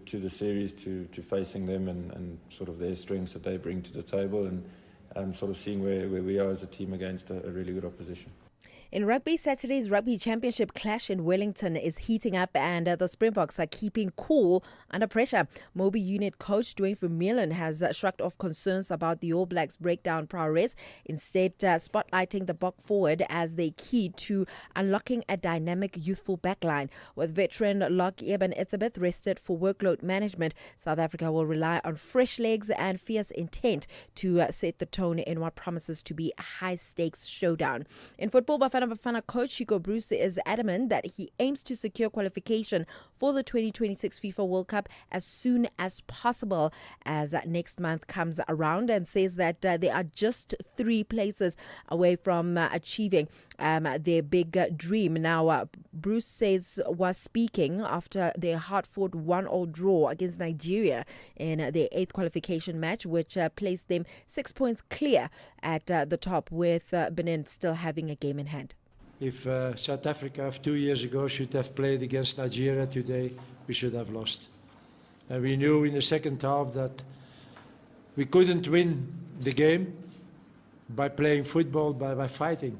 to the series, to facing them and sort of their strengths that they bring to the table, and sort of seeing where we are as a team against a really good opposition. In rugby, Saturday's Rugby Championship clash in Wellington is heating up, and the Springboks are keeping cool under pressure. Mobi unit coach Dwayne Vermeulen has shrugged off concerns about the All Blacks' breakdown prowess, instead spotlighting the Bok forward as they key to unlocking a dynamic youthful backline. With veteran lock Eben Etzebeth rested for workload management, South Africa will rely on fresh legs and fierce intent to set the tone in what promises to be a high-stakes showdown. In football, Bafana coach Chico Bruce is adamant that he aims to secure qualification for the 2026 FIFA World Cup as soon as possible as next month comes around, and says that they are just 3 places away from achieving their big dream. Now, Bruce says was speaking after their hard-fought 1-1 draw against Nigeria in their 8th qualification match, which placed them 6 points clear at the top, with Benin still having a game in hand. If South Africa of 2 years ago should have played against Nigeria today, we should have lost. And we knew in the second half that we couldn't win the game by playing football, by fighting.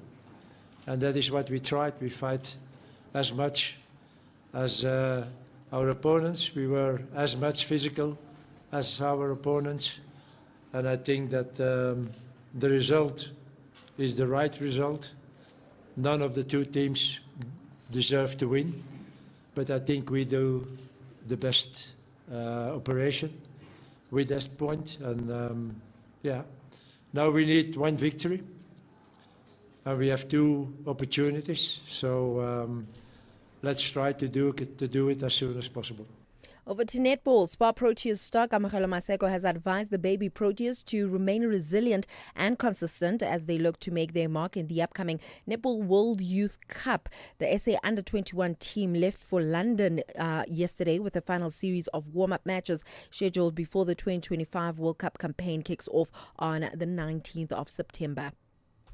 And that is what we tried. We fight as much as our opponents. We were as much physical as our opponents. And I think that the result is the right result. None of the 2 teams deserve to win, but I think we do the best operation with that point. And now we need 1 victory, and we have 2 opportunities. So let's try to do it as soon as possible. Over to netball, Spar Proteas star Kamohelo Maseko has advised the baby Proteas to remain resilient and consistent as they look to make their mark in the upcoming Netball World Youth Cup. The SA Under-21 team left for London yesterday with a final series of warm-up matches scheduled before the 2025 World Cup campaign kicks off on the 19th of September.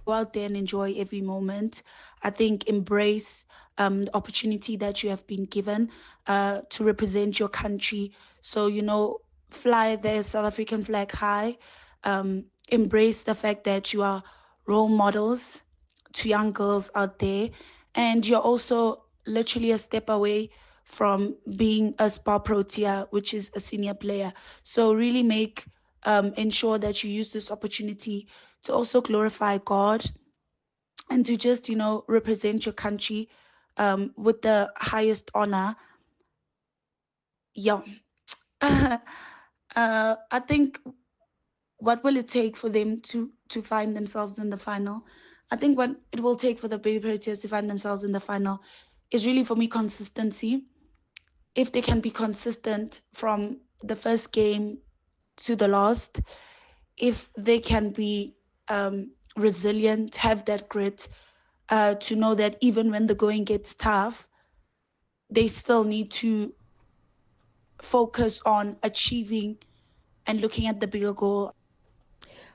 Go out there and enjoy every moment. I think embrace the opportunity that you have been given to represent your country. So, fly the South African flag high. Embrace the fact that you are role models to young girls out there. And you're also literally a step away from being a Spar Protea, which is a senior player. So really ensure that you use this opportunity to also glorify God and to just, represent your country with the highest honor. Yeah. I think what will it take for them to find themselves in the final? I think what it will take for the baby Proteas to find themselves in the final is really, for me, consistency. If they can be consistent from the first game to the last, if they can be resilient, have that grit, to know that even when the going gets tough, they still need to focus on achieving and looking at the bigger goal.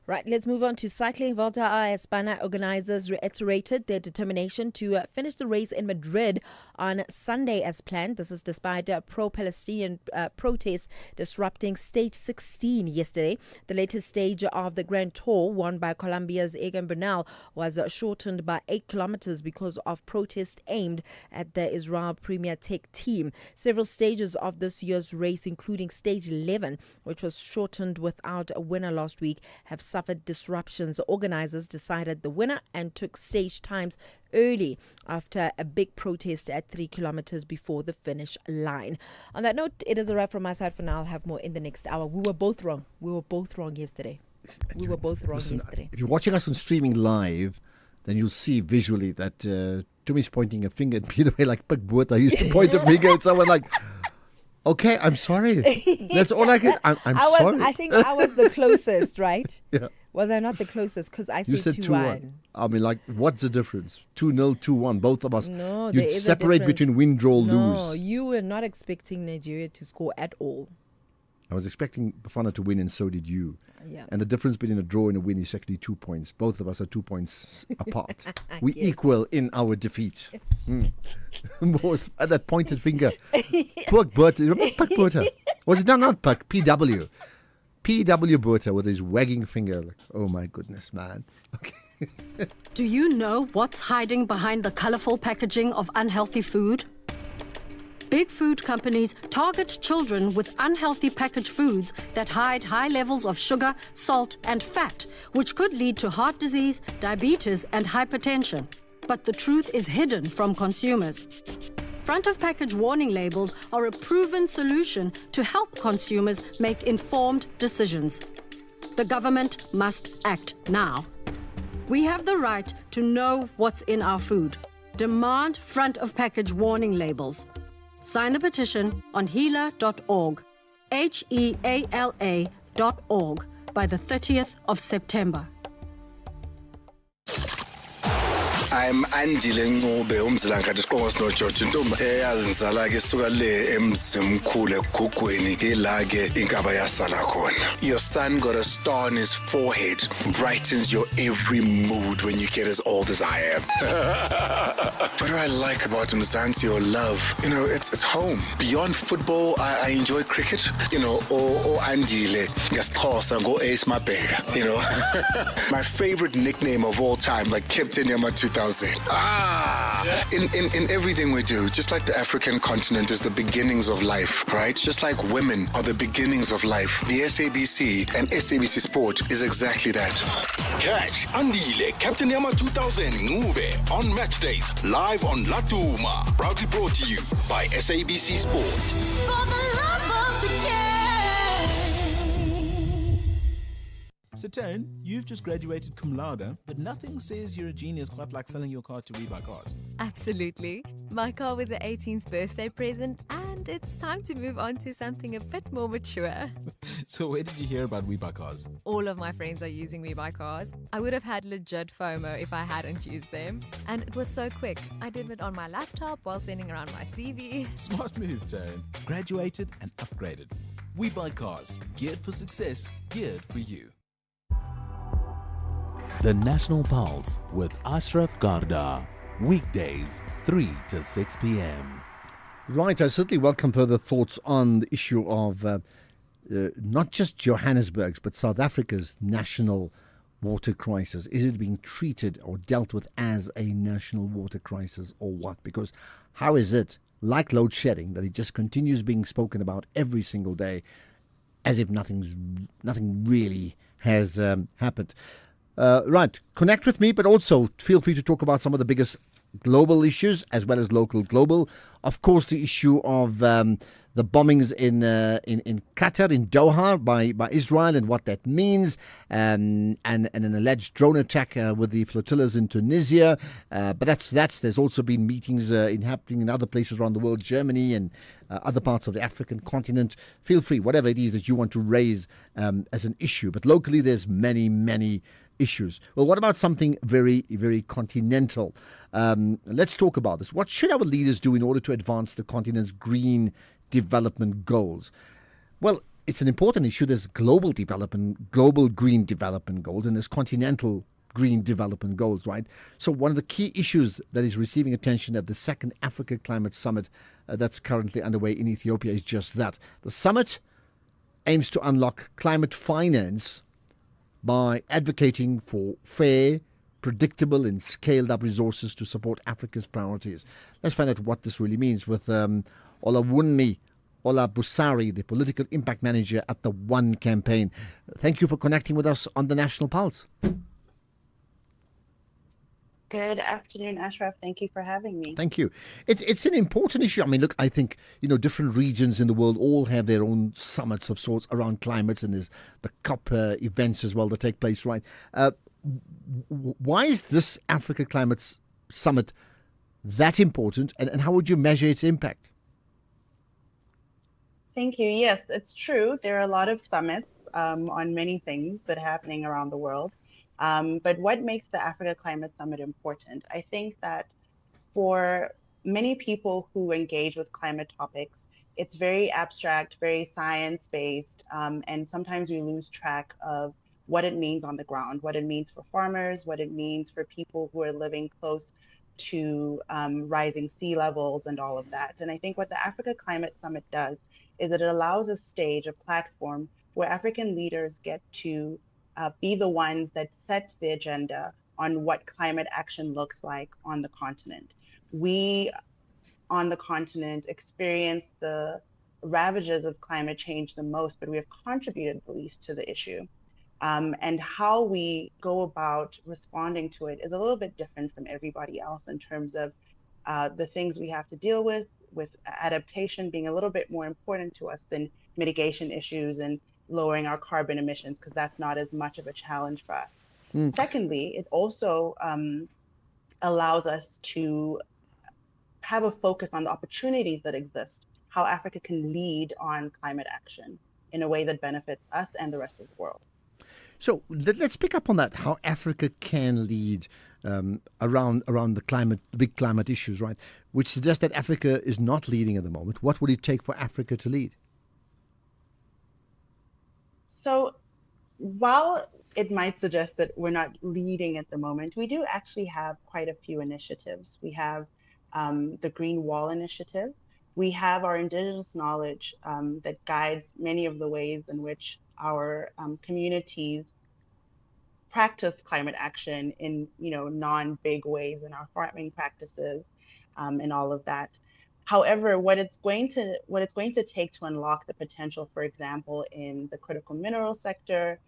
Right, let's move on to cycling. Volta a España organizers reiterated their determination to finish the race in Madrid on Sunday as planned. This is despite pro-Palestinian protests disrupting stage 16 yesterday. The latest stage of the Grand Tour, won by Colombia's Egan Bernal, was shortened by 8 kilometers because of protests aimed at the Israel Premier Tech team. Several stages of this year's race, including stage 11, which was shortened without a winner last week, have suffered disruptions. Organizers decided the winner and took stage times early after a big protest at 3 kilometers before the finish line. On that note, it is a wrap from my side for now. I'll have more in the next hour. We were both wrong. Yesterday. If you're watching us on streaming live, then you'll see visually that Tumi's pointing a finger at me the way like Pik Botha used to point a finger at someone like, okay, I'm sorry. That's all I can. I'm sorry. I think I was the closest, right? Yeah. Was I not the closest? Because I You said said 2-1. 2-1. I mean, like, what's the difference? 2-0, 2-1. Both of us. No, You'd there is a separate difference. between win, draw, No, lose. you were not expecting Nigeria to score at all. I was expecting Bafana to win, and so did you. Yeah. And the difference between a draw and a win is actually 2 points. Both of us are 2 points apart. We Yes. equal in our defeat. That pointed finger. Poor Bert. Remember Pik Botha? Was it not Puck? PW. PW Botha with his wagging finger. Like, oh my goodness, man. Okay. Do you know what's hiding behind the colorful packaging of unhealthy food? Big food companies target children with unhealthy packaged foods that hide high levels of sugar, salt, and fat, which could lead to heart disease, diabetes, and hypertension. But the truth is hidden from consumers. Front of package warning labels are a proven solution to help consumers make informed decisions. The government must act now. We have the right to know what's in our food. Demand front of package warning labels. Sign the petition on heala.org, HEALA.org, by the 30th of September. I'm Andile Ncube umzilankathi siqongo sino George Ntomba eyazi ngizala ke suka le emzimkhulu egugweni ke la ke inkaba yasala khona. Your son got a star on his forehead, brightens your every mood when you get as old as I am. What do I like about Mzansi or love? You know, it's home. Beyond football, I enjoy cricket. You know, or Andile ngesixhosa go Ace Mabheka, you know. My favorite nickname of all time, like Captain Yama 2000. In everything we do, just like the African continent is the beginnings of life, right? Just like women are the beginnings of life. The SABC and SABC Sport is exactly that. Catch Andile, Captain Yama 2000 Ncube on match days, live on Latuma. Proudly brought to you by SABC Sport. For the love of the game. So Taryn, you've just graduated cum laude, but nothing says you're a genius quite like selling your car to WeBuyCars. Absolutely. My car was an 18th birthday present and it's time to move on to something a bit more mature. So where did you hear about WeBuyCars? All of my friends are using WeBuyCars. I would have had legit FOMO if I hadn't used them. And it was so quick. I did it on my laptop while sending around my CV. Smart move, Taryn. Graduated and upgraded. WeBuyCars. Geared for success. Geared for you. The National Pulse with Ashraf Garda. Weekdays, 3 to 6 p.m. Right, I certainly welcome further thoughts on the issue of not just Johannesburg's, but South Africa's national water crisis. Is it being treated or dealt with as a national water crisis or what? Because how is it, like load shedding, that it just continues being spoken about every single day as if nothing really has happened? Right, connect with me, but also feel free to talk about some of the biggest global issues as well as local global. Of course, the issue of the bombings in Qatar, in Doha by Israel and what that means, and an alleged drone attack with the flotillas in Tunisia. But that's there's also been meetings happening in other places around the world, Germany and other parts of the African continent. Feel free, whatever it is that you want to raise as an issue. But locally, there's many issues. Well, what about something very, very continental? Let's talk about this. What should our leaders do in order to advance the continent's green development goals? Well, it's an important issue. There's global development, global green development goals, and there's continental green development goals, right? So one of the key issues that is receiving attention at the second Africa Climate Summit that's currently underway in Ethiopia is just that. The summit aims to unlock climate finance by advocating for fair, predictable and scaled-up resources to support Africa's priorities. Let's find out what this really means with Olawunmi Olabusari, the political impact manager at the One campaign. Thank you for connecting with us on the National Pulse. Good afternoon, Ashraf. Thank you for having me. Thank you. It's an important issue. I mean, look, I think, different regions in the world all have their own summits of sorts around climates, and there's the COP events as well that take place, right? Why is this Africa Climate Summit that important, and how would you measure its impact? Thank you. Yes, it's true. There are a lot of summits on many things that are happening around the world. But what makes the Africa Climate Summit important? I think that for many people who engage with climate topics, it's very abstract, very science-based, and sometimes we lose track of what it means on the ground, what it means for farmers, what it means for people who are living close to rising sea levels and all of that. And I think what the Africa Climate Summit does is that it allows a stage, a platform where African leaders get to be the ones that set the agenda on what climate action looks like on the continent. We on the continent experience the ravages of climate change the most, but we have contributed the least to the issue. And how we go about responding to it is a little bit different from everybody else in terms of the things we have to deal with adaptation being a little bit more important to us than mitigation issues and lowering our carbon emissions, because that's not as much of a challenge for us. Secondly, it also allows us to have a focus on the opportunities that exist, how Africa can lead on climate action in a way that benefits us and the rest of the world. So let's pick up on that, how Africa can lead around the big climate issues, right? Which suggests that Africa is not leading at the moment. What would it take for Africa to lead? So while it might suggest that we're not leading at the moment, we do actually have quite a few initiatives. We have the Green Wall Initiative. We have our indigenous knowledge that guides many of the ways in which our communities practice climate action in non-big ways in our farming practices and all of that. However, what it's going to take to unlock the potential, for example, in the critical mineral sector,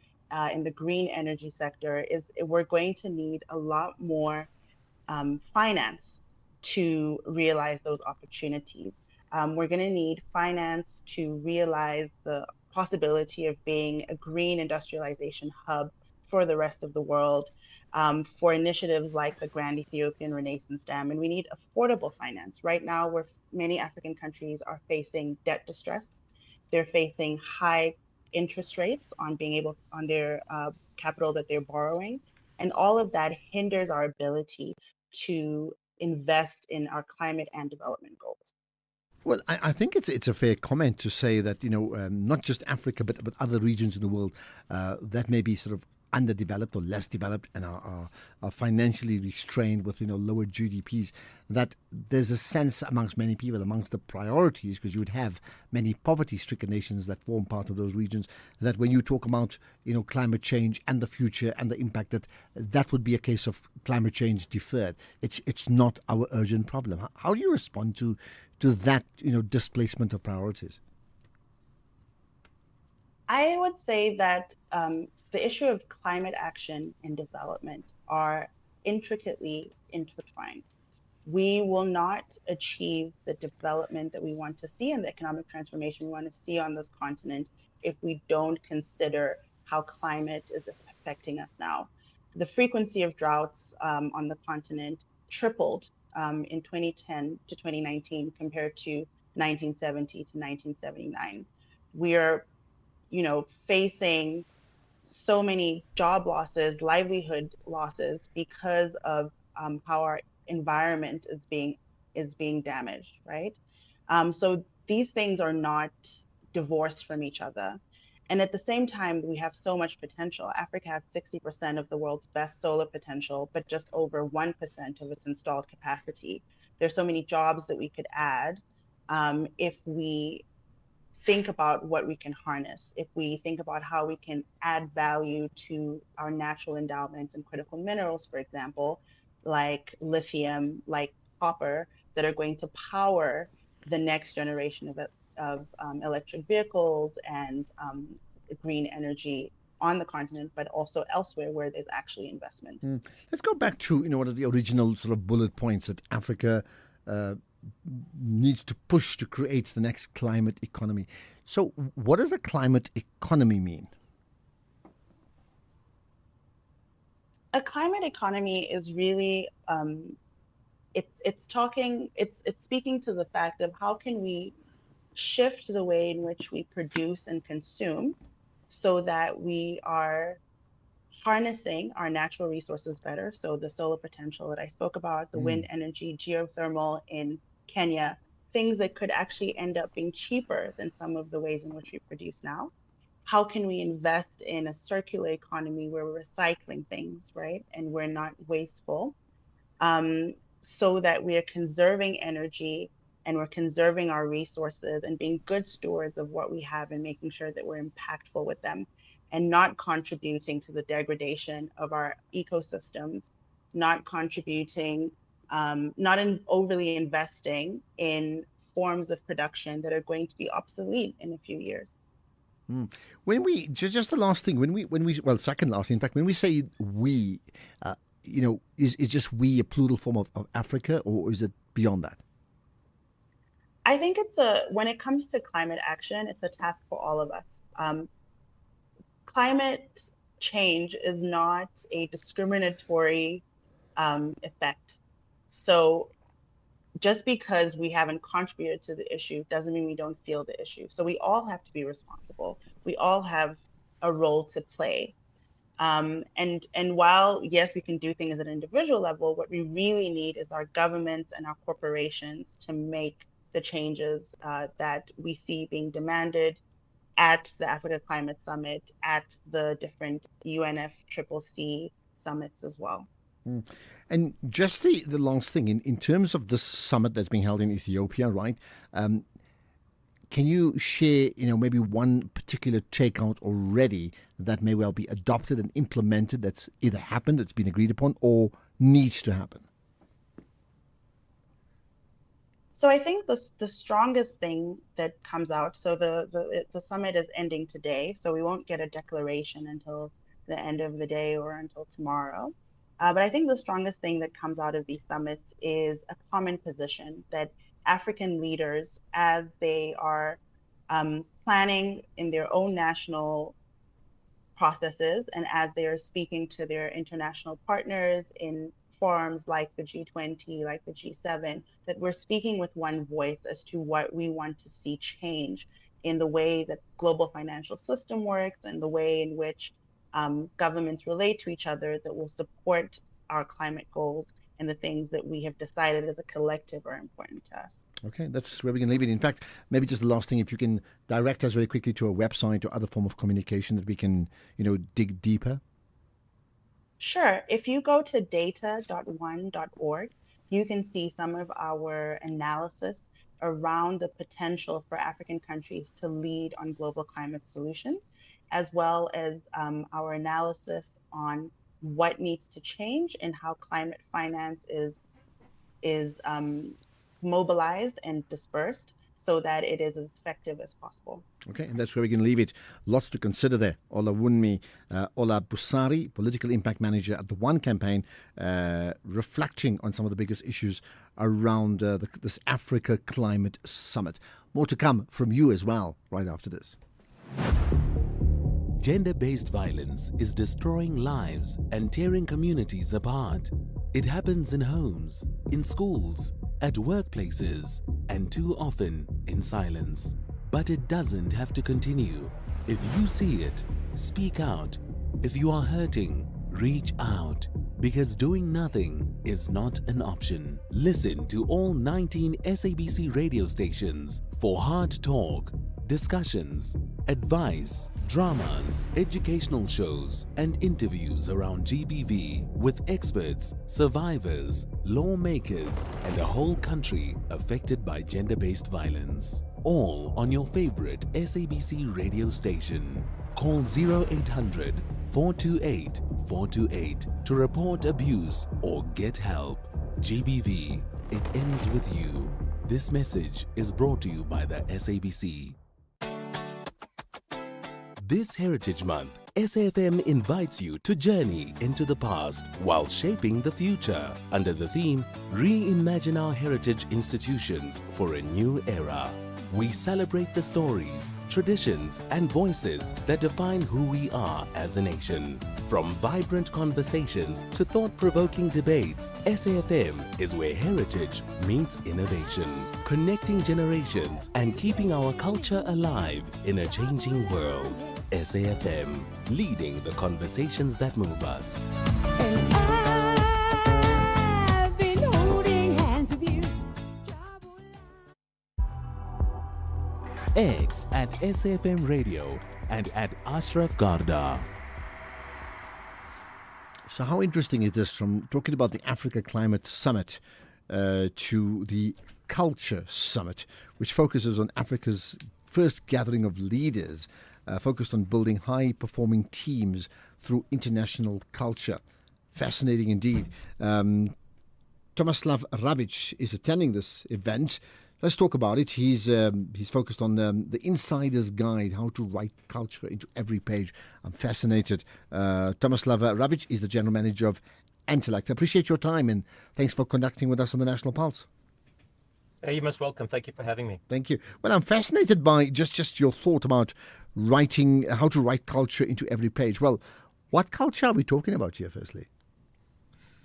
in the green energy sector, is we're going to need a lot more finance to realize those opportunities. We're going to need finance to realize the possibility of being a green industrialization hub for the rest of the world, for initiatives like the Grand Ethiopian Renaissance Dam. And we need affordable finance. Right now, many African countries are facing debt distress. They're facing high interest rates on their capital that they're borrowing. And all of that hinders our ability to invest in our climate and development goals. Well, I think it's a fair comment to say that, not just Africa, but other regions in the world that may be sort of underdeveloped or less developed and are financially restrained with, lower GDPs, that there's a sense amongst many people, amongst the priorities, because you would have many poverty-stricken nations that form part of those regions, that when you talk about, climate change and the future and the impact, that would be a case of climate change deferred. It's not our urgent problem. How do you respond to that, displacement of priorities? I would say that the issue of climate action and development are intricately intertwined. We will not achieve the development that we want to see and the economic transformation we want to see on this continent if we don't consider how climate is affecting us now. The frequency of droughts on the continent tripled in 2010 to 2019 compared to 1970 to 1979. We are, facing so many job losses, livelihood losses because of how our environment is being damaged, right? So these things are not divorced from each other. And at the same time, we have so much potential. Africa has 60% of the world's best solar potential, but just over 1% of its installed capacity. There's so many jobs that we could add if we think about what we can harness, if we think about how we can add value to our natural endowments and critical minerals, for example, like lithium, like copper, that are going to power the next generation of electric vehicles and green energy on the continent, but also elsewhere where there's actually investment. Let's go back to one of the original sort of bullet points that Africa needs to push to create the next climate economy. So what does a climate economy mean? A climate economy is really it's speaking to the fact of how can we shift the way in which we produce and consume so that we are harnessing our natural resources better. So the solar potential that I spoke about, the wind energy, geothermal in Kenya, things that could actually end up being cheaper than some of the ways in which we produce now. How can we invest in a circular economy where we're recycling things, right? And we're not wasteful, so that we are conserving energy and we're conserving our resources and being good stewards of what we have and making sure that we're impactful with them and not contributing to the degradation of our ecosystems, not contributing, overly investing in forms of production that are going to be obsolete in a few years. When we just the last thing, when we second last, in fact, when we say we, is just we a plural form of Africa, or is it beyond that? I think when it comes to climate action, it's a task for all of us. Climate change is not a discriminatory effect. So just because we haven't contributed to the issue doesn't mean we don't feel the issue. So we all have to be responsible. We all have a role to play. And while, yes, we can do things at an individual level, what we really need is our governments and our corporations to make the changes that we see being demanded at the Africa Climate Summit, at the different UNFCCC summits as well. And just the last thing, in terms of this summit that's being held in Ethiopia, right? Can you share, maybe one particular takeout already that may well be adopted and implemented that's either happened, it's been agreed upon, or needs to happen? So I think the strongest thing that comes out, so the summit is ending today, so we won't get a declaration until the end of the day or until tomorrow. But I think the strongest thing that comes out of these summits is a common position that African leaders, as they are planning in their own national processes and as they are speaking to their international partners in forums like the G20, like the G7, that we're speaking with one voice as to what we want to see change in the way that global financial system works and the way in which governments relate to each other that will support our climate goals and the things that we have decided as a collective are important to us. Okay, that's where we can leave it. In fact, maybe just the last thing, if you can direct us very quickly to a website or other form of communication that we can, dig deeper. Sure. If you go to data.one.org, you can see some of our analysis around the potential for African countries to lead on global climate solutions, as well as our analysis on what needs to change and how climate finance is mobilized and dispersed so that it is as effective as possible. Okay, and that's where we can leave it. Lots to consider there. Olawunmi Ola Busari, Political Impact Manager at the One campaign, reflecting on some of the biggest issues around this Africa Climate Summit. More to come from you as well right after this. Gender-based violence is destroying lives and tearing communities apart. It happens in homes, in schools, at workplaces, and too often in silence. But it doesn't have to continue. If you see it, speak out. If you are hurting, reach out. Because doing nothing is not an option. Listen to all 19 SABC radio stations for hard talk, discussions, advice, dramas, educational shows, and interviews around GBV with experts, survivors, lawmakers, and a whole country affected by gender-based violence. All on your favorite SABC radio station. Call 0800 428 428 to report abuse or get help. GBV, it ends with you. This message is brought to you by the SABC. This Heritage Month, SAFM invites you to journey into the past while shaping the future under the theme Reimagine Our Heritage Institutions for a New Era. We celebrate the stories, traditions, and voices that define who we are as a nation. From vibrant conversations to thought-provoking debates, SAFM is where heritage meets innovation, connecting generations and keeping our culture alive in a changing world. SAFM, leading the conversations that move us. X at SAFM Radio and at Ashraf Garda. So how interesting is this, from talking about the Africa Climate Summit to the Culture Summit, which focuses on Africa's first gathering of leaders focused on building high-performing teams through international culture. Fascinating indeed. Tomislav Ravic is attending this event. Let's talk about it. He's focused on the Insider's Guide, how to write culture into every page. I'm fascinated. Tomislav Ravic is the general manager of Intellect. I appreciate your time and thanks for conducting with us on the National Pulse. You're most welcome. Thank you for having me. Thank you. Well, I'm fascinated by just your thought about writing, how to write culture into every page. Well, what culture are we talking about here, firstly?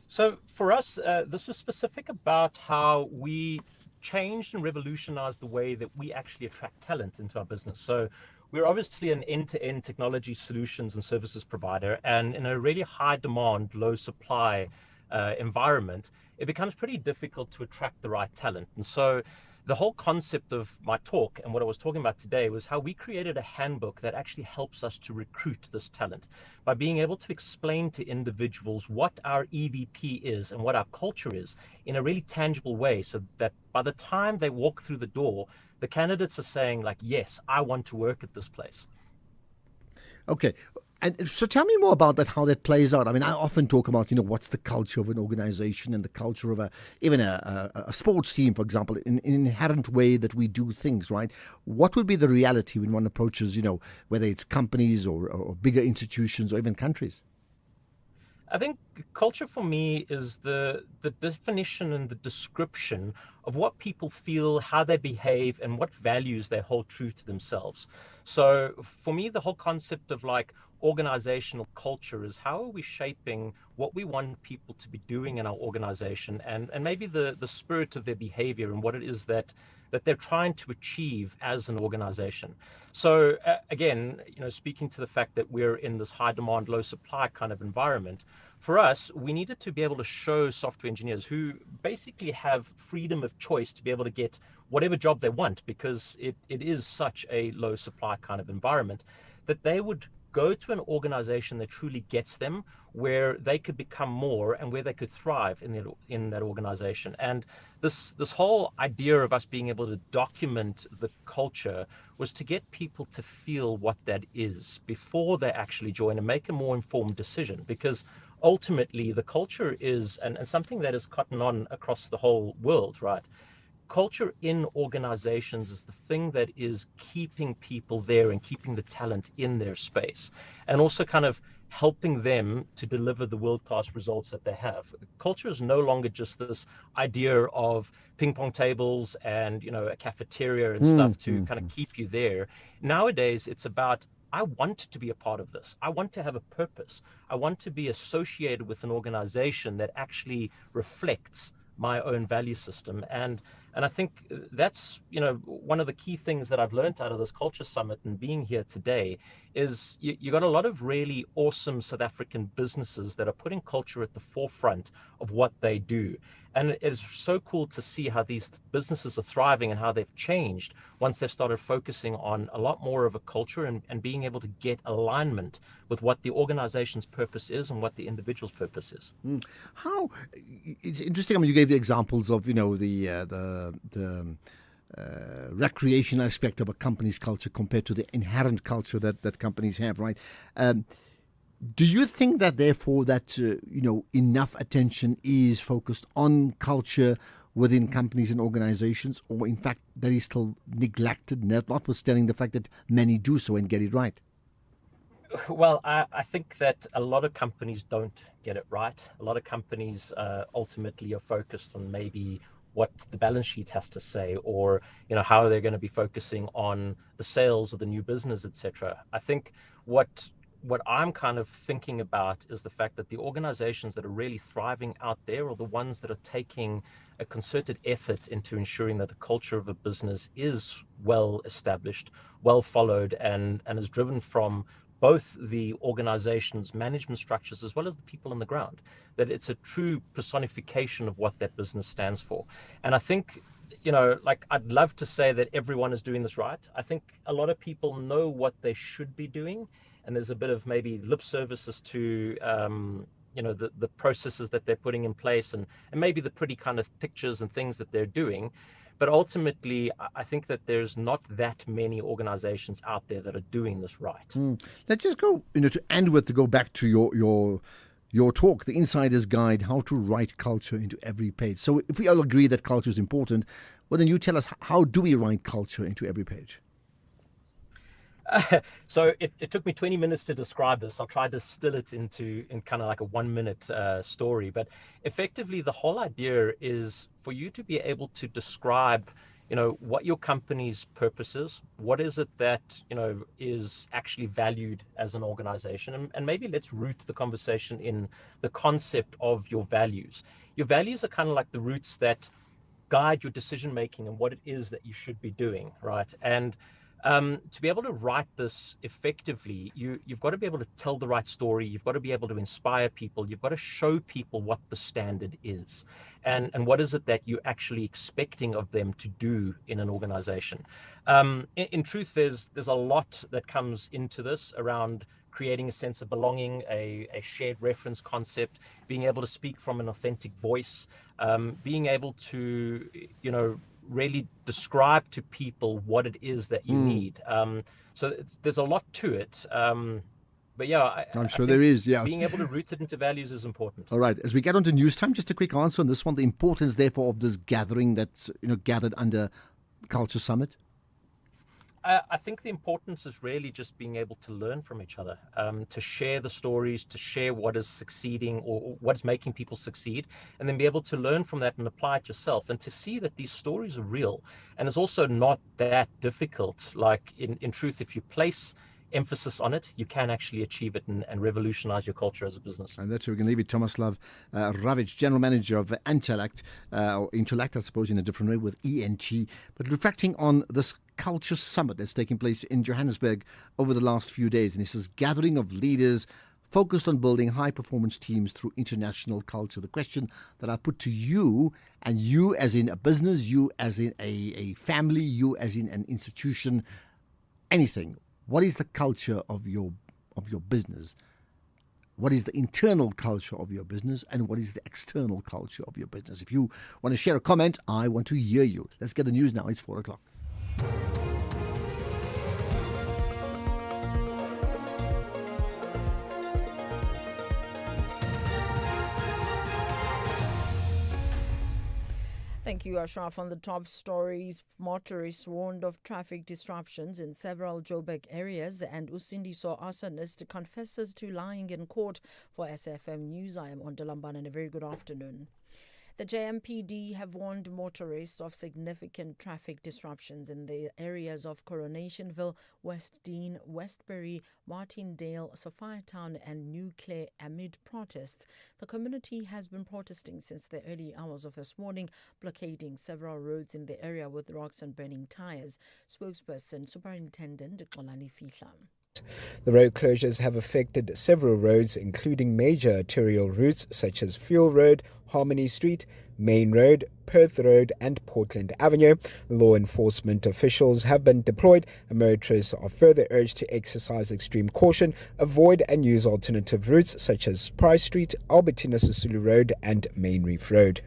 So for us, this was specific about how we changed and revolutionized the way that we actually attract talent into our business. So we're obviously an end-to-end technology solutions and services provider, and in a really high demand, low supply environment, it becomes pretty difficult to attract the right talent. And so the whole concept of my talk and what I was talking about today was how we created a handbook that actually helps us to recruit this talent by being able to explain to individuals what our EVP is and what our culture is in a really tangible way, so that by the time they walk through the door, the candidates are saying like, yes, I want to work at this place. Okay. And so tell me more about that, how that plays out. I mean, I often talk about, what's the culture of an organization and the culture of even a sports team, for example, in an inherent way that we do things, right? What would be the reality when one approaches, whether it's companies or bigger institutions or even countries? I think culture for me is the definition and the description of what people feel, how they behave, and what values they hold true to themselves. So for me, the whole concept of like organizational culture is how are we shaping what we want people to be doing in our organization, and maybe the spirit of their behavior and what it is that they're trying to achieve as an organization. So again, speaking to the fact that we're in this high demand, low supply kind of environment, for us, we needed to be able to show software engineers who basically have freedom of choice to be able to get whatever job they want, because it is such a low supply kind of environment, that they would go to an organization that truly gets them, where they could become more and where they could thrive in that organization. And this whole idea of us being able to document the culture was to get people to feel what that is before they actually join and make a more informed decision, because ultimately the culture is, and something that is cotton on across the whole world, right? Culture in organizations is the thing that is keeping people there and keeping the talent in their space, and also kind of helping them to deliver the world-class results that they have. Culture is no longer just this idea of ping pong tables and a cafeteria and stuff to kind of keep you there. Nowadays, it's about, I want to be a part of this. I want to have a purpose. I want to be associated with an organization that actually reflects my own value system. And I think that's, one of the key things that I've learned out of this Culture Summit and being here today is you got a lot of really awesome South African businesses that are putting culture at the forefront of what they do. And it's so cool to see how these businesses are thriving and how they've changed once they've started focusing on a lot more of a culture and being able to get alignment with what the organization's purpose is and what the individual's purpose is. How it's interesting. I mean, you gave the examples of the recreation aspect of a company's culture compared to the inherent culture that companies have, right? Do you think that therefore that enough attention is focused on culture within companies and organizations, or in fact that is still neglected, notwithstanding the fact that many do so and get it right? Well, I think that a lot of companies don't get it right. A lot of companies ultimately are focused on maybe what the balance sheet has to say, or how they're going to be focusing on the sales of the new business, etc. I think what I'm kind of thinking about is the fact that the organizations that are really thriving out there are the ones that are taking a concerted effort into ensuring that the culture of a business is well established, well followed, and is driven from both the organization's management structures as well as the people on the ground, that it's a true personification of what that business stands for. And I think, I'd love to say that everyone is doing this right. I think a lot of people know what they should be doing, and there's a bit of maybe lip services to the processes that they're putting in place, and maybe the pretty kind of pictures and things that they're doing. But ultimately, I think that there's not that many organizations out there that are doing this right. Let's just go, to go back to your talk, the Insider's Guide, how to write culture into every page. So if we all agree that culture is important, well, then you tell us, how do we write culture into every page? So it took me 20 minutes to describe this. I'll try to distill it in kind of like a 1-minute story. But effectively, the whole idea is for you to be able to describe, what your company's purpose is. What is it that, is actually valued as an organization? And maybe let's root the conversation in the concept of your values. Your values are kind of like the roots that guide your decision making and what it is that you should be doing, right? And to be able to write this effectively, you've got to be able to tell the right story. You've got to be able to inspire people. You've got to show people what the standard is, and what is it that you're actually expecting of them to do in an organization. In truth, there's a lot that comes into this around creating a sense of belonging, a shared reference concept, being able to speak from an authentic voice, being able to, really describe to people what it is that you need. So there's a lot to it. But yeah, I'm sure there is. Yeah, being able to root it into values is important. All right, as we get on to news time, just a quick answer on this one: the importance, therefore, of this gathering that's gathered under Culture Summit. I think the importance is really just being able to learn from each other, to share the stories, to share what is succeeding or what is making people succeed, and then be able to learn from that and apply it yourself, and to see that these stories are real. And it's also not that difficult. Like in truth, if you place emphasis on it, you can actually achieve it and revolutionize your culture as a business. And that's where we're going to leave it. Tomislav Ravic, General Manager of Intellect, or Intellect, I suppose, in a different way with ENT, but reflecting on this Culture Summit that's taking place in Johannesburg over the last few days. And he says, gathering of leaders focused on building high-performance teams through international culture. The question that I put to you, and you as in a business, you as in a family, you as in an institution, anything, what is the culture of your business? What is the internal culture of your business, and what is the external culture of your business? If you want to share a comment, I want to hear you. Let's get the news now. It's 4 o'clock. Thank you, Ashraf. On the top stories, motorists warned of traffic disruptions in several Joburg areas, and Usindiso arsonist confesses to lying in court. For SFM News, I am Ondalambana, and a very good afternoon. The JMPD have warned motorists of significant traffic disruptions in the areas of Coronationville, West Dean, Westbury, Martindale, Sophiatown and New Clare amid protests. The community has been protesting since the early hours of this morning, blockading several roads in the area with rocks and burning tires. Spokesperson Superintendent Xolani Fihla. The road closures have affected several roads, including major arterial routes such as Fuel Road, Harmony Street, Main Road, Perth Road and Portland Avenue. Law enforcement officials have been deployed, and motorists are further urged to exercise extreme caution, avoid and use alternative routes such as Price Street, Albertina Sisulu Road and Main Reef Road.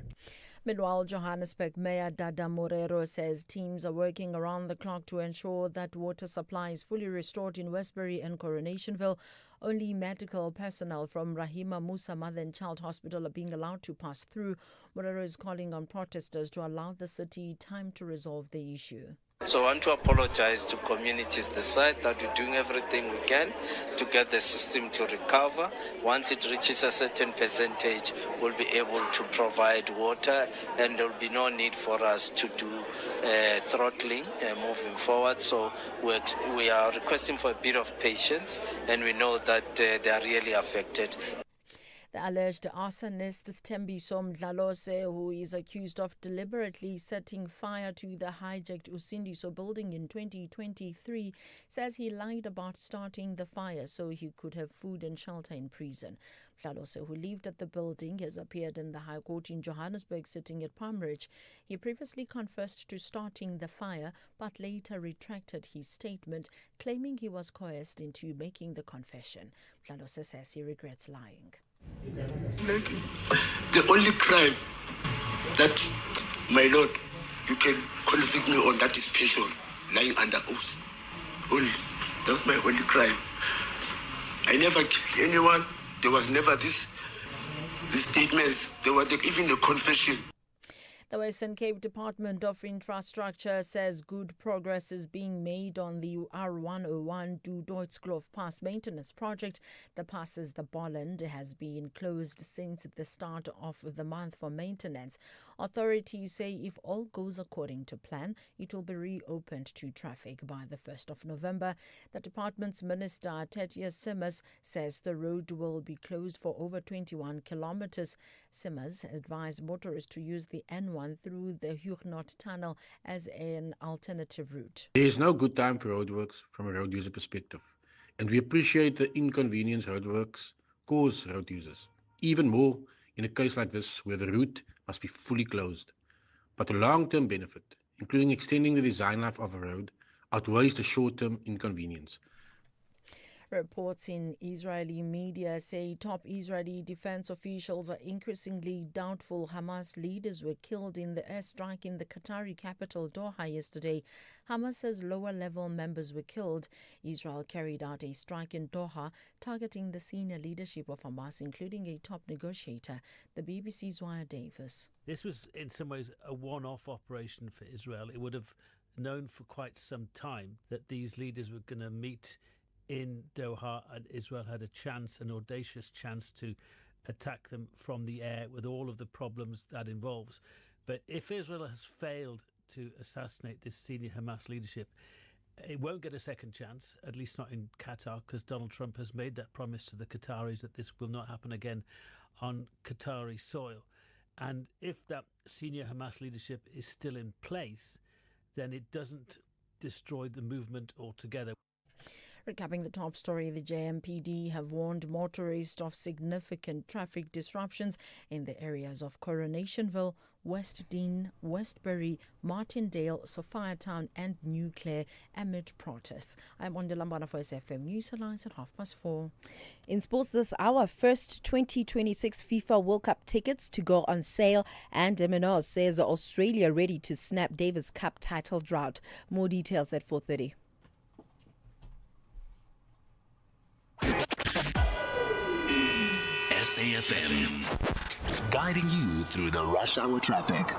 Meanwhile, Johannesburg Mayor Dada Morero says teams are working around the clock to ensure that water supply is fully restored in Westbury and Coronationville. Only medical personnel from Rahima Musa Mother and Child Hospital are being allowed to pass through. Morero is calling on protesters to allow the city time to resolve the issue. So I want to apologize to communities this side that we're doing everything we can to get the system to recover. Once it reaches a certain percentage, we'll be able to provide water, and there will be no need for us to do throttling moving forward. So we are requesting for a bit of patience, and we know that they are really affected. The alleged arsonist Tembiso Mdlalose, who is accused of deliberately setting fire to the hijacked Usindiso building in 2023, says he lied about starting the fire so he could have food and shelter in prison. Mdlalose, who lived at the building, has appeared in the High Court in Johannesburg sitting at Palmridge. He previously confessed to starting the fire, but later retracted his statement, claiming he was coerced into making the confession. Mdlalose says he regrets lying. The only crime that, my lord, you can convict me on, that is passion, lying under oath. Only. That's my only crime. I never killed anyone. There was never these statements. There were even the confession. The Western Cape Department of Infrastructure says good progress is being made on the R101 Du Deutschkloof Pass maintenance project. The passes the Bolland has been closed since the start of the month for maintenance. Authorities say if all goes according to plan, it will be reopened to traffic by the 1st of November. The department's minister, Tertius Simmers, says the road will be closed for over 21 kilometers. Simmers advised motorists to use the N1 through the Huguenot Tunnel as an alternative route. There is no good time for roadworks from a road user perspective, and we appreciate the inconvenience roadworks cause road users. Even more in a case like this where the route must be fully closed. But the long-term benefit, including extending the design life of a road, outweighs the short-term inconvenience. Reports in Israeli media say top Israeli defense officials are increasingly doubtful Hamas leaders were killed in the airstrike in the Qatari capital Doha yesterday. Hamas says lower-level members were killed. Israel carried out a strike in Doha targeting the senior leadership of Hamas, including a top negotiator. The BBC's Waya Davis. This was in some ways a one-off operation for Israel. It would have known for quite some time that these leaders were going to meet in Doha, and Israel had a chance, an audacious chance, to attack them from the air with all of the problems that involves. But if Israel has failed to assassinate this senior Hamas leadership, it won't get a second chance, at least not in Qatar, because Donald Trump has made that promise to the Qataris that this will not happen again on Qatari soil. And if that senior Hamas leadership is still in place, then it doesn't destroy the movement altogether. Recapping the top story, the JMPD have warned motorists of significant traffic disruptions in the areas of Coronationville, West Dean, Westbury, Martindale, Sophiatown and New Clare amid protests. I'm on the Lambana for SFM News Headlines at 4:30. In sports this hour, first 2026 FIFA World Cup tickets to go on sale, and MNO says Australia ready to snap Davis Cup title drought. More details at 4:30. SAFM, guiding you through the rush hour traffic.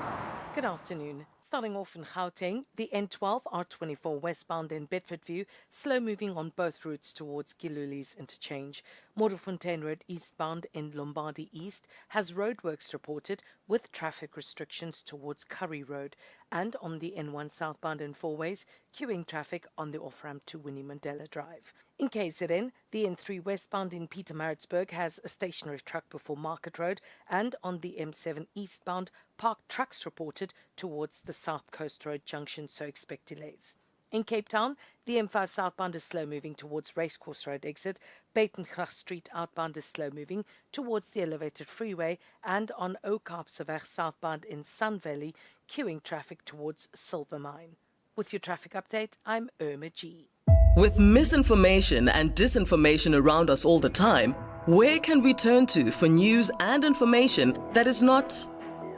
Good afternoon. Starting off in Gauteng, the N12 R24 westbound in Bedfordview, slow moving on both routes towards Giluli's interchange. Modderfontein Road eastbound in Lombardy East has roadworks reported with traffic restrictions towards Curry Road. And on the N1 southbound in Fourways, queuing traffic on the off-ramp to Winnie Mandela Drive. In KZN, the N3 westbound in Pietermaritzburg has a stationary truck before Market Road, and on the M7 eastbound, parked trucks reported towards the South Coast Road junction, so expect delays. In Cape Town, the M5 southbound is slow moving towards Racecourse Road exit, Buitengracht Street outbound is slow moving towards the elevated freeway, and on Oudtshoorn southbound in Sun Valley, queuing traffic towards Silvermine. With your traffic update, I'm Irma G. With misinformation and disinformation around us all the time, where can we turn to for news and information that is not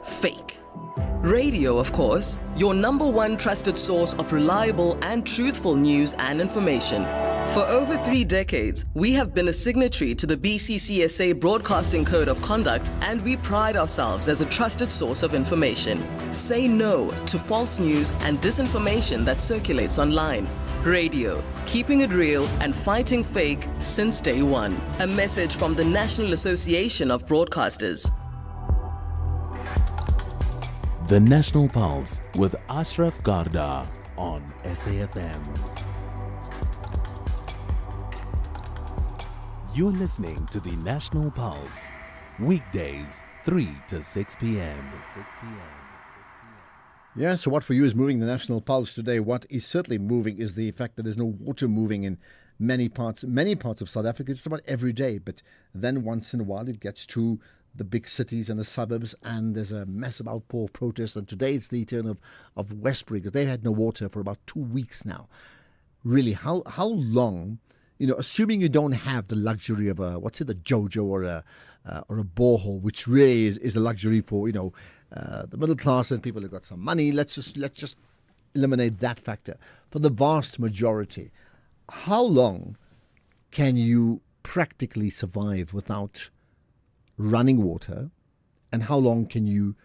fake? Radio, of course, your number one trusted source of reliable and truthful news and information. For over 3 decades, we have been a signatory to the BCCSA Broadcasting Code of Conduct, and we pride ourselves as a trusted source of information. Say no to false news and disinformation that circulates online. Radio, keeping it real and fighting fake since day one. A message from the National Association of Broadcasters. The National Pulse with Ashraf Garda on SAFM. You're listening to the National Pulse, weekdays 3 to 6 p.m. Yeah, so what for you is moving the National Pulse today? What is certainly moving is the fact that there's no water moving in many parts of South Africa, just about every day. But then once in a while it gets to the big cities and the suburbs, and there's a massive outpour of protests. And today it's the turn of Westbury, because they've had no water for about 2 weeks now. Really, how long, assuming you don't have the luxury of a Jojo or or a borehole, which really is a luxury for the middle class and people who've got some money. Let's just eliminate that factor. For the vast majority, how long can you practically survive without running water, and how long can you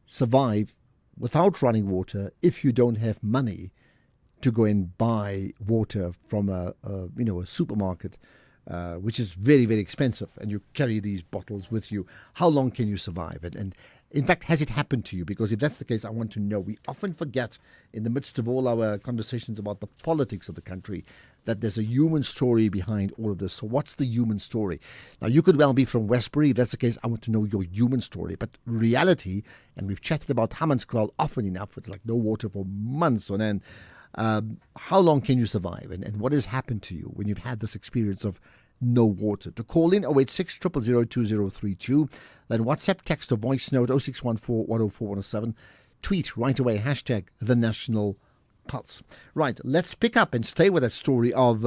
survive without running water if you don't have money to go and buy water from a supermarket, which is very, very expensive, and you carry these bottles with you? How long can you survive? And in fact, has it happened to you? Because if that's the case, I want to know. We often forget in the midst of all our conversations about the politics of the country that there's a human story behind all of this. So what's the human story? Now, you could well be from Westbury. If that's the case, I want to know your human story. But reality, and we've chatted about Hammanskraal often enough, it's like no water for months on end. How long can you survive? And what has happened to you when you've had this experience of no water? To call in 086 000 2032, then WhatsApp, text or voice note 0614 104 107, tweet right away, hashtag The National Pulse. Right, let's pick up and stay with that story of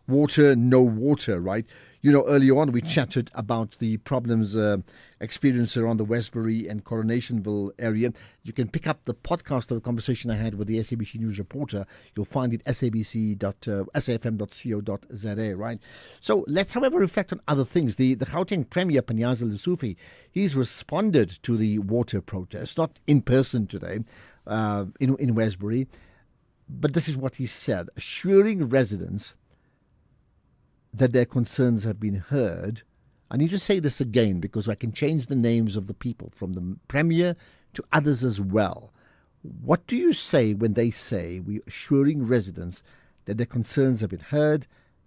water, no water, right? Earlier on we chatted about the problems experienced around the Westbury and Coronationville area. You can pick up the podcast of the conversation I had with the SABC News reporter. You'll find it sabc.safm.co.za, right? So let's, however, reflect on other things. The Gauteng Premier, Panyaza Lesufi, he's responded to the water protest, not in person today in Westbury, but this is what he said, assuring residents that their concerns have been heard. I need to say this again because I can change the names of the people from the Premier to others as well. What do you say when they say we're assuring residents that their concerns have been heard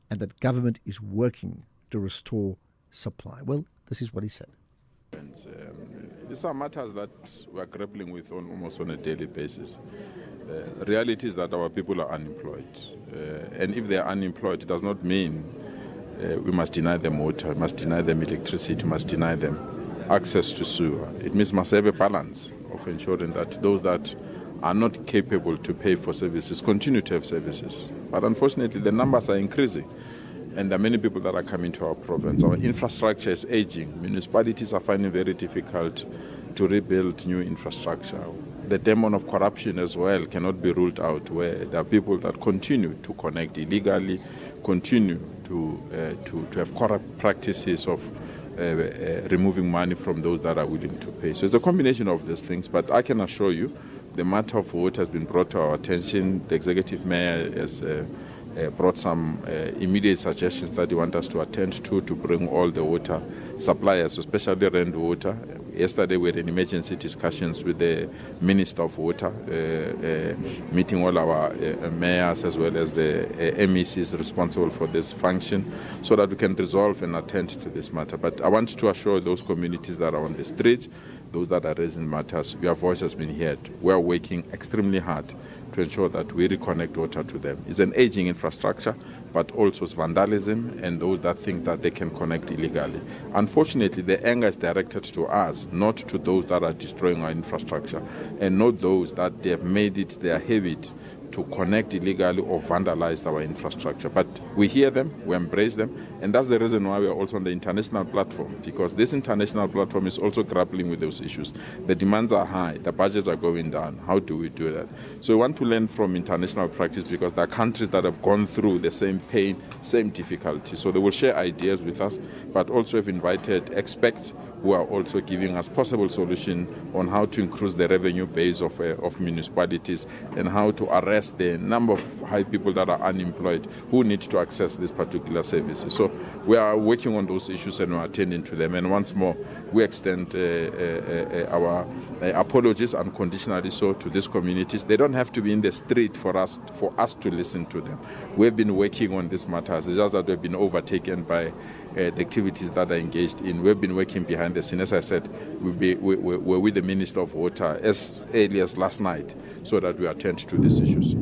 and that government is working to restore supply? Well, this is what he said. These are matters that we are grappling with almost on a daily basis. The reality is that our people are unemployed. And if they are unemployed, it does not mean we must deny them water, we must deny them electricity, we must deny them access to sewer. It means must have a balance of ensuring that those that are not capable to pay for services continue to have services. But unfortunately, the numbers are increasing, and there are many people that are coming to our province. Our infrastructure is aging. Municipalities are finding it very difficult to rebuild new infrastructure. The demon of corruption as well cannot be ruled out, where there are people that continue to connect illegally, continue to have corrupt practices of removing money from those that are willing to pay. So it's a combination of these things, but I can assure you the matter of water has been brought to our attention. The executive mayor has brought some immediate suggestions that he wants us to attend to bring all the water suppliers, especially Rand Water. Yesterday we had an emergency discussions with the Minister of Water, meeting all our mayors as well as the MECs responsible for this function, so that we can resolve and attend to this matter. But I want to assure those communities that are on the streets, those that are raising matters, your voice has been heard. We are working extremely hard to ensure that we reconnect water to them. It's an aging infrastructure, but also it's vandalism and those that think that they can connect illegally. Unfortunately, the anger is directed to us, not to those that are destroying our infrastructure, and not those that they have made it their habit to connect illegally or vandalize our infrastructure. But we hear them, we embrace them, and that's the reason why we are also on the international platform, because this international platform is also grappling with those issues. The demands are high, the budgets are going down. How do we do that? So we want to learn from international practice, because there are countries that have gone through the same pain, same difficulty. So they will share ideas with us, but also have invited experts who are also giving us possible solution on how to increase the revenue base of municipalities and how to arrest the number of high people that are unemployed who need to access these particular services. So we are working on those issues and we're attending to them. And once more, we extend our apologies unconditionally so to these communities. They don't have to be in the street for us to listen to them. We've been working on these matters. It's just that we've been overtaken by the activities that are engaged in. We've been working behind the scene. As I said, we're with the Minister of Water as early as last night so that we attend to these issues.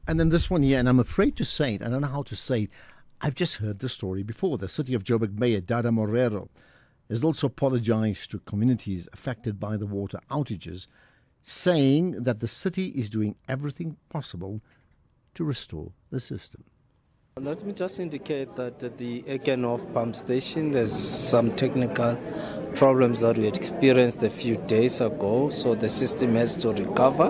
And then this one here, and I'm afraid to say it, I don't know how to say it, I've just heard the story before. The City of Joburg Mayor, Dada Morero, has also apologized to communities affected by the water outages, saying that the city is doing everything possible to restore the system. Let me just indicate that at the Ekenhof pump station, there's some technical problems that we had experienced a few days ago, so the system has to recover.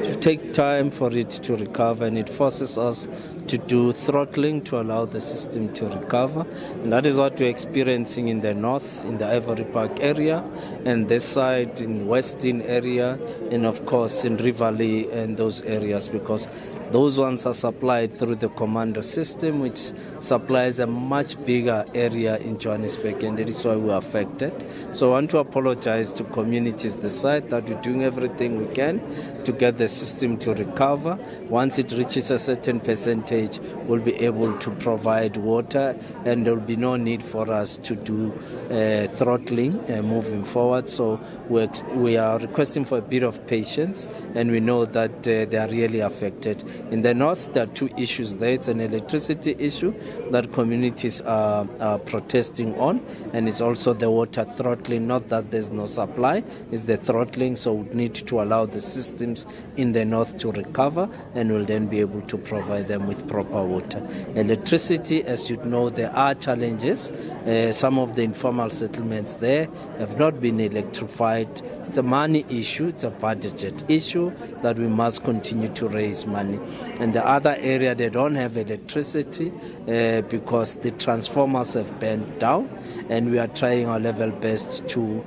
It will take time for it to recover, and it forces us to do throttling to allow the system to recover. And that is what we're experiencing in the north, in the Ivory Park area, and this side in Western area, and of course in Rivali and those areas, because those ones are supplied through the commando system, which supplies a much bigger area in Johannesburg, and that is why we're affected. So I want to apologize to communities the side that we're doing everything we can to get the system to recover. Once it reaches a certain percentage, we'll be able to provide water, and there will be no need for us to do throttling moving forward. So we are requesting for a bit of patience, and we know that they are really affected. In the north, there are two issues there. It's an electricity issue that communities are protesting on, and it's also the water throttling. Not that there's no supply, it's the throttling, so we need to allow the systems in the north to recover, and we'll then be able to provide them with proper water. Electricity, as you know, there are challenges. Some of the informal settlements there have not been electrified. It's a money issue, it's a budget issue that we must continue to raise money. And the other area, they don't have electricity because the transformers have burned down, and we are trying our level best to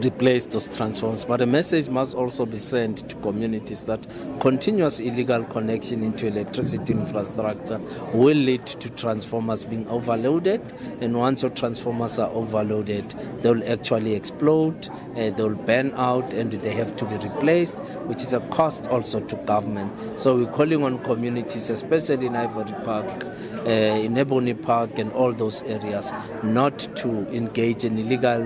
replace those transformers. But a message must also be sent to communities that continuous illegal connection into electricity infrastructure will lead to transformers being overloaded, and once your transformers are overloaded, they will actually explode, they will burn out, and they have to be replaced, which is a cost also to government. So we're calling on communities, especially in Ivory Park, in Ebony Park and all those areas, not to engage in illegal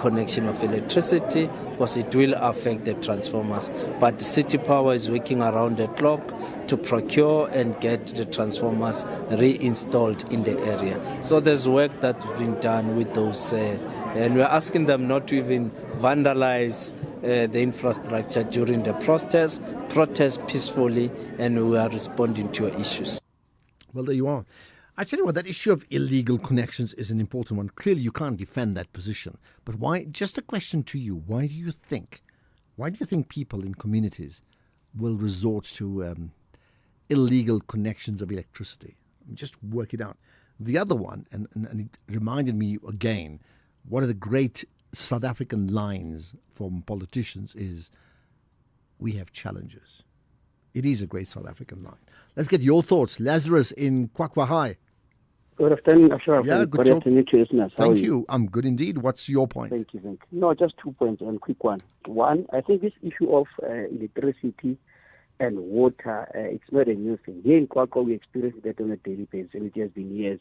connection of electricity, because it will affect the transformers. But City Power is working around the clock to procure and get the transformers reinstalled in the area. So there's work that's been done with those, and we're asking them not to even vandalize the infrastructure during the protest peacefully, and we are responding to your issues. Well, there you are. I tell you what, that issue of illegal connections is an important one. Clearly, you can't defend that position. But why? Just a question to you. Why do you think people in communities will resort to illegal connections of electricity? Just work it out. The other one, and it reminded me again, one of the great South African lines from politicians is, we have challenges. It is a great South African line. Let's get your thoughts. Lazarus in Kwakwa High. Good afternoon, Ashraf. Yeah, good afternoon to listeners. Thank you. I'm good indeed. What's your point? Thank you. No, just 2 points, and quick one. One, I think this issue of electricity and water, it's not a new thing. Here in Kwakwa, we experience that on a daily basis, and it has been years,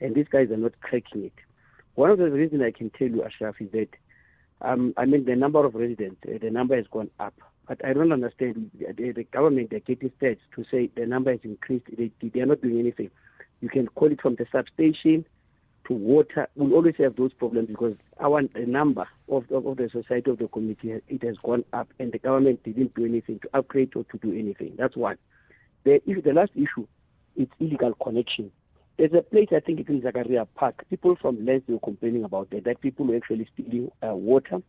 and these guys are not cracking it. One of the reasons I can tell you, Ashraf, is that, the number of residents, the number has gone up. But I don't understand. The government, they're getting stats to say the number has increased. They are not doing anything. You can call it from the substation to water. We'll always have those problems because the number of the society, of the community, it has gone up, and the government didn't do anything to upgrade or to do anything. That's one. The last issue, it's illegal connection. There's a place, I think it's in Zakaria Park. People from Lens were complaining about that people were actually stealing water.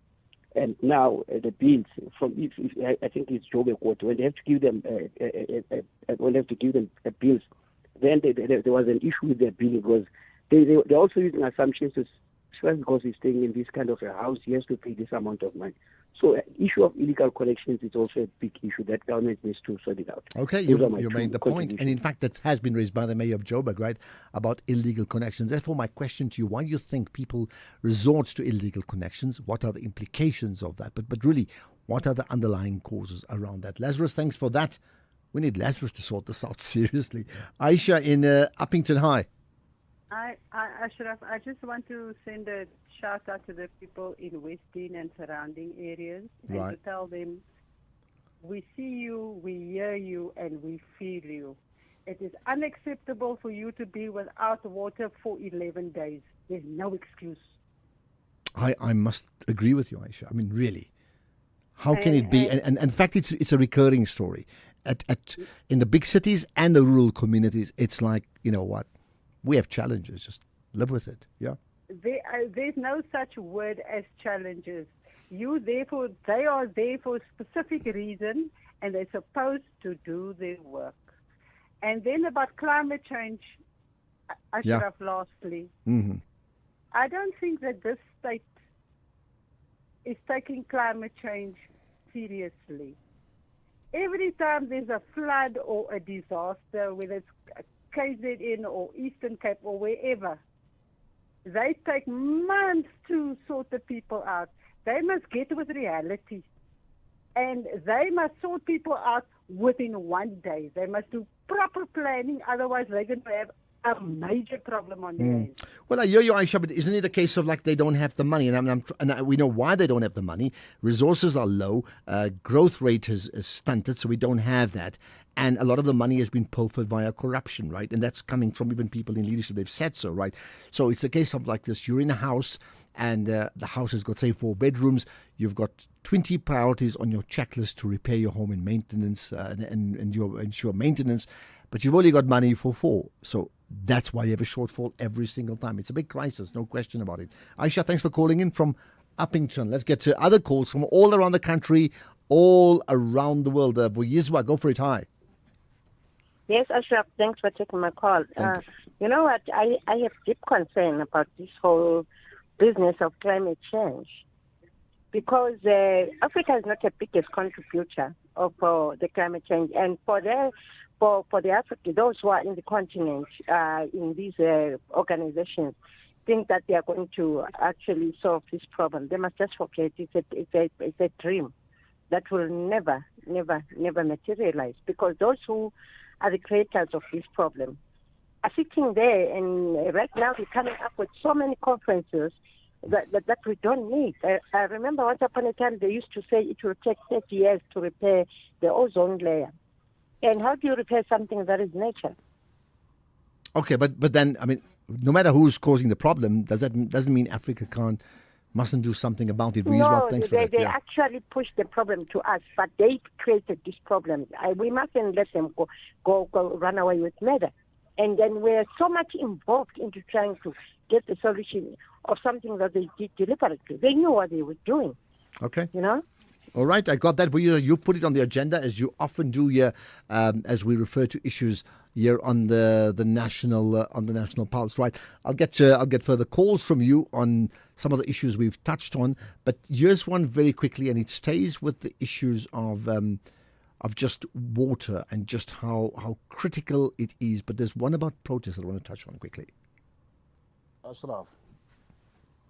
And now the bills from I think it's Joburg Water, when they have to give them bills, then there was an issue with their billing because they're also using assumptions because he's staying in this kind of a house, he has to pay this amount of money. So issue of illegal connections is also a big issue that government needs to sort it out. Okay, you made the point. And in fact, that has been raised by the mayor of Joburg, right, about illegal connections. Therefore, my question to you, why do you think people resort to illegal connections? What are the implications of that? But really, what are the underlying causes around that? Lazarus, thanks for that. We need Lazarus to sort this out seriously. Aisha in Uppington High. Ashraf, I just want to send a shout out to the people in Western and surrounding areas and to tell them, we see you, we hear you, and we feel you. It is unacceptable for you to be without water for 11 days. There's no excuse. I must agree with you, Aisha. I mean, really. How can it be? And in fact, it's a recurring story. in the big cities and the rural communities, it's like, you know what, we have challenges. Just live with it. Yeah. There's no such word as challenges. They are there for a specific reason, and they're supposed to do their work. And then about climate change, Ashraf, lastly, I don't think that this state is taking climate change seriously. Every time there's a flood or a disaster, whether it's KZN or Eastern Cape or wherever, they take months to sort the people out. They must get with reality. And they must sort people out within 1 day. They must do proper planning, otherwise they're going to have a major problem on their hands. Well, I hear you, Aisha, but isn't it a case of like they don't have the money? And we know why they don't have the money. Resources are low. Growth rate is stunted, so we don't have that. And a lot of the money has been pilfered via corruption, right? And that's coming from even people in leadership. They've said so, right? So it's a case of like this. You're in a house and the house has got, say, 4 bedrooms. You've got 20 priorities on your checklist to repair your home and maintenance and your ensure maintenance. But you've only got money for 4. So that's why you have a shortfall every single time. It's a big crisis, no question about it. Aisha, thanks for calling in from Uppington. Let's get to other calls from all around the country, all around the world. Vuyizwa, go for it. Hi. Yes, Ashraf, thanks for taking my call. You know what? I have deep concern about this whole business of climate change because Africa is not the biggest contributor of the climate change. And for the Africa, those who are in the continent, in these organizations, think that they are going to actually solve this problem. They must just forget it's a dream that will never materialize, because those who are the creators of this problem are sitting there, and right now they're coming up with so many conferences that we don't need. I remember once upon a time they used to say it will take 30 years to repair the ozone layer. And how do you repair something that is nature? Okay, but then, I mean, no matter who's causing the problem, doesn't mean Africa mustn't do something about it. No, they actually push the problem to us, but they created this problem. We mustn't let them go run away with murder. And then we're so much involved into trying to get the solution of something that they did deliberately. They knew what they were doing. Okay. You know? All right, I got that. You put it on the agenda, as you often do here, as we refer to issues here on the national pulse. Right, I'll get further calls from you on some of the issues we've touched on. But here's one very quickly, and it stays with the issues of just water and just how critical it is. But there's one about protest that I want to touch on quickly. Ashraf,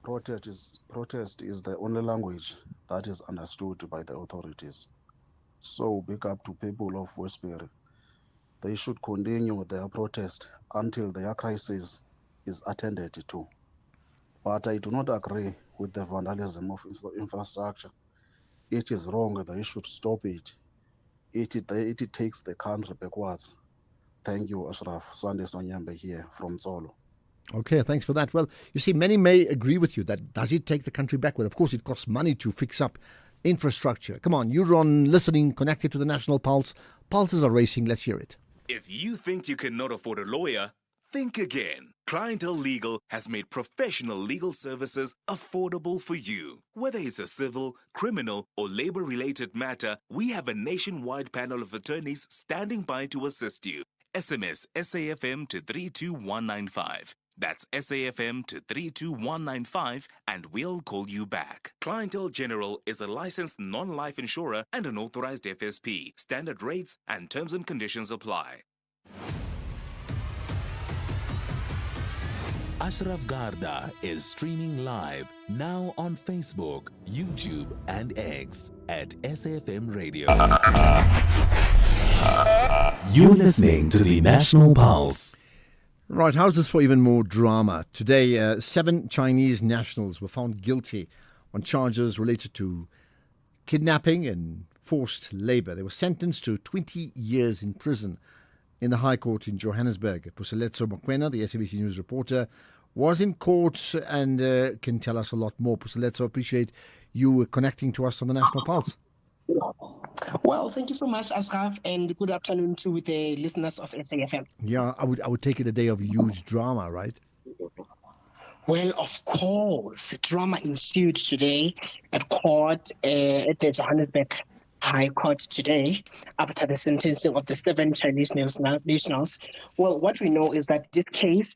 protest is the only language that is understood by the authorities. So big up to people of Westbury. They should continue their protest until their crisis is attended to. But I do not agree with the vandalism of infrastructure. It is wrong. They should stop it. It takes the country backwards. Thank you, Ashraf. Sunday Sonyambe here from Zolo. Okay, thanks for that. Well, you see, many may agree with you that does it take the country backward? Of course, it costs money to fix up infrastructure. Come on, you're on listening, connected to the National Pulse. Pulses are racing. Let's hear it. If you think you cannot afford a lawyer, think again. Clientele Legal has made professional legal services affordable for you. Whether it's a civil, criminal, or labor-related matter, we have a nationwide panel of attorneys standing by to assist you. SMS SAFM to 32195. That's SAFM to 32195 and we'll call you back. Clientele General is a licensed non-life insurer and an authorized FSP. Standard rates and terms and conditions apply. Ashraf Garda is streaming live now on Facebook, YouTube, and X at SAFM Radio. You're listening to the National Pulse. Right, how's this for even more drama? Today, 7 Chinese nationals were found guilty on charges related to kidnapping and forced labor. They were sentenced to 20 years in prison in the High Court in Johannesburg. Puseletso Mokoena, the SABC News reporter, was in court and can tell us a lot more. Puseletso, appreciate you connecting to us on the National Pulse. Well, thank you so much, Ashraf, and good afternoon to the listeners of SAFM. Yeah, I would take it a day of huge drama, right? Well, of course, drama ensued today at court at the Johannesburg High Court today after the sentencing of the 7 Chinese nationals. Well, what we know is that this case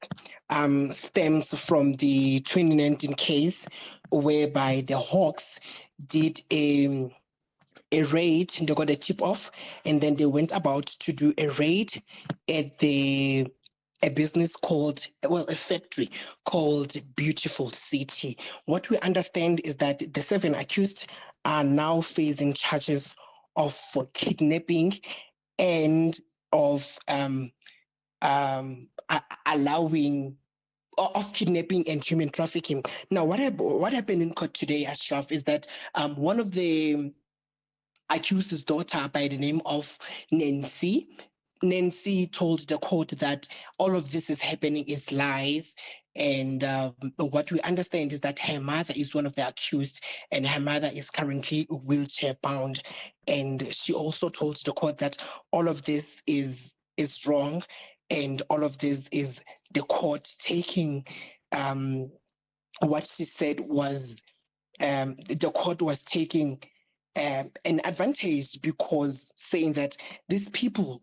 stems from the 2019 case whereby the Hawks did a raid. They got a tip-off, and then they went about to do a raid at a business called, a factory called Beautiful City. What we understand is that the 7 accused are now facing charges of kidnapping and of kidnapping and human trafficking. Now, what happened in court today, Ashraf, is that one of the accused's daughter by the name of Nancy told the court that all of this is happening is lies. And what we understand is that her mother is one of the accused, and her mother is currently wheelchair bound. And she also told the court that all of this is wrong, and all of this is the court taking what she said was the court was taking an advantage, because saying that these people,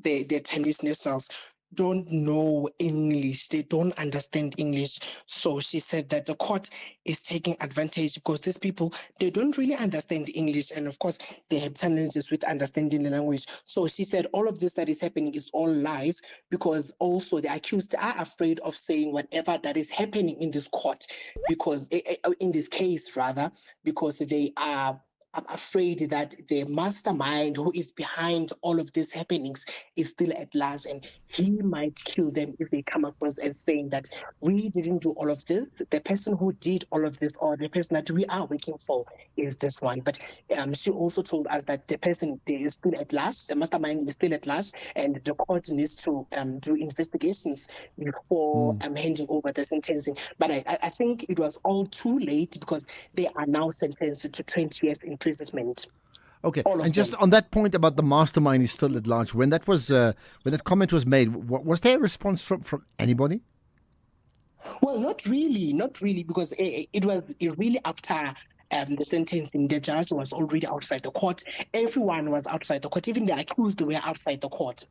the Chinese nationals, don't know English, they don't understand English. So she said that the court is taking advantage because these people, they don't really understand English, and of course they have challenges with understanding the language. So she said all of this that is happening is all lies, because also the accused are afraid of saying whatever that is happening in this court, because in this case rather, because they are afraid that the mastermind who is behind all of these happenings is still at large, and he might kill them if they come across as saying that we didn't do all of this. The person who did all of this, or the person that we are working for, is this one. But she also told us that the person is still at large, the mastermind is still at large, and the court needs to do investigations before handing over the sentencing. But I think it was all too late, because they are now sentenced to 20 years in imprisonment. Okay, and just on that point about the mastermind is still at large, when that was when that comment was made, was there a response from anybody? Well, not really, because it was really after the sentencing. The judge was already outside the court. Everyone was outside the court. Even the accused were outside the court.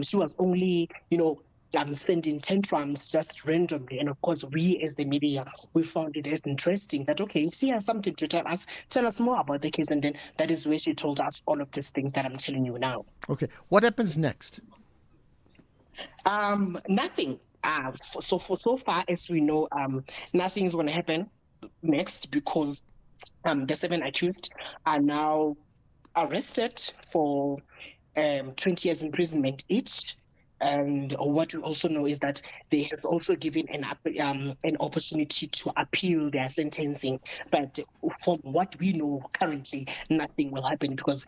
She was only, sending tantrums just randomly. And of course, we as the media, we found it as interesting that, okay, if she has something to tell us more about the case. And then that is where she told us all of these things that I'm telling you now. Okay. What happens next? Nothing. So far as we know, nothing is going to happen next, because the 7 accused are now arrested for 20 years imprisonment each. And what we also know is that they have also given an opportunity to appeal their sentencing. But from what we know currently, nothing will happen, because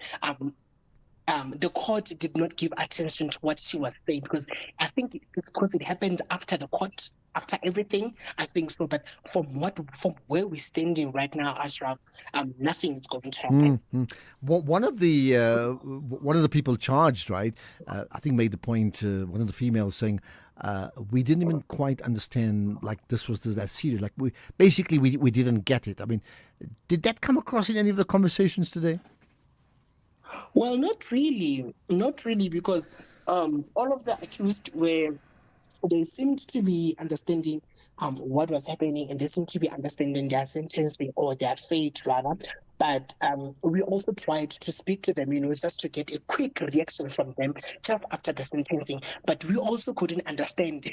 the court did not give attention to what she was saying, because I think it's because it happened after the court, after everything. I think so. But from where we're standing right now, Ashraf, nothing is going to happen. Well, one of the people charged, right? I think made the point. One of the females saying, "We didn't even quite understand. Like this was that serious. Like we didn't get it." I mean, did that come across in any of the conversations today? Well, not really, because all of the accused they seemed to be understanding what was happening, and they seemed to be understanding their sentencing, or their fate rather. But we also tried to speak to them, just to get a quick reaction from them just after the sentencing. But we also couldn't understand.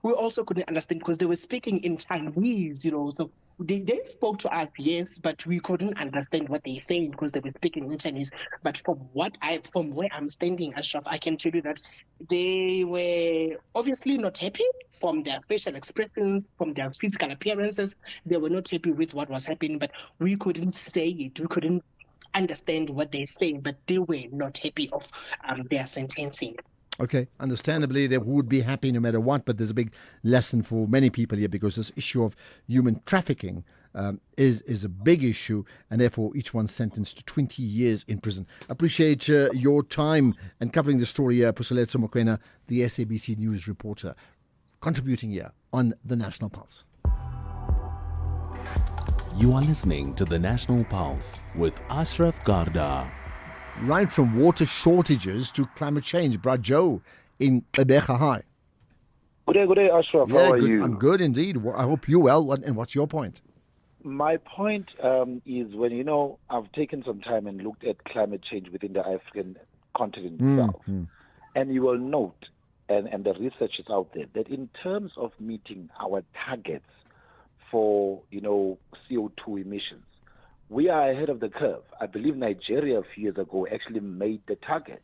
Because they were speaking in Chinese, So they spoke to us, yes, but we couldn't understand what they saying because they were speaking in Chinese. But from where I'm standing, Ashraf, I can tell you that they were obviously not happy from their facial expressions, from their physical appearances. They were not happy with what was happening, but we couldn't say it. We couldn't understand what they're saying, but they were not happy of their sentencing. Okay, understandably, they would be happy no matter what, but there's a big lesson for many people here, because this issue of human trafficking is a big issue, and therefore each one sentenced to 20 years in prison. Appreciate your time and covering the story here, Puseletso Mokoena, the SABC News reporter, contributing here on the National Pulse. You are listening to the National Pulse with Ashraf Garda. Right from water shortages to climate change, Brad Joe in Gqeberha High. Good day, Ashraf. How are you? I'm good indeed. I hope you're well. And what's your point? My point is when, I've taken some time and looked at climate change within the African continent itself. And you will note, and the research is out there, that in terms of meeting our targets for, CO2 emissions, we are ahead of the curve. I believe Nigeria a few years ago actually made the target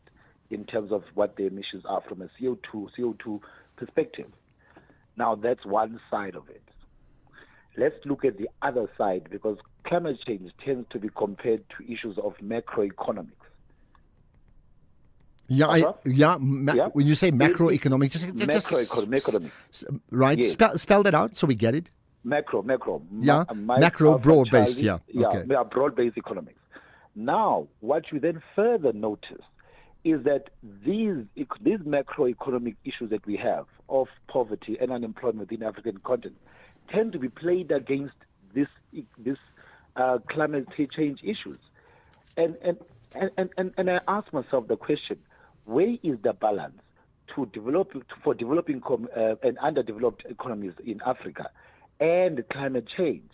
in terms of what the emissions are from a CO2 perspective. Now, that's one side of it. Let's look at the other side, because climate change tends to be compared to issues of macroeconomics. When you say macroeconomics, just macroeconomics. Right, yes. Spell that out so we get it. Macro. Macro, broad-based, okay. Broad-based economics. Now, what you then further notice is that these macroeconomic issues that we have of poverty and unemployment within the African continent tend to be played against this climate change issues. And I ask myself the question, where is the balance for developing and underdeveloped economies in Africa and climate change?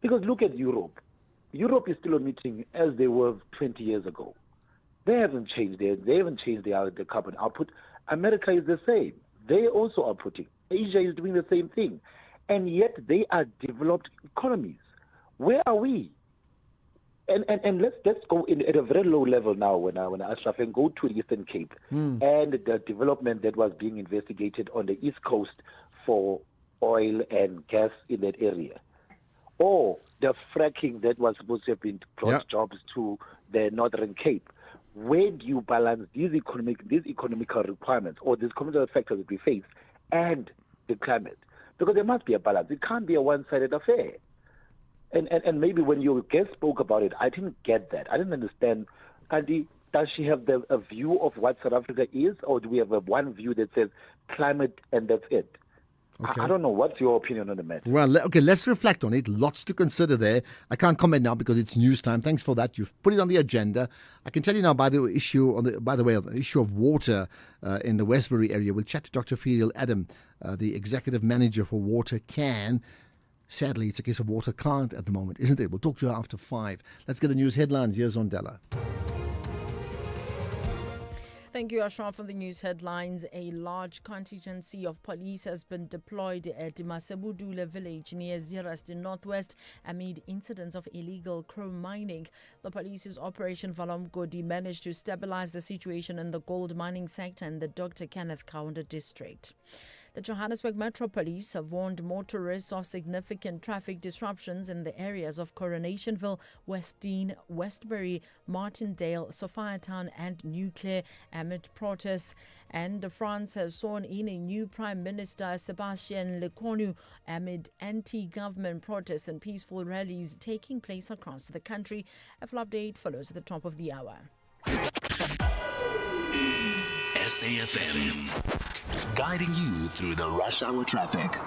Because look at Europe. Europe is still emitting as they were 20 years ago. They haven't changed the carbon output. America is the same. They also are putting. Asia is doing the same thing. And yet they are developed economies. Where are we? And let's go at a very low level now when Ashraf, and go to the Eastern Cape and the development that was being investigated on the East Coast for oil and gas in that area. Or the fracking that was supposed to have been brought jobs to the Northern Cape. Where do you balance these economical requirements or these economical factors that we face and the climate? Because there must be a balance. It can't be a one-sided affair. And maybe when your guest spoke about it, I didn't get that. I didn't understand. Andy, does she have a view of what South Africa is, or do we have one view that says climate and that's it? Okay. I don't know. What's your opinion on the matter? Well, okay, let's reflect on it. Lots to consider there. I can't comment now because it's news time. Thanks for that. You've put it on the agenda. I can tell you now, by the issue on the issue of water in the Westbury area. We'll chat to Dr. Ferial Adam, the executive manager for Water Can. Sadly, it's a case of water can't at the moment, isn't it? We'll talk to her after 5. Let's get the news headlines. Here's Ondela. Thank you, Ashraf, for the news headlines. A large contingency of police has been deployed at Masebudule village near Zeerust in Northwest amid incidents of illegal chrome mining. The police's Operation Valomgodi managed to stabilize the situation in the gold mining sector in the Dr. Kenneth Kaunda district. The Johannesburg Metro Police have warned motorists of significant traffic disruptions in the areas of Coronationville, Westdean, Westbury, Martindale, Sophiatown and Nuclear amid protests. And France has sworn in a new Prime Minister, Sébastien Lecornu, amid anti-government protests and peaceful rallies taking place across the country. A full update follows at the top of the hour. SAFM, guiding you through the rush hour traffic.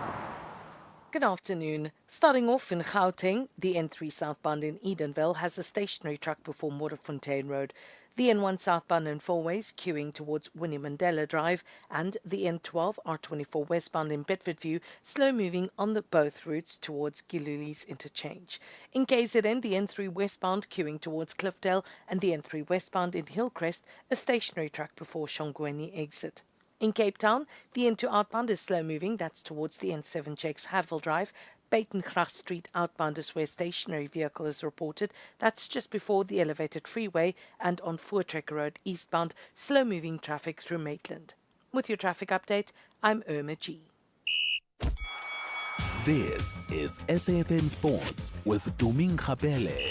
Good afternoon. Starting off in Gauteng, the N3 southbound in Edenville has a stationary truck before Modderfontein Road. The N1 southbound in Fourways queuing towards Winnie Mandela Drive, and the N12 R24 westbound in Bedfordview slow moving on both routes towards Giluli's interchange. In KZN, the N3 westbound queuing towards Cliffdale, and the N3 westbound in Hillcrest a stationary truck before Shongweni exit. In Cape Town, the N2 outbound is slow moving, that's towards the N7 checks Hadville Drive. Batengracht Street outbound is where stationary vehicle is reported. That's just before the elevated freeway, and on Voortrekker Road eastbound, slow moving traffic through Maitland. With your traffic update, I'm Irma G. This is SAFM Sports with Doming Khapele.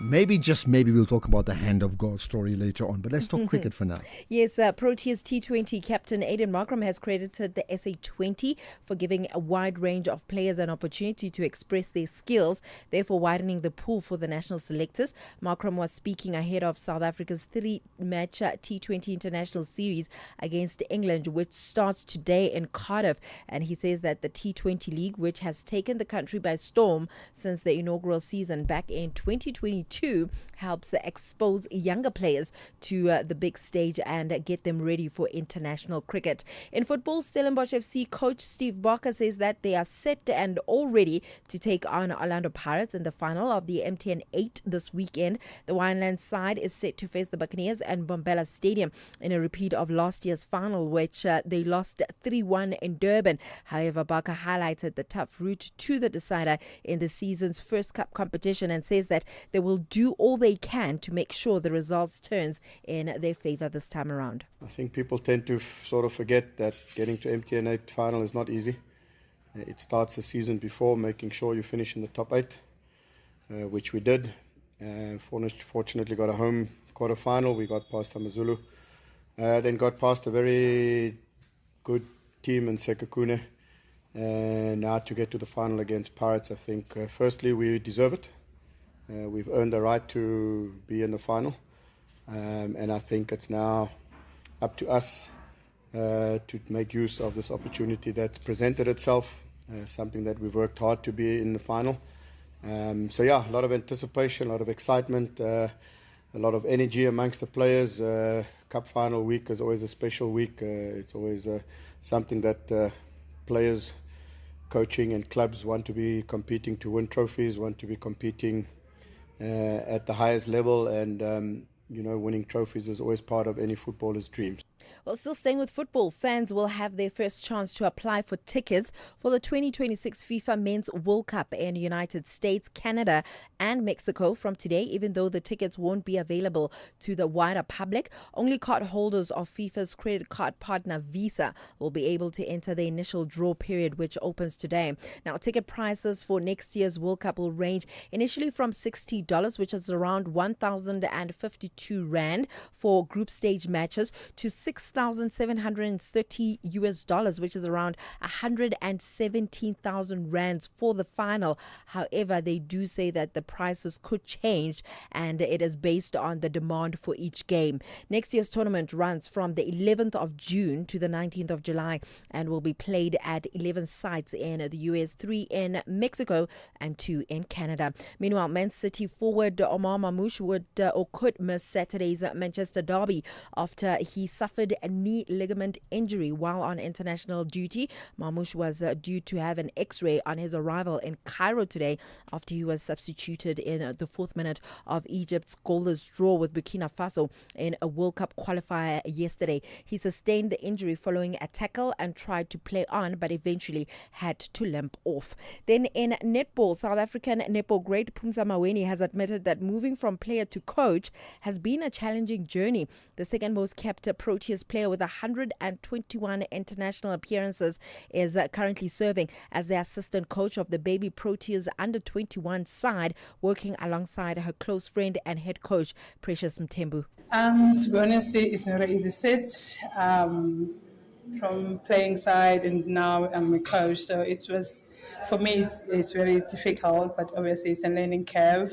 Maybe, just maybe, we'll talk about the hand of God story later on. But let's talk cricket for now. Yes, Proteas T20 captain Aiden Markram has credited the SA20 for giving a wide range of players an opportunity to express their skills, therefore widening the pool for the national selectors. Markram was speaking ahead of South Africa's 3-match T20 international series against England, which starts today in Cardiff. And he says that the T20 League, which has taken the country by storm since the inaugural season back in 2022, helps expose younger players to the big stage and get them ready for international cricket. In football, Stellenbosch FC coach Steve Barker says that they are set and all ready to take on Orlando Pirates in the final of the MTN 8 this weekend. The Winelands side is set to face the Buccaneers and Bombella Stadium in a repeat of last year's final, which they lost 3-1 in Durban. However, Barker highlighted the tough route to the decider in the season's first cup competition and says that they will do all they can to make sure the results turns in their favour this time around. I think people tend to sort of forget that getting to MTN 8 final is not easy. It starts the season before, making sure you finish in the top 8, which we did. Fortunately got a home quarter final. We got past Amazulu, then got past a very good team in Sekhukhune, and now to get to the final against Pirates. I think firstly we deserve it. We've earned the right to be in the final, and I think it's now up to us to make use of this opportunity that's presented itself, something that we've worked hard to be in the final. So yeah, a lot of anticipation, a lot of excitement, a lot of energy amongst the players. Cup final week is always a special week. It's always something that players, coaching and clubs want to be competing to win trophies, want to be competing at the highest level, and winning trophies is always part of any footballer's dreams. Well, still staying with football, fans will have their first chance to apply for tickets for the 2026 FIFA Men's World Cup in United States, Canada and Mexico from today, even though the tickets won't be available to the wider public. Only card holders of FIFA's credit card partner Visa will be able to enter the initial draw period, which opens today. Now, ticket prices for next year's World Cup will range initially from $60, which is around 1,052 Rand for group stage matches, to $6,730, which is around 117,000 rands for the final. However, they do say that the prices could change and it is based on the demand for each game. Next year's tournament runs from the 11th of June to the 19th of July and will be played at 11 sites in the US, 3 in Mexico and 2 in Canada. Meanwhile, Man City forward Omar Mamouche could miss Saturday's Manchester derby after he suffered a knee ligament injury while on international duty. Mamouche was due to have an X-ray on his arrival in Cairo today after he was substituted in the 4th minute of Egypt's goalless draw with Burkina Faso in a World Cup qualifier yesterday. He sustained the injury following a tackle and tried to play on, but eventually had to limp off. Then in netball, South African netball great Phumza Maweni has admitted that moving from player to coach has been a challenging journey. The second most kept Proteas player with 121 international appearances is currently serving as the assistant coach of the baby Proteas under-21 side, working alongside her close friend and head coach Precious Mthembu. To be honest, it's not an easy set. From playing side and now I'm a coach, so it was, for me, it's very difficult, but obviously it's a learning curve.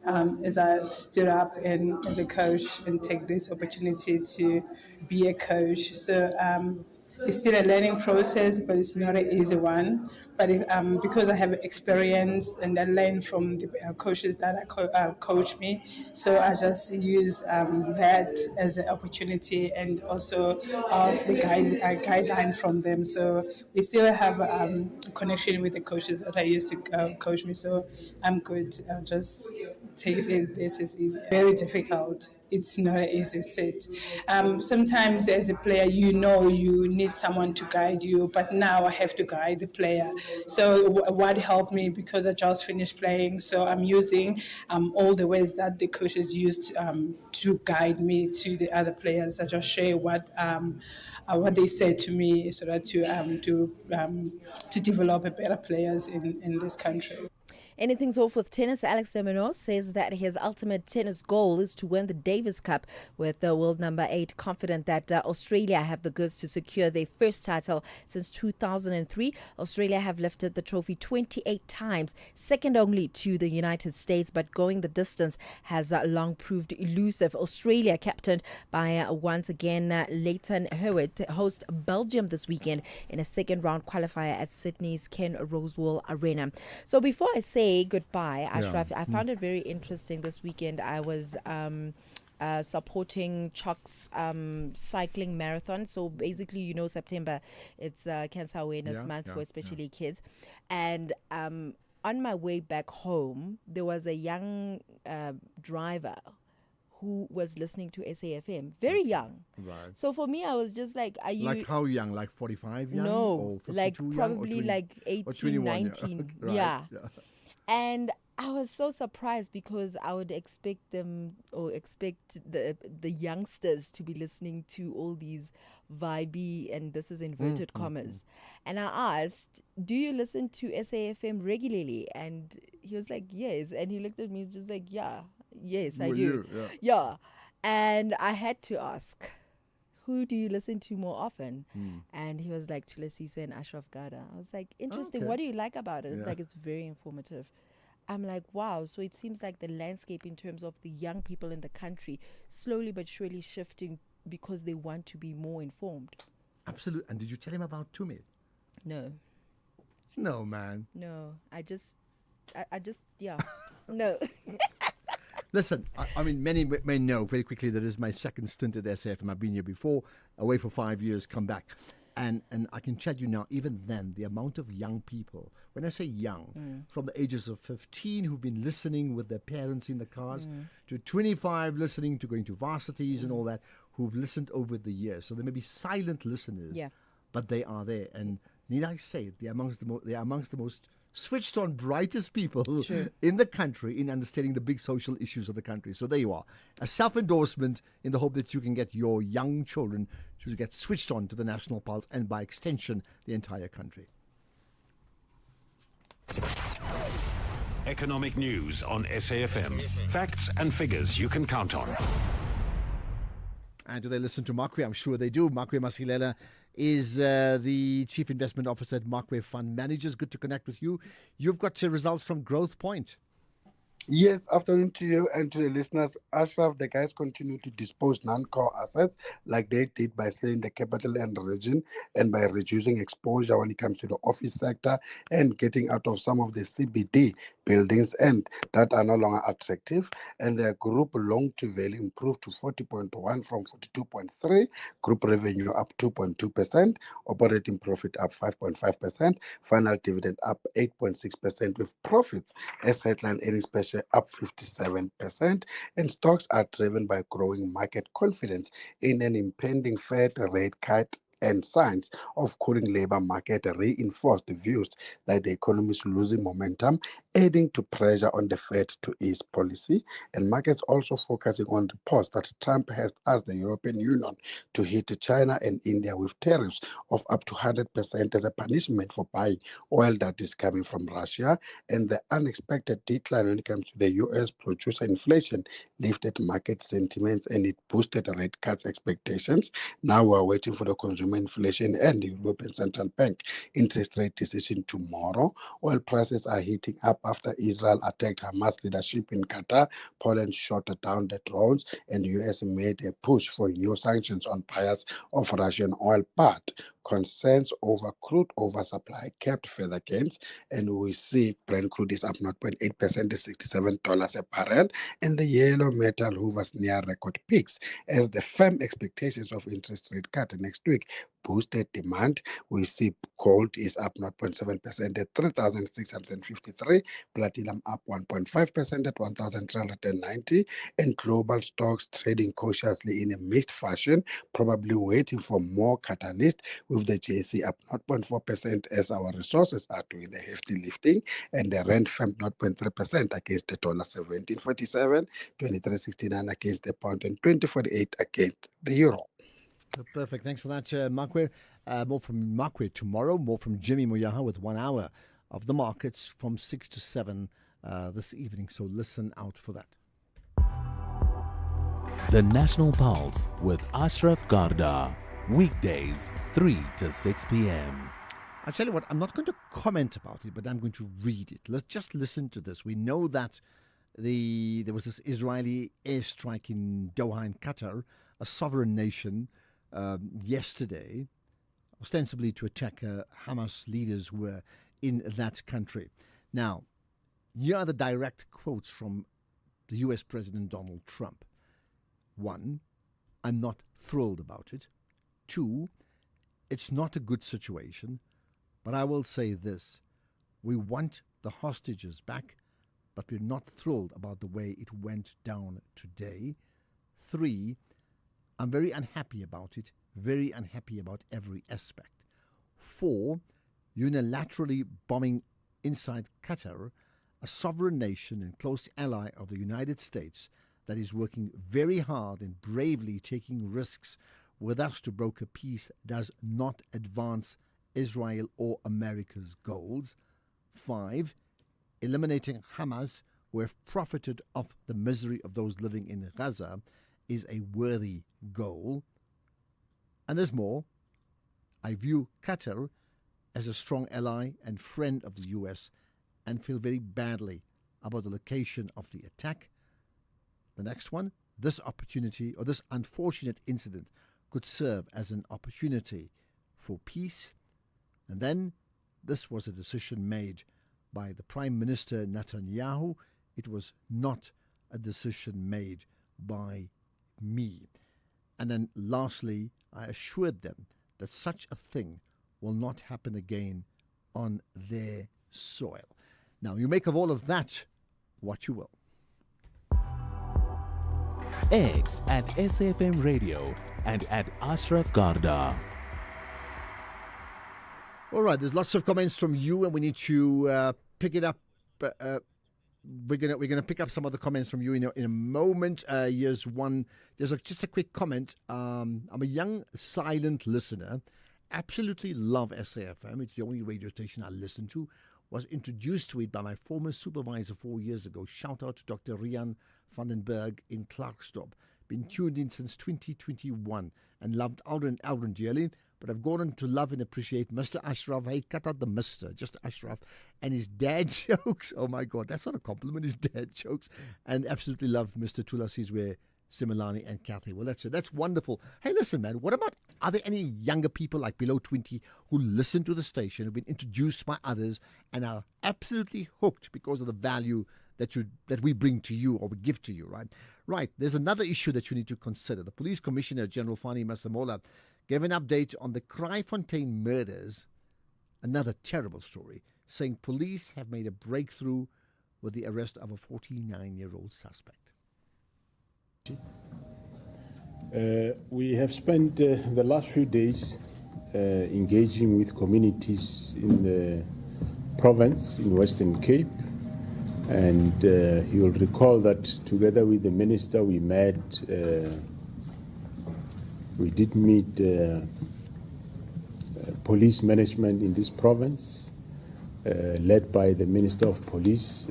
As I stood up and as a coach and take this opportunity to be a coach. So it's still a learning process, but it's not an easy one. But because I have experience and I learn from the coaches that coach me, so I just use that as an opportunity and also ask the guideline from them. So we still have a connection with the coaches that I used to coach me. So I'm good. I'll just take it. This is easy. Very difficult. It's not an easy set. Sometimes as a player, you need someone to guide you, but now I have to guide the player. So what helped me, because I just finished playing, so I'm using all the ways that the coaches used to guide me to the other players. I just share what they said to me, so that to develop a better players in this country. Anything's off with tennis. Alex de Minaur says that his ultimate tennis goal is to win the Davis Cup with the world number 8, confident that Australia have the goods to secure their first title since 2003. Australia have lifted the trophy 28 times, second only to the United States, but going the distance has long proved elusive. Australia, captained by once again Leighton Hewitt, host Belgium this weekend in a second round qualifier at Sydney's Ken Rosewall Arena. So before I say goodbye, Ashraf, I found it very interesting this weekend. I was supporting Chalk's cycling marathon. So basically, you know, September, it's Cancer Awareness Month for especially kids. And on my way back home, there was a young driver who was listening to SAFM, very young. Right. So for me, I was just like, are you... Like how young? Like 45 young? No, or 52 like young, probably 20, like 18, 19. Right. Yeah. And I was so surprised because I would expect them or expect the youngsters to be listening to all these vibey, and this is inverted commas. And I asked, do you listen to SAFM regularly? And he was like, yes. And he looked at me just like, yes, I do. Yeah. And I had to ask, who do you listen to more often? And he was like, Tulasisa and Ashraf Garda. I was like, interesting. What do you like about it? It's like, it's very informative. I'm like, wow. So it seems like the landscape in terms of the young people in the country slowly but surely shifting because they want to be more informed. Absolutely. And did you tell him about Tumi? No. No, man. No. I just, no. Listen, I mean, many may know very quickly that this is my second stint at SAFM. I've been here before, away for 5 years, come back. And I can tell you now, even then, the amount of young people, when I say young, from the ages of 15 who've been listening with their parents in the cars, to 25 listening to going to varsities and all that, who've listened over the years. So there may be silent listeners, but they are there. And need I say it, they're amongst the most switched on, brightest people in the country in understanding the big social issues of the country. So there you are, a self-endorsement in the hope that you can get your young children to get switched on to the National Pulse and by extension the entire country. Economic news on SAFM. Facts and figures you can count on. And do they listen to Makwe? I'm sure they do. Makwe Masilela is the Chief Investment Officer at Makwe Fund Managers. Good to connect with you. You've got results from Growth Point. Yes, afternoon to you and to the listeners. Ashraf, the guys continue to dispose non-core assets like they did by selling the capital and region and by reducing exposure when it comes to the office sector and getting out of some of the CBD buildings and that are no longer attractive. And their group loan to value improved to 40.1 from 42.3, group revenue up 2.2%, operating profit up 5.5%, final dividend up 8.6% with profits as headline earnings per share up 57%, and stocks are driven by growing market confidence in an impending Fed rate cut and signs of cooling labor market reinforced the views that the economy is losing momentum, adding to pressure on the Fed to ease policy. And markets also focusing on reports that Trump has asked the European Union to hit China and India with tariffs of up to 100% as a punishment for buying oil that is coming from Russia. And the unexpected decline when it comes to the U.S. producer inflation lifted market sentiments and it boosted rate cuts expectations. Now we're waiting for the consumer inflation and the European Central Bank interest rate decision tomorrow. Oil prices are heating up after Israel attacked Hamas leadership in Qatar. Poland shot down the drones, and the US made a push for new sanctions on buyers of Russian oil. But concerns over crude oversupply kept further gains, and we see Brent crude is up 0.8% to $67 a barrel, and the yellow metal hovers near record peaks as the firm expectations of interest rate cut next week boosted demand. We see gold is up 0.7% at 3,653, platinum up 1.5% at 1,390, and global stocks trading cautiously in a mixed fashion, probably waiting for more catalyst, with the JSE up 0.4% as our resources are doing the hefty lifting, and the rand firmed 0.3% against the dollar 17.47, 23.69 against the pound, and 20.48 against the euro. Perfect. Thanks for that, Makwe. More from Makwe tomorrow. More from Jimmy Moyaha with 1 hour of the markets from 6 to 7 this evening. So listen out for that. The National Pulse with Ashraf Garda. Weekdays, 3 to 6 p.m. I'll tell you what, I'm not going to comment about it, but I'm going to read it. Let's just listen to this. We know that there was this Israeli airstrike in Doha in Qatar, a sovereign nation, yesterday, ostensibly to attack Hamas leaders who were in that country. Now, here are the direct quotes from the US President Donald Trump. 1, I'm not thrilled about it. 2, it's not a good situation, but I will say this. We want the hostages back, but we're not thrilled about the way it went down today. 3, I'm very unhappy about it, very unhappy about every aspect. 4, unilaterally bombing inside Qatar, a sovereign nation and close ally of the United States that is working very hard and bravely taking risks with us to broker peace, does not advance Israel or America's goals. 5, eliminating Hamas, who have profited off the misery of those living in Gaza, is a worthy goal. And there's more. I view Qatar as a strong ally and friend of the US and feel very badly about the location of the attack. The next one, this opportunity or this unfortunate incident could serve as an opportunity for peace. And then this was a decision made by the Prime Minister Netanyahu. It was not a decision made by me. And then lastly, I assured them that such a thing will not happen again on their soil. Now, you make of all of that what you will. X at SAFM Radio and at Ashraf Garda. All right, there's lots of comments from you, and we need to pick it up. We're gonna pick up some of the comments from you in a moment. Here's one. There's just a quick comment. I'm a young silent listener. Absolutely love SAFM. It's the only radio station I listen to. Was introduced to it by my former supervisor 4 years ago. Shout out to Dr. Rian Vandenberg in Klerksdorp. Been tuned in since 2021 and loved Aldrin dearly, but I've gone on to love and appreciate Mr. Ashraf. Hey, cut out the Mr., just Ashraf. And his dad jokes. Oh my God, that's not a compliment, his dad jokes. And absolutely love Mr. Tula Sizwe, Similani and Kathy. Well, that's wonderful. Hey, listen, man, are there any younger people like below 20 who listen to the station, have been introduced by others and are absolutely hooked because of the value that we bring to you or we give to you, right? Right, there's another issue that you need to consider. The Police Commissioner General Fani Masemola gave an update on the Kraaifontein murders, another terrible story, saying police have made a breakthrough with the arrest of a 49-year-old suspect. We have spent the last few days engaging with communities in the province in Western Cape, and you'll recall that together with the minister we did meet police management in this province, led by the Minister of Police,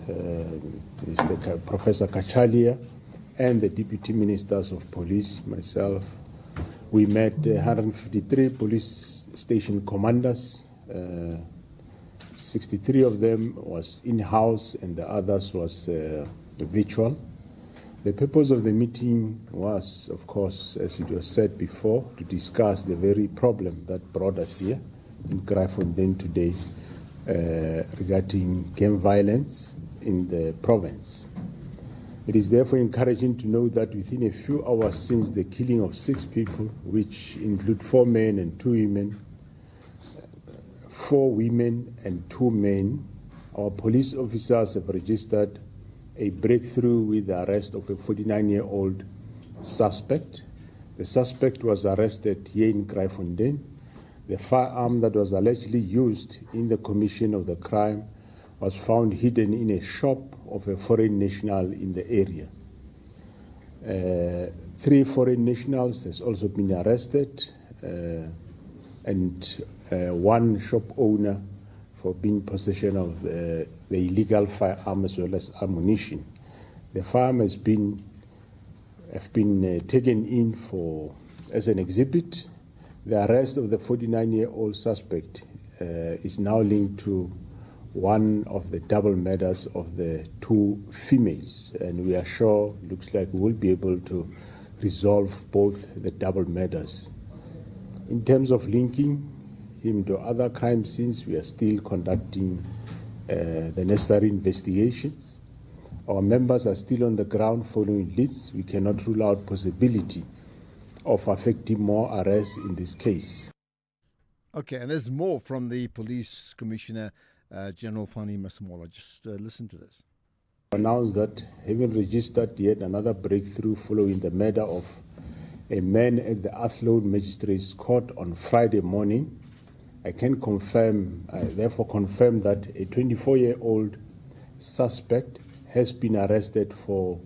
Mr. Professor Kachalia, and the Deputy Ministers of Police, myself. We met 153 police station commanders. 63 of them was in-house and the others was virtual. The purpose of the meeting was, of course, as it was said before, to discuss the very problem that brought us here in Kraaifontein today regarding gang violence in the province. It is therefore encouraging to know that within a few hours since the killing of 6 people, which include 4 men and 2 women, 4 women and 2 men, our police officers have registered a breakthrough with the arrest of a 49-year-old suspect. The suspect was arrested here in Kraaifontein. The firearm that was allegedly used in the commission of the crime was found hidden in a shop of a foreign national in the area. 3 foreign nationals has also been arrested, and 1 shop owner for being in possession of the illegal firearm as well as ammunition. The firearm have been taken in as an exhibit. The arrest of the 49-year-old suspect is now linked to one of the double murders of the two females, and we are sure, looks like we will be able to resolve both the double murders. In terms of linking him to other crime scenes, we are still conducting the necessary investigations. Our members are still on the ground following leads. We cannot rule out possibility of affecting more arrests in this case. Okay, and there's more from the Police Commissioner General Fani Masemola. Just listen to this. Announced that having registered yet another breakthrough following the murder of a man at the Athlone Magistrates Court on Friday morning, I can therefore confirm that a 24-year-old suspect has been arrested for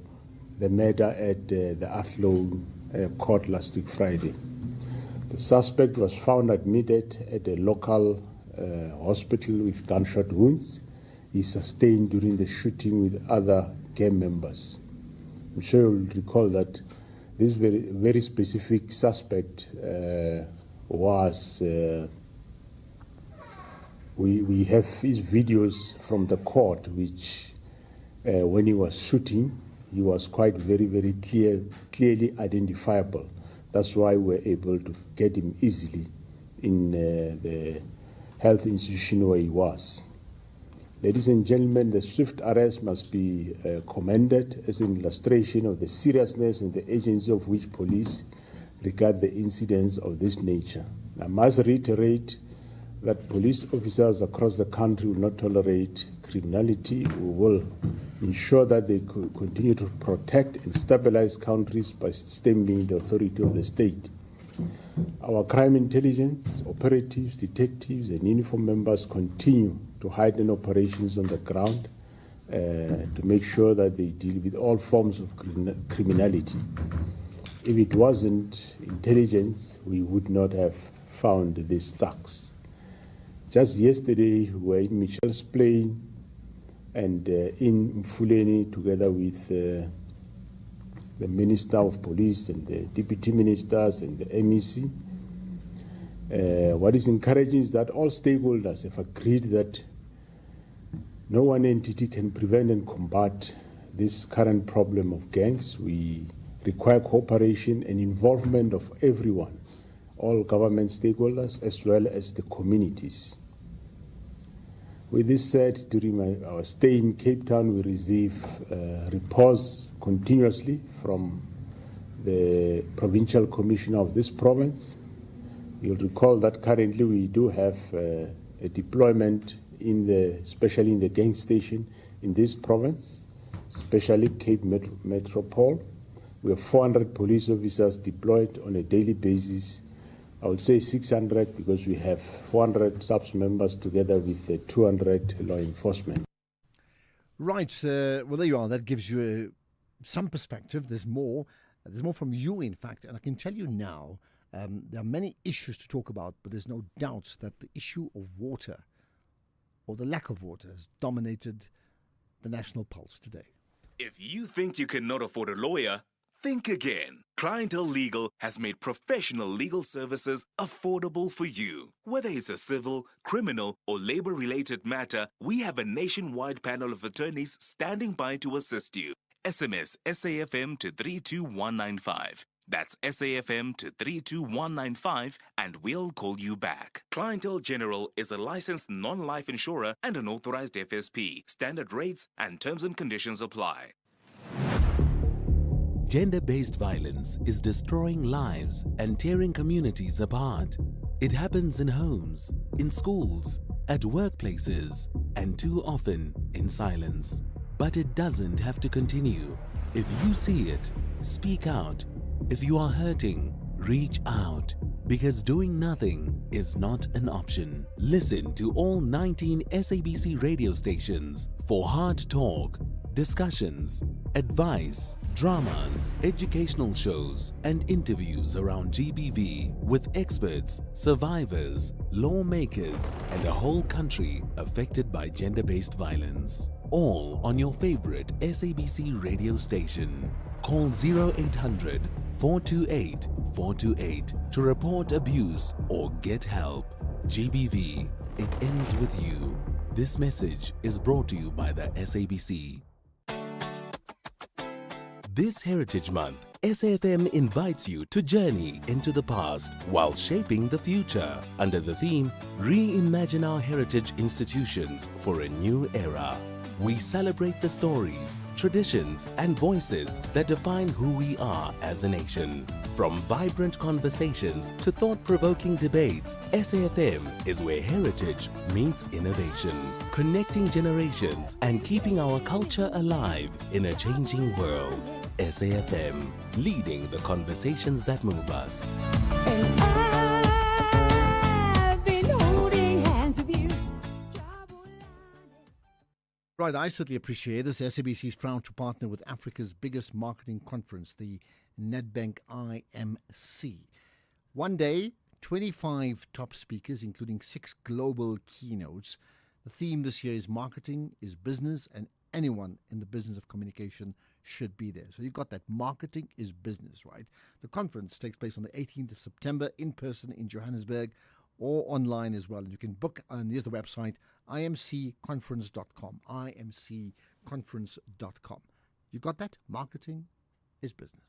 the murder at the Athlone court last week Friday. The suspect was found admitted at a local hospital with gunshot wounds he sustained during the shooting with other gang members. I'm sure you'll recall that this very specific suspect was, we have his videos from the court, which when he was shooting, he was quite very clearly identifiable. That's why we're able to get him easily in the health institution where he was. Ladies and gentlemen, the swift arrest must be commended as an illustration of the seriousness and the agency of which police regard the incidents of this nature. I must reiterate that police officers across the country will not tolerate criminality. We will ensure that they continue to protect and stabilize countries by sustaining the authority of the state. Our crime intelligence, operatives, detectives, and uniform members continue to heighten operations on the ground to make sure that they deal with all forms of criminality. If it wasn't intelligence, we would not have found these thugs. Just yesterday, we were in Michelle's Plain and in Mfuleni together with the Minister of Police and the Deputy Ministers and the MEC. What is encouraging is that all stakeholders have agreed that no one entity can prevent and combat this current problem of gangs. We require cooperation and involvement of everyone, all government stakeholders as well as the communities. With this said, during our stay in Cape Town, we receive reports continuously from the provincial commissioner of this province. You'll recall that currently we do have a deployment especially in the gang station in this province, especially Cape Metropole. We have 400 police officers deployed on a daily basis. I would say 600 because we have 400 SAPS members together with 200 law enforcement. Right. Well, there you are. That gives you some perspective. There's more. There's more from you, in fact. And I can tell you now, there are many issues to talk about, but there's no doubt that the issue of water or the lack of water has dominated the national pulse today. If you think you cannot afford a lawyer, think again. Clientele Legal has made professional legal services affordable for you. Whether it's a civil, criminal, or labor-related matter, we have a nationwide panel of attorneys standing by to assist you. SMS SAFM to 32195. That's SAFM to 32195 and we'll call you back. Clientele General is a licensed non-life insurer and an authorized FSP. Standard rates and terms and conditions apply. Gender-based violence is destroying lives and tearing communities apart. It happens in homes, in schools, at workplaces, and too often in silence. But it doesn't have to continue. If you see it, speak out. If you are hurting, reach out. Because doing nothing is not an option. Listen to all 19 SABC radio stations for Hard Talk, discussions, advice, dramas, educational shows, and interviews around GBV with experts, survivors, lawmakers, and a whole country affected by gender-based violence. All on your favorite SABC radio station. Call 0800 428 428 to report abuse or get help. GBV, it ends with you. This message is brought to you by the SABC. This Heritage Month, SAFM invites you to journey into the past while shaping the future under the theme Reimagine Our Heritage Institutions for a New Era. We celebrate the stories, traditions, and voices that define who we are as a nation. From vibrant conversations to thought-provoking debates, SAFM is where heritage meets innovation, connecting generations and keeping our culture alive in a changing world. SAFM, leading the conversations that move us. Right, I certainly appreciate this. SABC is proud to partner with Africa's biggest marketing conference, the Nedbank IMC. One day, 25 top speakers, including 6 global keynotes. The theme this year is Marketing is Business, and anyone in the business of communication should be there. So you've got that. Marketing is business, right? The conference takes place on the 18th of September in person in Johannesburg, or online as well. And you can book, and here's the website, imcconference.com, imcconference.com. You got that? Marketing is business.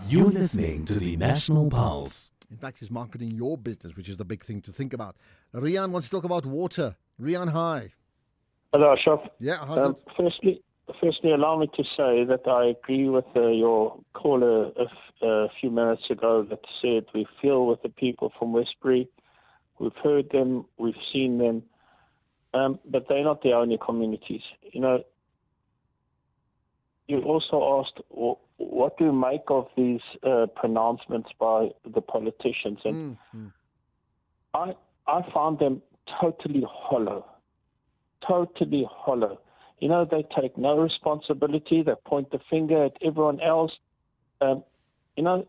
You're listening to the National Pulse. In fact, it's marketing your business, which is the big thing to think about. Rian wants to talk about water. Rian, hi. Hello, Ashraf. Yeah, how's it? Firstly, allow me to say that I agree with your caller a few minutes ago that said we feel with the people from Westbury. We've heard them, we've seen them, but they're not the only communities. You know, you also asked what do you make of these pronouncements by the politicians, and I found them totally hollow. Totally hollow. You know, they take no responsibility. They point the finger at everyone else. You know,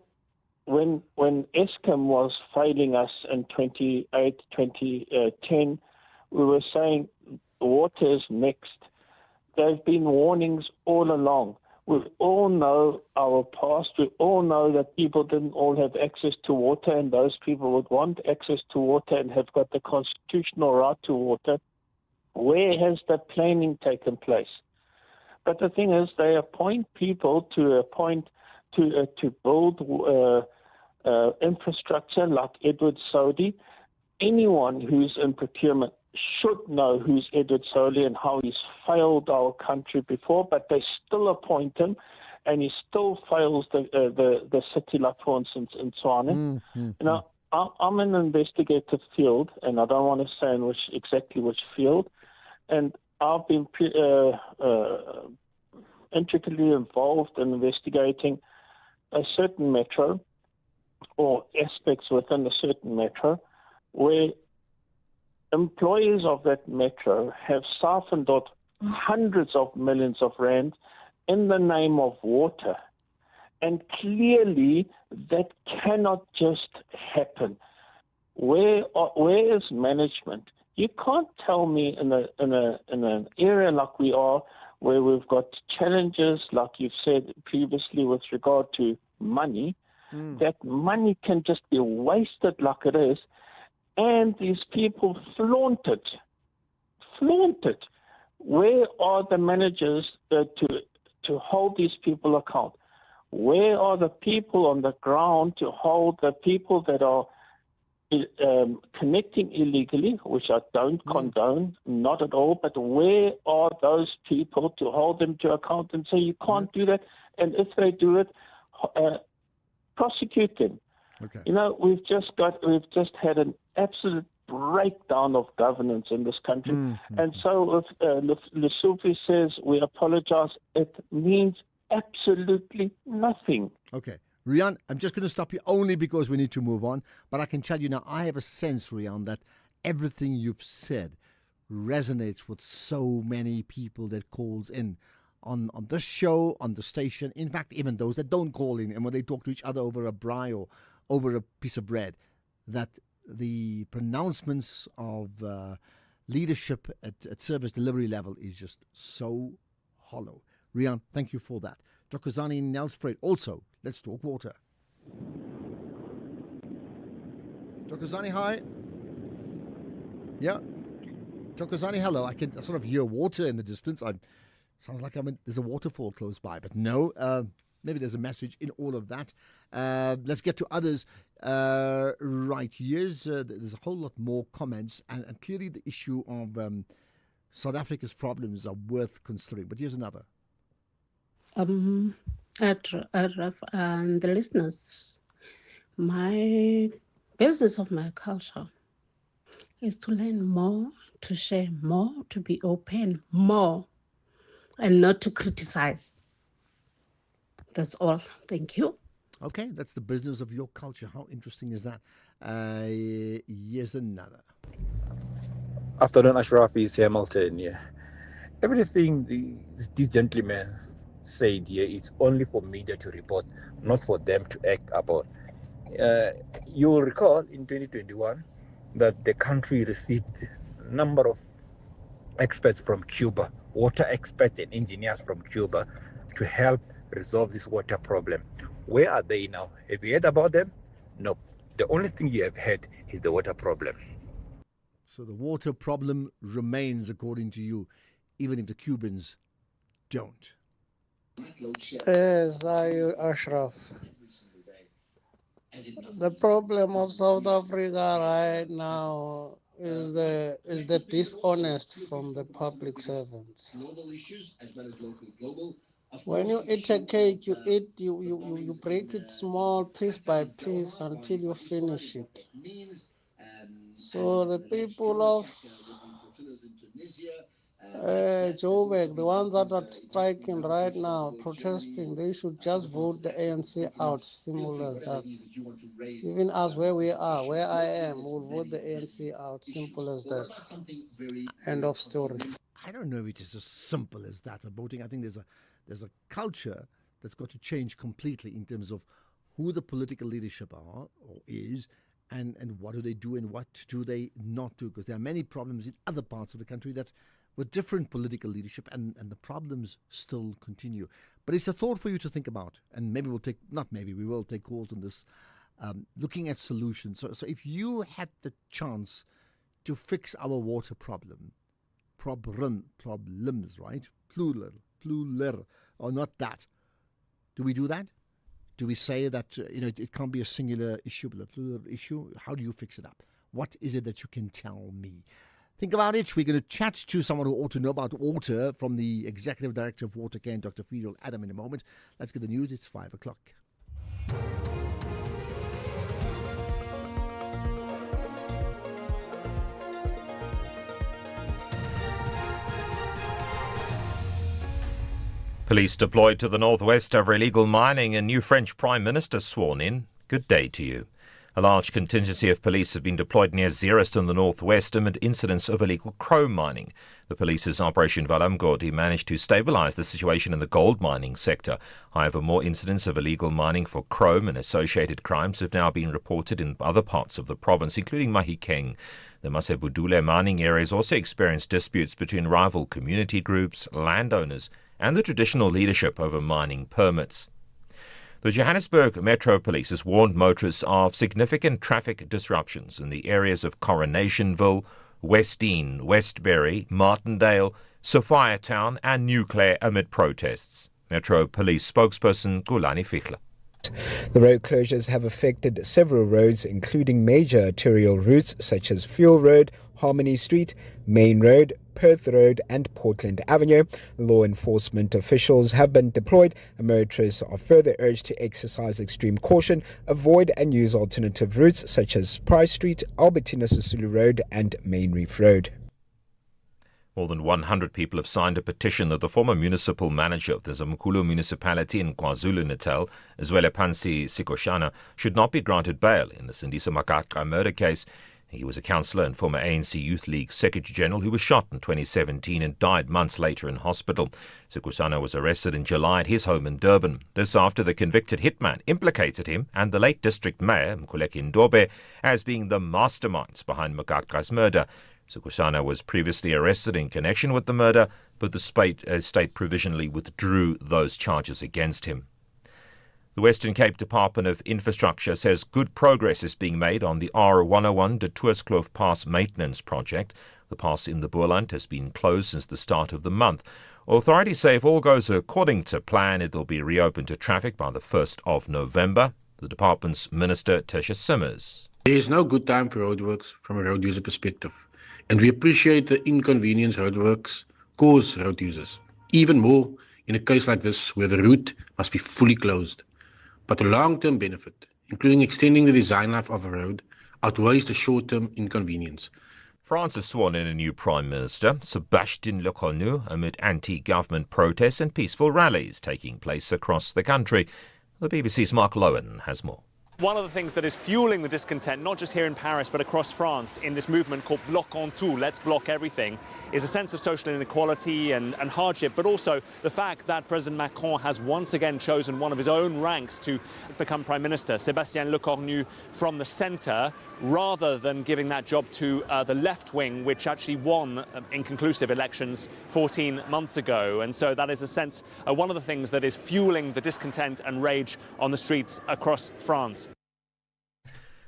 when Eskom was failing us in 2010, we were saying water is next. There have been warnings all along. We all know our past. We all know that people didn't all have access to water, and those people would want access to water and have got the constitutional right to water. Where has the planning taken place? But the thing is, they appoint people to build infrastructure like Edward Sodi. Anyone who's in procurement should know who's Edward Sodi and how he's failed our country before, but they still appoint him, and he still fails the city, like for instance in Tshwane. You know, I'm in an investigative field, and I don't want to say in exactly which field. And I've been intricately involved in investigating a certain metro or aspects within a certain metro where employees of that metro have siphoned out hundreds of millions of rand in the name of water. And clearly that cannot just happen. Where is management? You can't tell me in an area like we are, where we've got challenges, like you've said previously, with regard to money, that money can just be wasted like it is, and these people flaunt it. Where are the managers to hold these people account? Where are the people on the ground to hold the people that are connecting illegally, which I don't condone, not at all, but where are those people to hold them to account and say you can't do that, and if they do it, prosecute them. Okay. You know, we've just had an absolute breakdown of governance in this country, and so if Lesotho says we apologize, it means absolutely nothing. Okay. Rian, I'm just going to stop you only because we need to move on. But I can tell you now, I have a sense, Rian, that everything you've said resonates with so many people that calls in on this show, on the station. In fact, even those that don't call in, and when they talk to each other over a braai or over a piece of bread, that the pronouncements of leadership at service delivery level is just so hollow. Rian, thank you for that. Thokozani Nelspruit, also, let's talk water. Thokozani, hi. Yeah. Thokozani, hello. I can sort of hear water in the distance. Sounds like there's a waterfall close by, but no. Maybe there's a message in all of that. Let's get to others. Right, there's a whole lot more comments, and clearly the issue of South Africa's problems are worth considering. But here's another. The listeners, my business of my culture is to learn more, to share more, to be open more, and not to criticize. That's all. Thank you. Okay, that's the business of your culture. How interesting is that? Here's another. Afternoon, Ashraf, is Hamilton. Yeah, everything these gentlemen said here, it's only for media to report, not for them to act about. You will recall in 2021 that the country received a number of experts from Cuba, water experts and engineers from Cuba, to help resolve this water problem. Where are they now? Have you heard about them? No. The only thing you have heard is the water problem. So the water problem remains, according to you, even if the Cubans don't. Yes, Ashraf. The problem of South Africa right now is the dishonest from the public servants. When you eat a cake, you break it small piece by piece until you finish it. So the people of Joburg, the ones that are striking right now, protesting, they should just vote the ANC out. Simple as that. Even as where we are, where I am, we'll vote the ANC out. Simple as that. End of story. I don't know if it is as simple as that. Voting, I think there's a culture that's got to change completely in terms of who the political leadership are or is, and what do they do and what do they not do, because there are many problems in other parts of the country that with different political leadership, and the problems still continue. But it's a thought for you to think about, and maybe we will take calls on this, looking at solutions. So if you had the chance to fix our water problems, right? Plural, or not that. Do we do that? Do we say that it can't be a singular issue, but a plural issue? How do you fix it up? What is it that you can tell me? Think about it. We're going to chat to someone who ought to know about water from the Executive Director of Water Care, Dr. Friedel Adam, in a moment. Let's get the news. It's 5 o'clock. Police deployed to the northwest over illegal mining and new French Prime Minister sworn in. Good day to you. A large contingency of police have been deployed near Zeerust in the northwest amid incidents of illegal chrome mining. The police's Operation Valamgodi managed to stabilise the situation in the gold mining sector. However, more incidents of illegal mining for chrome and associated crimes have now been reported in other parts of the province, including Mahikeng. The Masebudule mining areas also experienced disputes between rival community groups, landowners, and the traditional leadership over mining permits. The Johannesburg Metro Police has warned motorists of significant traffic disruptions in the areas of Coronationville, Westdean, Westbury, Martindale, Sophiatown and New Clare amid protests. Metro Police spokesperson Kulani Fichler. The road closures have affected several roads, including major arterial routes such as Fuel Road, Harmony Street, Main Road, Perth Road and Portland Avenue. Law enforcement officials have been deployed, and motorists are further urged to exercise extreme caution, avoid and use alternative routes such as Price Street, Albertina Sisulu Road and Main Reef Road. More than 100 people have signed a petition that the former municipal manager of the Zamkulu municipality in KwaZulu-Natal, Zwelipansi Sikoshana, should not be granted bail in the Sindisa Makaka murder case. He was a councillor and former ANC Youth League Secretary-General who was shot in 2017 and died months later in hospital. Sikhosana was arrested in July at his home in Durban. This after the convicted hitman implicated him and the late district mayor, Mkhuleki Ndobe, as being the masterminds behind Makaka's murder. Sikhosana was previously arrested in connection with the murder, but the state provisionally withdrew those charges against him. The Western Cape Department of Infrastructure says good progress is being made on the R101 de Toerskloof Pass maintenance project. The pass in the Boland has been closed since the start of the month. Authorities say if all goes according to plan, it will be reopened to traffic by the 1st of November. The department's Minister, Tertia Simmers. There is no good time for roadworks from a road user perspective, and we appreciate the inconvenience roadworks cause road users. Even more in a case like this where the route must be fully closed. But the long-term benefit, including extending the design life of a road, outweighs the short-term inconvenience. France has sworn in a new Prime Minister, Sébastien Lecornu, amid anti-government protests and peaceful rallies taking place across the country. The BBC's Mark Lowen has more. One of the things that is fueling the discontent, not just here in Paris, but across France, in this movement called Bloquons tout, let's block everything, is a sense of social inequality and hardship, but also the fact that President Macron has once again chosen one of his own ranks to become Prime Minister, Sébastien Lecornu from the centre, rather than giving that job to the left wing, which actually won inconclusive elections 14 months ago. And so that is a sense, one of the things that is fueling the discontent and rage on the streets across France.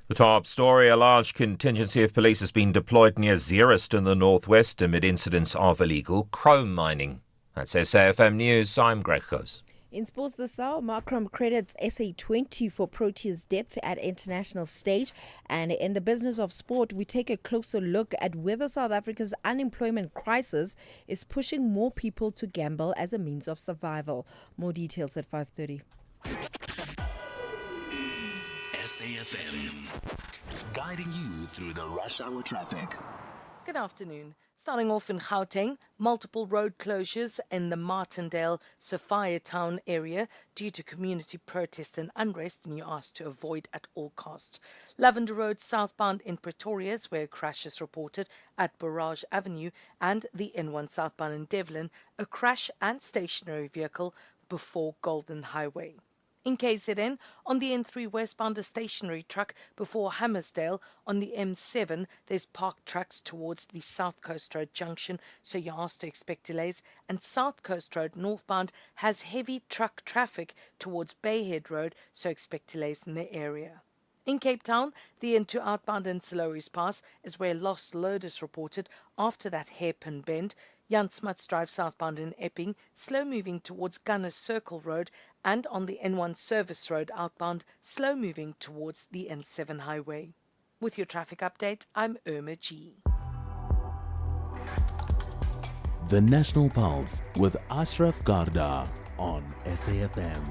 The top story, a large contingency of police has been deployed near Zeerust in the northwest amid incidents of illegal chrome mining. That's SAFM News, I'm Greg Goes. In sports this hour, Macron credits SA20 for Proteas' depth at international stage. And in the business of sport, we take a closer look at whether South Africa's unemployment crisis is pushing more people to gamble as a means of survival. More details at 5:30. SAFM, guiding you through the rush hour traffic. Good afternoon. Starting off in Gauteng, multiple road closures in the Martindale Sophia Town area due to community protest and unrest, and you're asked to avoid at all costs. Lavender Road southbound in Pretoria is where a crash is reported at Barrage Avenue, and the N1 southbound in Devlin, a crash and stationary vehicle before Golden Highway. In KZN, on the N3 westbound, a stationary truck before Hammersdale. On the M7, there's parked trucks towards the South Coast Road junction, so you're asked to expect delays. And South Coast Road northbound has heavy truck traffic towards Bayhead Road, so expect delays in the area. In Cape Town, the N2 outbound in Siloris Pass is where lost load is reported after that hairpin bend. Jan Smuts Drive southbound in Epping, slow moving towards Gunners Circle Road, and on the N1 Service Road outbound, slow moving towards the N7 highway. With your traffic update, I'm Irma G. The National Pulse with Ashraf Garda on SAFM.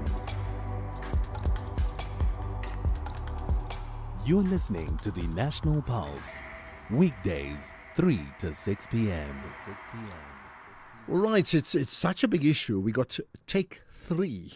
You're listening to the National Pulse, weekdays 3 to 6 p.m. All right, it's such a big issue. We got take 3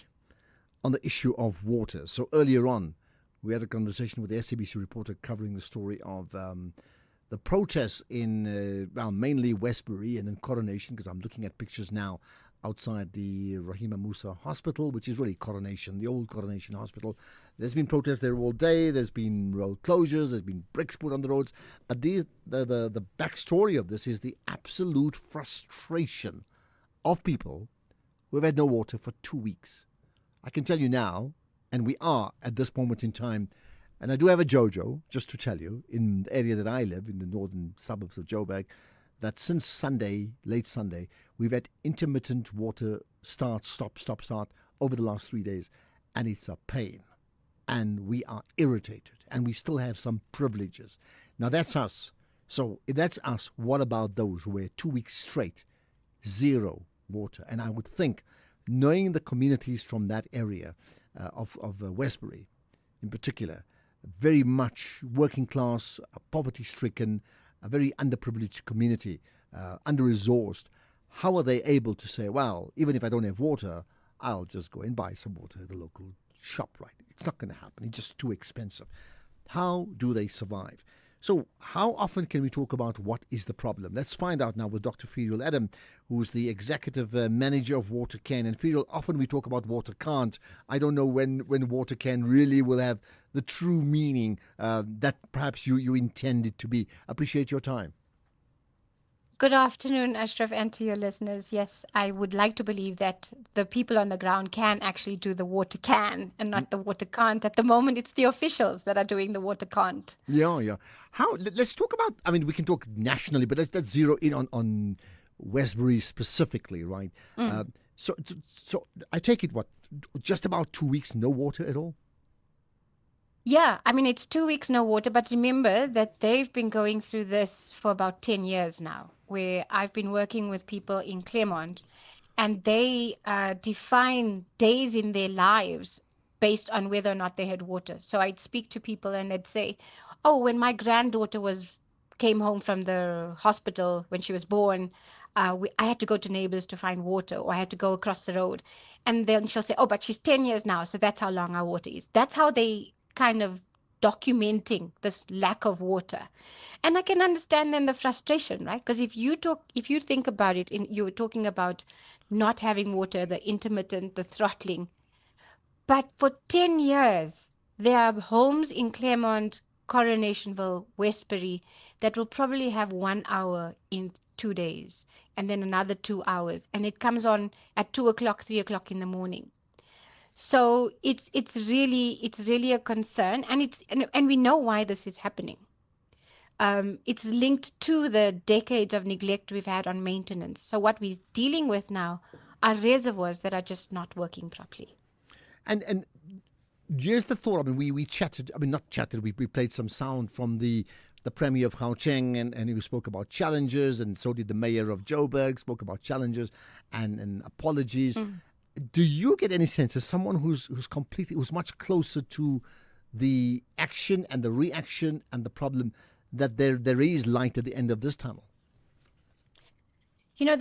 on the issue of water. So earlier on, we had a conversation with the SABC reporter covering the story of the protests in mainly Westbury and then Coronation, because I'm looking at pictures now outside the Rahima Musa Hospital, which is really Coronation, the old Coronation Hospital. There's been protests there all day. There's been road closures. There's been bricks put on the roads. But the backstory of this is the absolute frustration of people who have had no water for 2 weeks. I can tell you now, and we are at this moment in time, and I do have a Jojo, just to tell you, in the area that I live, in the northern suburbs of Joburg, that since Sunday, late Sunday, we've had intermittent water start, stop, over the last 3 days. And it's a pain. And we are irritated. And we still have some privileges. Now, that's us. So if that's us, what about those who were 2 weeks straight, zero water? And I would think, knowing the communities from that area of Westbury in particular, very much working class, poverty-stricken, a very underprivileged community, under-resourced, how are they able to say, well, even if I don't have water, I'll just go and buy some water at the local shop, right? It's not going to happen. It's just too expensive. How do they survive? So how often can we talk about what is the problem? Let's find out now with Dr. Ferial Adam, who's the executive manager of WaterCan. And Ferial, often we talk about water can't. I don't know when WaterCan really will have the true meaning that perhaps you intended to be. Appreciate your time. Good afternoon, Ashraf, and to your listeners. Yes, I would like to believe that the people on the ground can actually do the water can and not the water can't. At the moment, it's the officials that are doing the water can't. Yeah. Let's talk about, I mean, we can talk nationally, but let's zero in on Westbury specifically, right? So I take it, just about 2 weeks, no water at all? Yeah, I mean, it's 2 weeks no water, but remember that they've been going through this for about 10 years now, where I've been working with people in Claremont, and they define days in their lives based on whether or not they had water. So I'd speak to people and they'd say, oh, when my granddaughter came home from the hospital when she was born, I had to go to neighbors to find water, or I had to go across the road. And then she'll say, oh, but she's 10 years now, so that's how long our water is. That's how they kind of documenting this lack of water. And I can understand then the frustration, right? Because if you think about it, you were talking about not having water, the intermittent, the throttling. But for 10 years, there are homes in Claremont, Coronationville, Westbury that will probably have 1 hour in 2 days, and then another 2 hours, and it comes on at 2 o'clock, 3 o'clock in the morning. So it's really a concern, and we know why this is happening. It's linked to the decades of neglect we've had on maintenance. So what we're dealing with now are reservoirs that are just not working properly. And here's the thought. I mean, we chatted. I mean, not chatted. We played some sound from the Premier of Gauteng, and he spoke about challenges, and so did the Mayor of Joburg, spoke about challenges and apologies. Do you get any sense as someone who's much closer to the action and the reaction and the problem that there is light at the end of this tunnel? You know,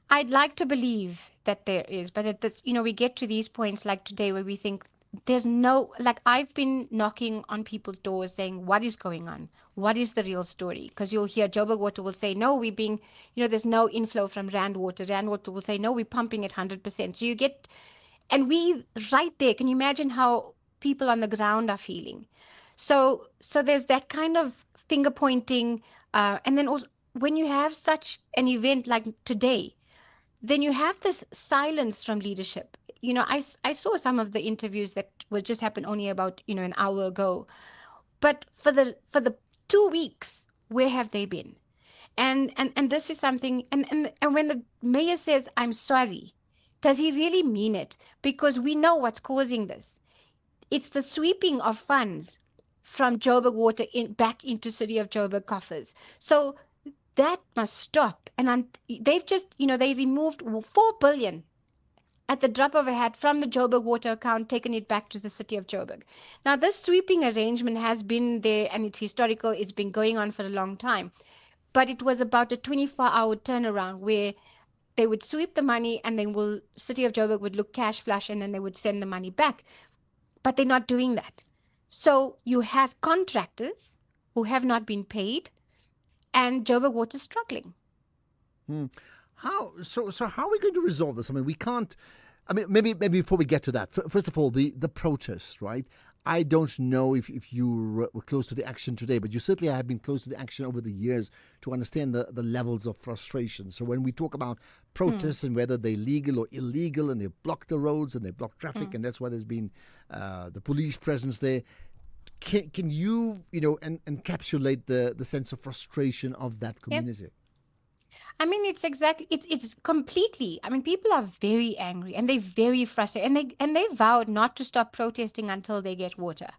I'd like to believe that there is, but at this, we get to these points like today where we think there's no, like, I've been knocking on people's doors saying, what is going on? What is the real story? Because you'll hear Joburg Water will say, no, there's no inflow from Rand Water. Rand Water will say, no, we're pumping at 100%. So you get, and we right there, can you imagine how people on the ground are feeling? So there's that kind of finger pointing. And then also when you have such an event like today, then you have this silence from leadership. I saw some of the interviews that were just happened only about, an hour ago. But for the 2 weeks, where have they been? And this is something, and when the mayor says, I'm sorry, does he really mean it? Because we know what's causing this. It's the sweeping of funds from Joburg Water back into City of Joburg coffers. So that must stop. And they've just, they removed 4 billion at the drop of a hat from the Joburg Water account, taken it back to the City of Joburg. Now, this sweeping arrangement has been there, and it's historical. It's been going on for a long time. But it was about a 24-hour turnaround where they would sweep the money, and then City of Joburg would look cash flush, and then they would send the money back. But they're not doing that. So you have contractors who have not been paid, and Joburg Water struggling. How are we going to resolve this? I mean, we can't. I mean, maybe before we get to that, first of all, the protests, right? I don't know if you were close to the action today, but you certainly have been close to the action over the years to understand the levels of frustration. So when we talk about protests and whether they're legal or illegal, and they block the roads and they block traffic, and that's why there's been the police presence there. Can you encapsulate the sense of frustration of that community? Yep. I mean, it's completely. I mean, people are very angry and they're very frustrated, and they vowed not to stop protesting until they get water.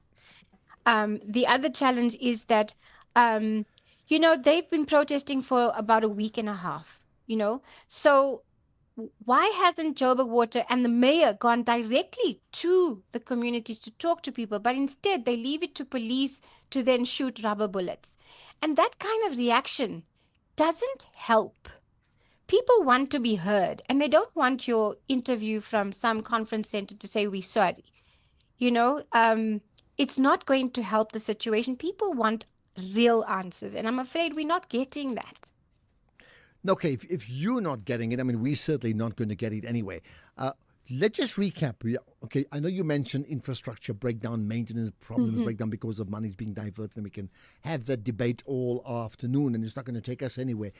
The other challenge is that, they've been protesting for about a week and a half. So why hasn't Joburg Water and the mayor gone directly to the communities to talk to people? But instead, they leave it to police to then shoot rubber bullets, and that kind of reaction doesn't help. People want to be heard, and they don't want your interview from some conference center to say we're sorry. it's not going to help the situation. People want real answers, and I'm afraid we're not getting that. Okay, if you're not getting it, I mean, we're certainly not going to get it anyway. Let's just recap. Okay, I know you mentioned infrastructure breakdown, maintenance problems breakdown because of money's being diverted, and we can have that debate all afternoon, and it's not going to take us anywhere.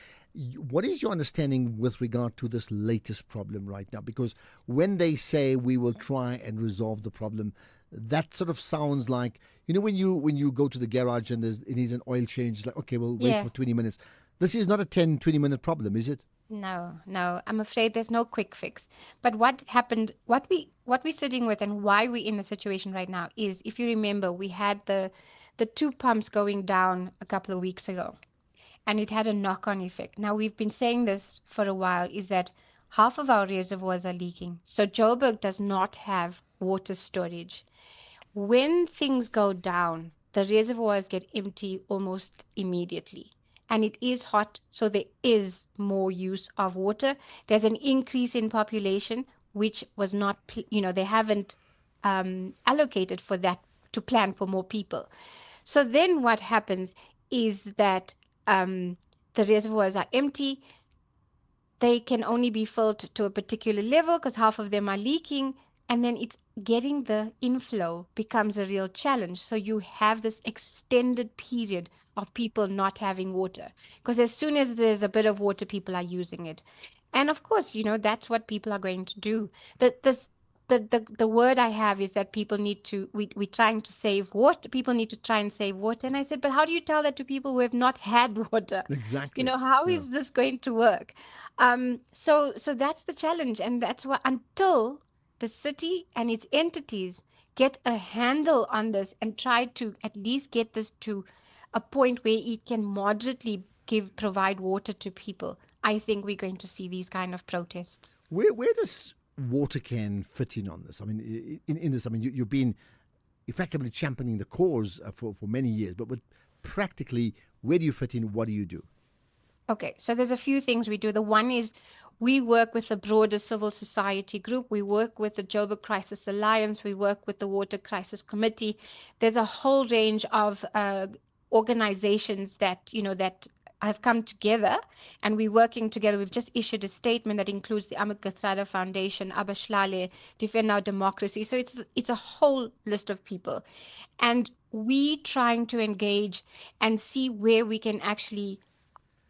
What is your understanding with regard to this latest problem right now? Because when they say we will try and resolve the problem, that sort of sounds like, when you go to the garage and it needs an oil change, it's like, okay, we'll wait for 20 minutes. This is not a 10, 20-minute problem, is it? No, I'm afraid there's no quick fix. But what happened, what we're sitting with and why we're in the situation right now is, if you remember, we had the 2 pumps going down a couple of weeks ago, and it had a knock-on effect. Now, we've been saying this for a while, is that half of our reservoirs are leaking. So Joburg does not have water storage. When things go down, the reservoirs get empty almost immediately. And it is hot, so there is more use of water. There's an increase in population, which was not, they haven't allocated for that to plan for more people. So then what happens is that the reservoirs are empty. They can only be filled to a particular level because half of them are leaking. And then it's getting the inflow becomes a real challenge. So you have this extended period of people not having water, because as soon as there's a bit of water, people are using it. And of course, that's what people are going to do. The word I have is that people need to, we're trying to save water. People need to try and save water. And I said, but how do you tell that to people who have not had water? Exactly. How is this going to work? So that's the challenge. And that's why, until the city and its entities get a handle on this and try to at least get this to a point where it can moderately provide water to people, I think we're going to see these kind of protests. Where does Watercan fit in on this? I mean, in this, I mean, you've been effectively championing the cause for many years, but practically, where do you fit in? What do you do? Okay, so there's a few things we do. The one is we work with the broader civil society group. We work with the Joburg Crisis Alliance. We work with the Water Crisis Committee. There's a whole range of organizations that have come together, and we're working together. We've just issued a statement that includes the Amit Kathrada Foundation, Abba Shlale, Defend Our Democracy. So it's a whole list of people, and we trying to engage and see where we can actually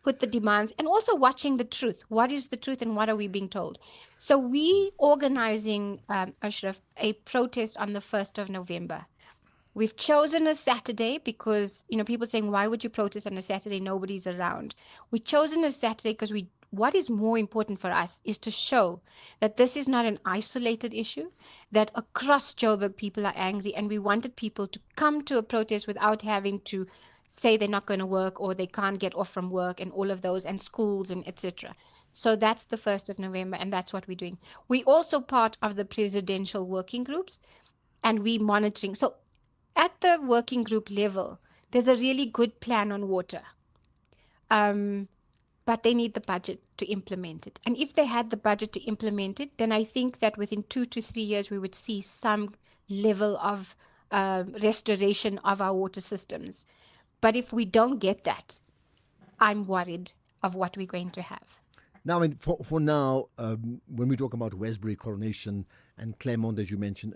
put the demands, and also watching the truth. What is the truth and what are we being told? So we organizing, Ashraf, a protest on the 1st of November. We've chosen a Saturday because, people saying, why would you protest on a Saturday? Nobody's around. We've chosen a Saturday because what is more important for us is to show that this is not an isolated issue, that across Joburg people are angry, and we wanted people to come to a protest without having to say they're not going to work or they can't get off from work and all of those, and schools and etc. So that's the 1st of November, and that's what we're doing. We're also part of the presidential working groups, and we're monitoring. So at the working group level, there's a really good plan on water, but they need the budget to implement it. And if they had the budget to implement it, then I think that within 2 to 3 years, we would see some level of restoration of our water systems. But if we don't get that, I'm worried of what we're going to have. Now, I mean, for now, when we talk about Westbury, Coronation, and Claremont, as you mentioned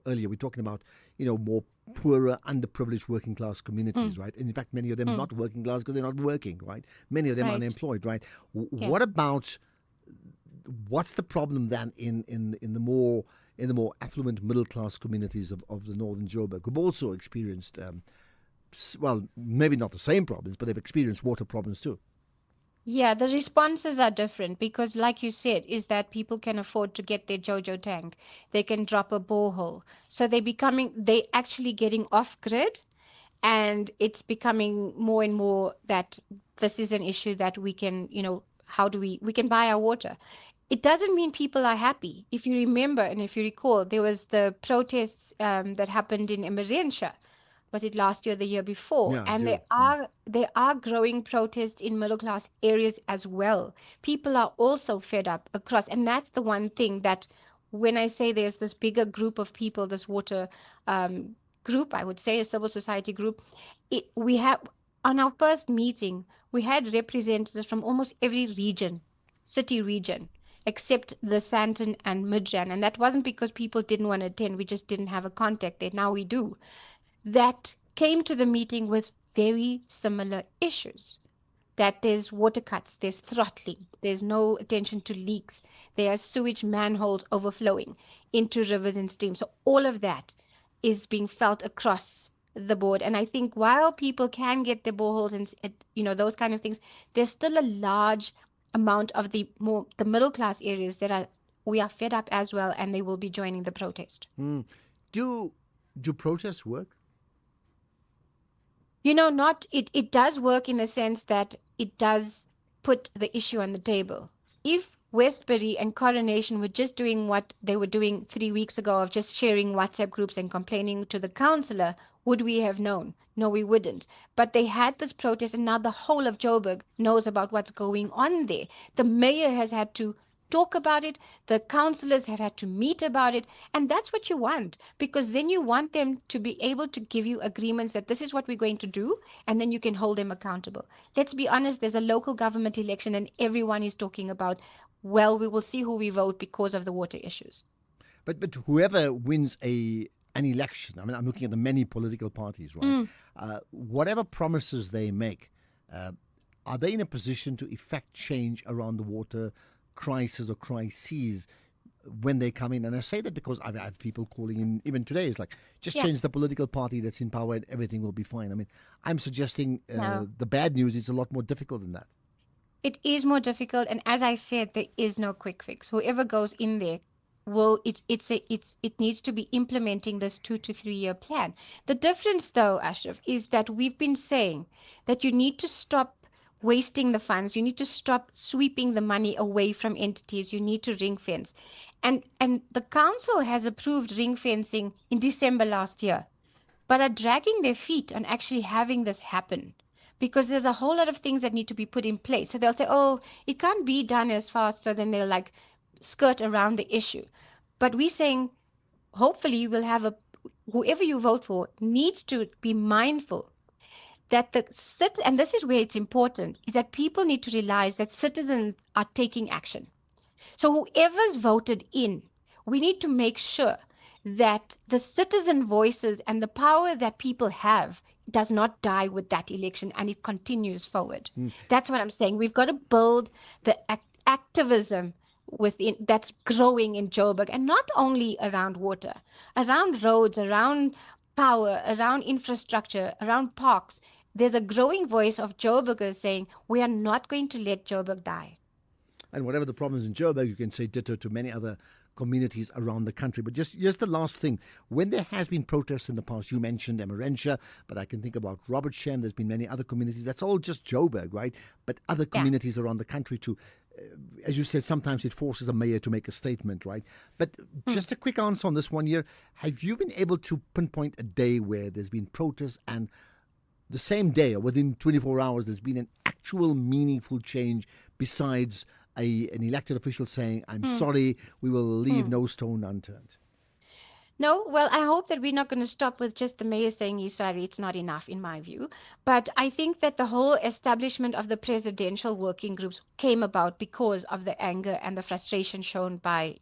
earlier, we're talking about, more poorer, underprivileged working class communities, right? And in fact, many of them not working class because they're not working, right? Many of them are unemployed, right? Yeah. What about, what's the problem then in the more affluent middle class communities of the northern Joburg, who've also experienced, well, maybe not the same problems, but they've experienced water problems too? Yeah, the responses are different because, like you said, is that people can afford to get their JoJo tank. They can drop a borehole. So they actually getting off grid, and it's becoming more and more that this is an issue that we can, how do we can buy our water. It doesn't mean people are happy. If you remember, and if you recall, there was the protests that happened in Emmarentia. Was it last year or the year before? Yeah, and there are growing protests in middle class areas as well. People are also fed up across, and that's the one thing that when I say there's this bigger group of people, this water group, I would say a civil society group, we have, on our first meeting, we had representatives from almost every region, city region, except the Sandton and Midrand. And that wasn't because people didn't want to attend, we just didn't have a contact there. Now we do. That came to the meeting with very similar issues. That there's water cuts, there's throttling, there's no attention to leaks, there are sewage manholes overflowing into rivers and streams. So all of that is being felt across the board. And I think while people can get their boreholes and those kind of things, there's still a large amount of the middle class areas that we are fed up as well, and they will be joining the protest. Do protests work? It does work in the sense that it does put the issue on the table. If Westbury and Coronation were just doing what they were doing 3 weeks ago of just sharing WhatsApp groups and complaining to the councillor, would we have known? No, we wouldn't. But they had this protest, and now the whole of Joburg knows about what's going on there. The mayor has had to talk about it, the councillors have had to meet about it, and that's what you want, because then you want them to be able to give you agreements that this is what we're going to do, and then you can hold them accountable. Let's be honest, there's a local government election and everyone is talking about, well, we will see who we vote because of the water issues. But whoever wins an election, I mean, I'm looking at the many political parties, right? Whatever promises they make, are they in a position to effect change around the water crisis or crises when they come in? And I say that because I've had people calling in even today. It's like, just change the political party that's in power and everything will be fine. I mean, I'm suggesting the bad news is a lot more difficult than that. It is more difficult, and as I said, there is no quick fix. Whoever goes in there it needs to be implementing this 2 to 3 year plan. The difference, though, Ashraf, is that we've been saying that you need to stop wasting the funds. You need to stop sweeping the money away from entities. You need to ring fence. And the council has approved ring fencing in December last year, but are dragging their feet on actually having this happen, because there's a whole lot of things that need to be put in place. So they'll say, oh, it can't be done as fast, so then they'll skirt around the issue. But we're saying, hopefully we'll have whoever you vote for needs to be mindful that and this is where it's important, is that people need to realize that citizens are taking action. So whoever's voted in, we need to make sure that the citizen voices and the power that people have does not die with that election, and it continues forward. That's what I'm saying. We've got to build the activism that's growing in Joburg, and not only around water, around roads, around power, around infrastructure, around parks. There's a growing voice of Joburgers saying, we are not going to let Joburg die. And whatever the problems in Joburg, you can say ditto to many other communities around the country. But just the last thing, when there has been protests in the past, you mentioned Emmarentia, but I can think about Robert Shem, there's been many other communities. That's all just Joburg, right? But other communities around the country too. As you said, sometimes it forces a mayor to make a statement, right? But just a quick answer on this one here. Have you been able to pinpoint a day where there's been protests and the same day or within 24 hours there's been an actual meaningful change besides an elected official saying, I'm sorry, we will leave no stone unturned? No, well, I hope that we're not going to stop with just the mayor saying he's sorry. It's not enough, in my view. But I think that the whole establishment of the presidential working groups came about because of the anger and the frustration shown by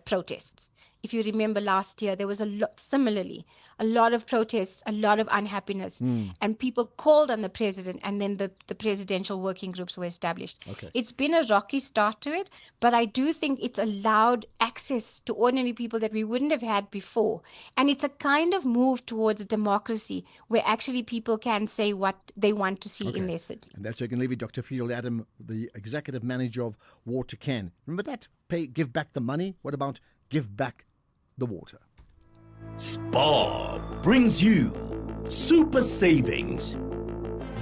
protests. If you remember last year, there was a lot of protests, a lot of unhappiness, and people called on the president, and then the presidential working groups were established. Okay. It's been a rocky start to it, but I do think it's allowed access to ordinary people that we wouldn't have had before. And it's a kind of move towards democracy where actually people can say what they want to see in their city. And that's where I can leave you, Dr. Field Adam, the executive manager of Watercan. Remember that? Give back the money. What about give back the water? Spar brings you super savings.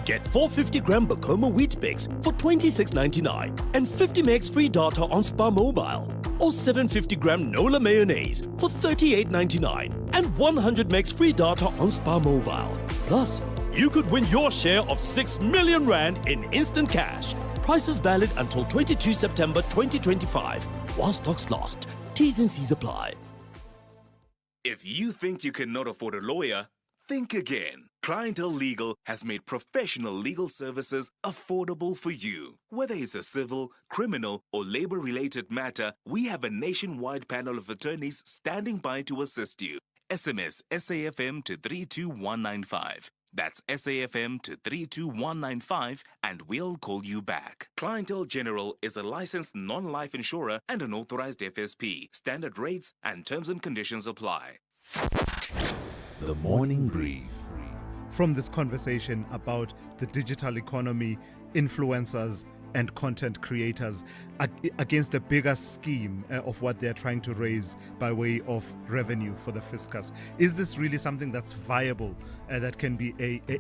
Get 450-gram Bacoma Wheatbix for $26.99 and 50 megs free data on Spar Mobile, or 750-gram Nola mayonnaise for $38.99 and 100 megs free data on Spar Mobile. Plus, you could win your share of 6 million rand in instant cash. Prices valid until 22 September 2025, while stocks last. T's and C's apply. If you think you cannot afford a lawyer, Think again. Clientele Legal has made professional legal services affordable for you. Whether it's a civil, criminal, or labor-related matter, we have a nationwide panel of attorneys standing by to assist you. SMS SAFM to 32195. That's SAFM to 32195 and we'll call you back. Clientele General is a licensed non-life insurer and an authorized FSP. Standard rates and terms and conditions apply. The Morning Brief. From this conversation about the digital economy, influencers and content creators against the bigger scheme of what they're trying to raise by way of revenue for the fiscus. Is this really something that's viable, that can be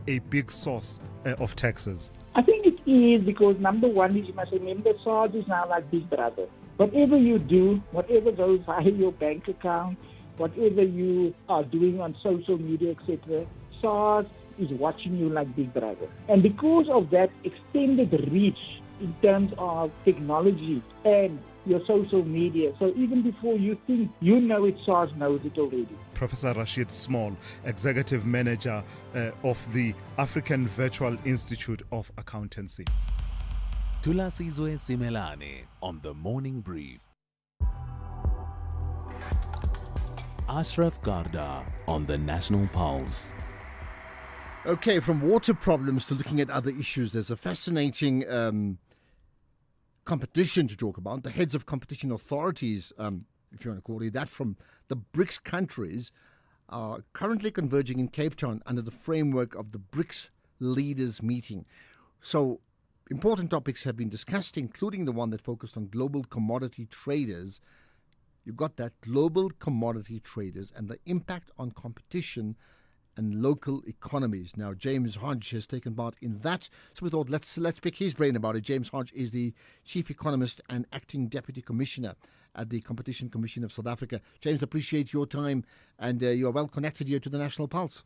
a big source of taxes? I think it is, because number one is, you must remember, SARS is now like Big Brother. Whatever you do, whatever goes via your bank account, whatever you are doing on social media, etc., SARS is watching you like Big Brother. And because of that extended reach in terms of technology and your social media, so even before you think you know it, SARS knows it already. Professor Rashid Small, Executive Manager of the African Virtual Institute of Accountancy. Tulasizwe Simelane on The Morning Brief. Ashraf Garda on the National Pulse. Okay, from water problems to looking at other issues, there's a fascinating competition to talk about. The heads of competition authorities, if you want to call it that, from the BRICS countries are currently converging in Cape Town under the framework of the BRICS Leaders Meeting. So important topics have been discussed, including the one that focused on global commodity traders. You got that, global commodity traders and the impact on competition and local economies. Now, James Hodge has taken part in that, so we thought let's pick his brain about it. James Hodge is the Chief Economist and Acting Deputy Commissioner at the Competition Commission of South Africa. James, appreciate your time, and you are well connected here to the National Pulse.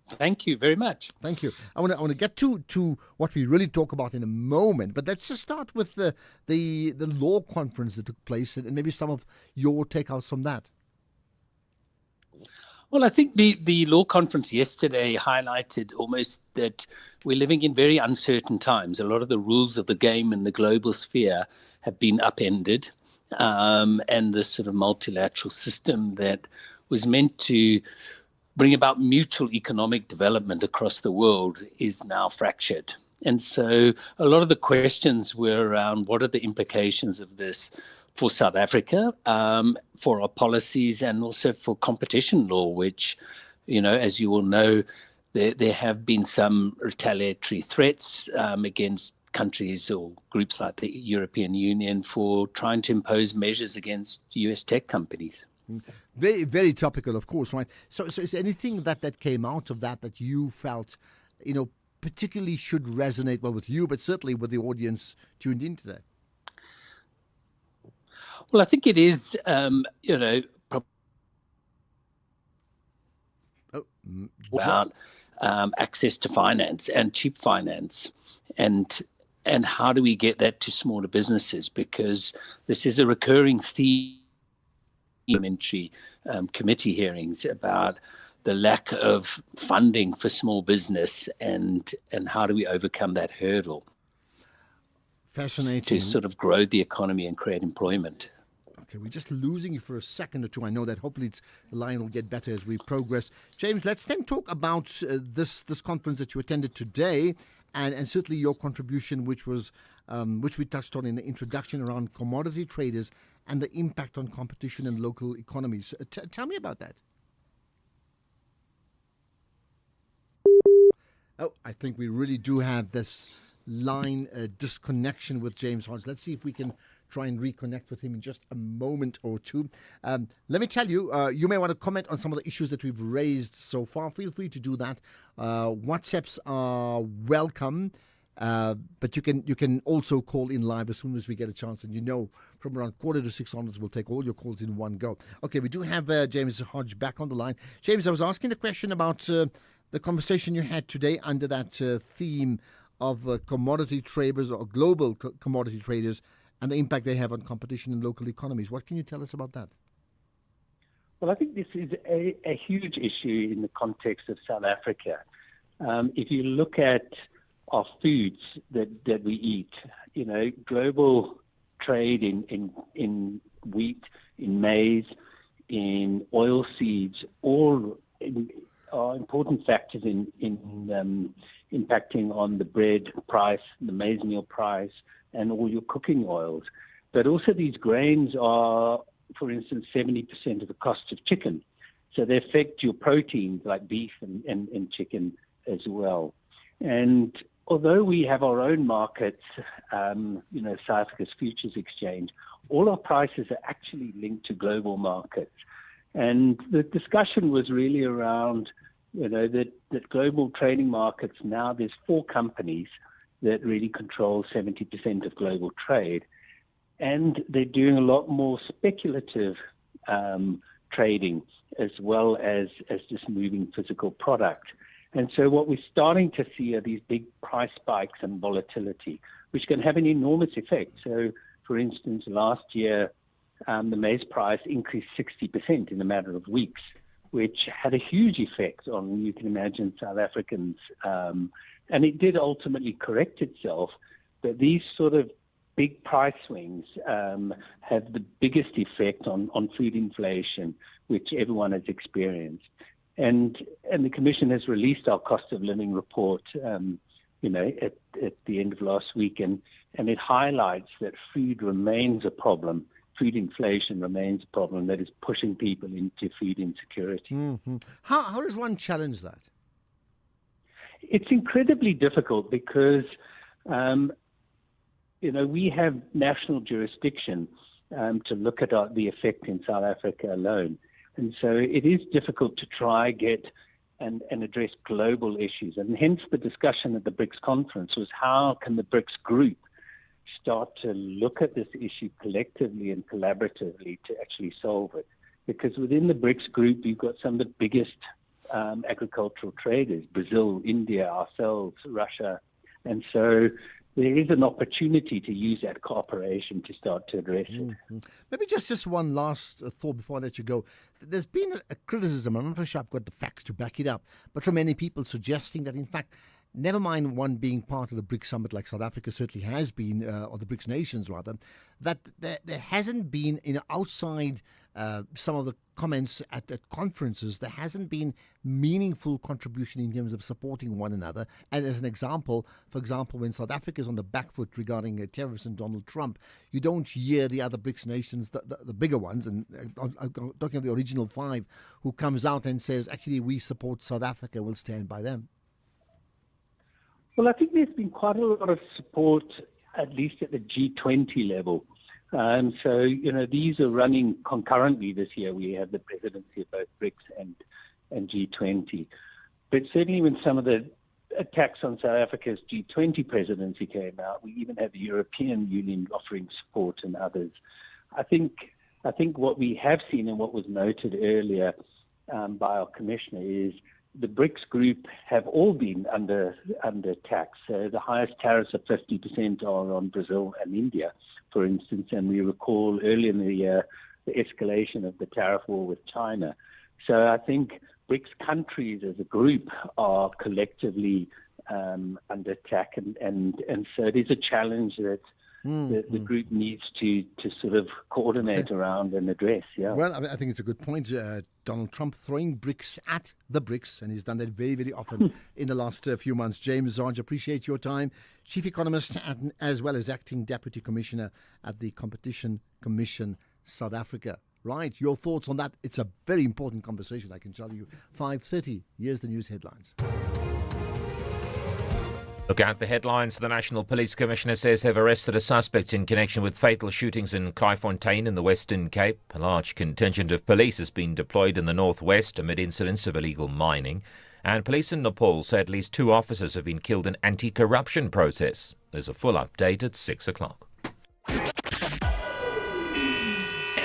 Thank you very much. Thank you. I want to get to what we really talk about in a moment, but let's just start with the law conference that took place and maybe some of your takeouts from that. Well, I think the law conference yesterday highlighted almost that we're living in very uncertain times. A lot of the rules of the game in the global sphere have been upended, and the sort of multilateral system that was meant to bring about mutual economic development across the world is now fractured. And so a lot of the questions were around what are the implications of this for South Africa, for our policies, and also for competition law, which, as you all know, there have been some retaliatory threats against countries or groups like the European Union for trying to impose measures against US tech companies. Very, very topical, of course, right? So is there anything that came out of that you felt, particularly should resonate well with you, but certainly with the audience tuned in today? Well, I think it is, about access to finance and cheap finance, and how do we get that to smaller businesses? Because this is a recurring theme in parliamentary committee hearings about the lack of funding for small business, and how do we overcome that hurdle? Fascinating. To sort of grow the economy and create employment. Okay, we're just losing you for a second or two. I know that hopefully the line will get better as we progress. James, let's then talk about this conference that you attended today, and certainly your contribution, which we touched on in the introduction, around commodity traders and the impact on competition and local economies. Tell me about that. Oh, I think we really do have this line disconnection with James Hodge. Let's see if we can try and reconnect with him in just a moment or two. Let me tell you, you may want to comment on some of the issues that we've raised so far. Feel free to do that. WhatsApps are welcome, but you can also call in live as soon as we get a chance. And from around 5:45 onwards, we'll take all your calls in one go. Okay, we do have James Hodge back on the line. James, I was asking the question about the conversation you had today under that theme of commodity traders or global commodity traders and the impact they have on competition in local economies. What can you tell us about that? Well, I think this is a huge issue in the context of South Africa. If you look at our foods that we eat, global trade in wheat, in maize, in oil seeds, all are important factors in impacting on the bread price, the maize meal price, and all your cooking oils. But also these grains are, for instance, 70% of the cost of chicken. So they affect your proteins like beef and chicken as well. And although we have our own markets, South Africa's Futures Exchange, all our prices are actually linked to global markets. And the discussion was really around, that global trading markets, now there's 4 companies that really control 70% of global trade. And they're doing a lot more speculative trading as well as just moving physical product. And so what we're starting to see are these big price spikes and volatility, which can have an enormous effect. So, for instance, last year, the maize price increased 60% in a matter of weeks, which had a huge effect on, you can imagine, South Africans. And it did ultimately correct itself. But these sort of big price swings have the biggest effect on food inflation, which everyone has experienced. And the Commission has released our cost of living report, at the end of last week, and it highlights that food remains a problem. Food inflation remains a problem that is pushing people into food insecurity. Mm-hmm. How does one challenge that? It's incredibly difficult because, we have national jurisdiction to look at the effect in South Africa alone. And so it is difficult to try get and address global issues. And hence the discussion at the BRICS conference was, how can the BRICS group start to look at this issue collectively and collaboratively to actually solve it? Because within the BRICS group, you've got some of the biggest agricultural traders, Brazil, India, ourselves, Russia. And so there is an opportunity to use that cooperation to start to address it. Mm-hmm. Maybe just one last thought before I let you go. There's been a criticism, I'm not sure I've got the facts to back it up, but from many people suggesting that, in fact, never mind one being part of the BRICS summit like South Africa certainly has been, or the BRICS nations rather, that there hasn't been, outside some of the comments at conferences, there hasn't been meaningful contribution in terms of supporting one another. And as an example, for example, when South Africa is on the back foot regarding terrorists and Donald Trump, you don't hear the other BRICS nations, the bigger ones, and I'm talking of the original 5, who comes out and says, actually, we support South Africa, we'll stand by them. Well, I think there's been quite a lot of support, at least at the G20 level. So, these are running concurrently this year. We have the presidency of both BRICS and G20. But certainly when some of the attacks on South Africa's G20 presidency came out, we even had the European Union offering support and others. I think what we have seen and what was noted earlier by our commissioner is the BRICS group have all been under attack. So the highest tariffs of 50% are on Brazil and India, for instance. And we recall earlier in the year the escalation of the tariff war with China. So I think BRICS countries as a group are collectively under attack. And so it is a challenge that the group needs to sort of coordinate around and address. Yeah. Well, I think it's a good point. Donald Trump throwing bricks at the BRICS, and he's done that very, very often in the last few months. James Zonge, appreciate your time. Chief Economist as well as Acting Deputy Commissioner at the Competition Commission South Africa. Right, your thoughts on that? It's a very important conversation, I can tell you. 5:30, here's the news headlines. Look at the headlines. The National Police Commissioner says they've arrested a suspect in connection with fatal shootings in Clairefontaine in the Western Cape. A large contingent of police has been deployed in the northwest amid incidents of illegal mining. And police in Nepal say at least 2 officers have been killed in anti-corruption process. There's a full update at 6 o'clock.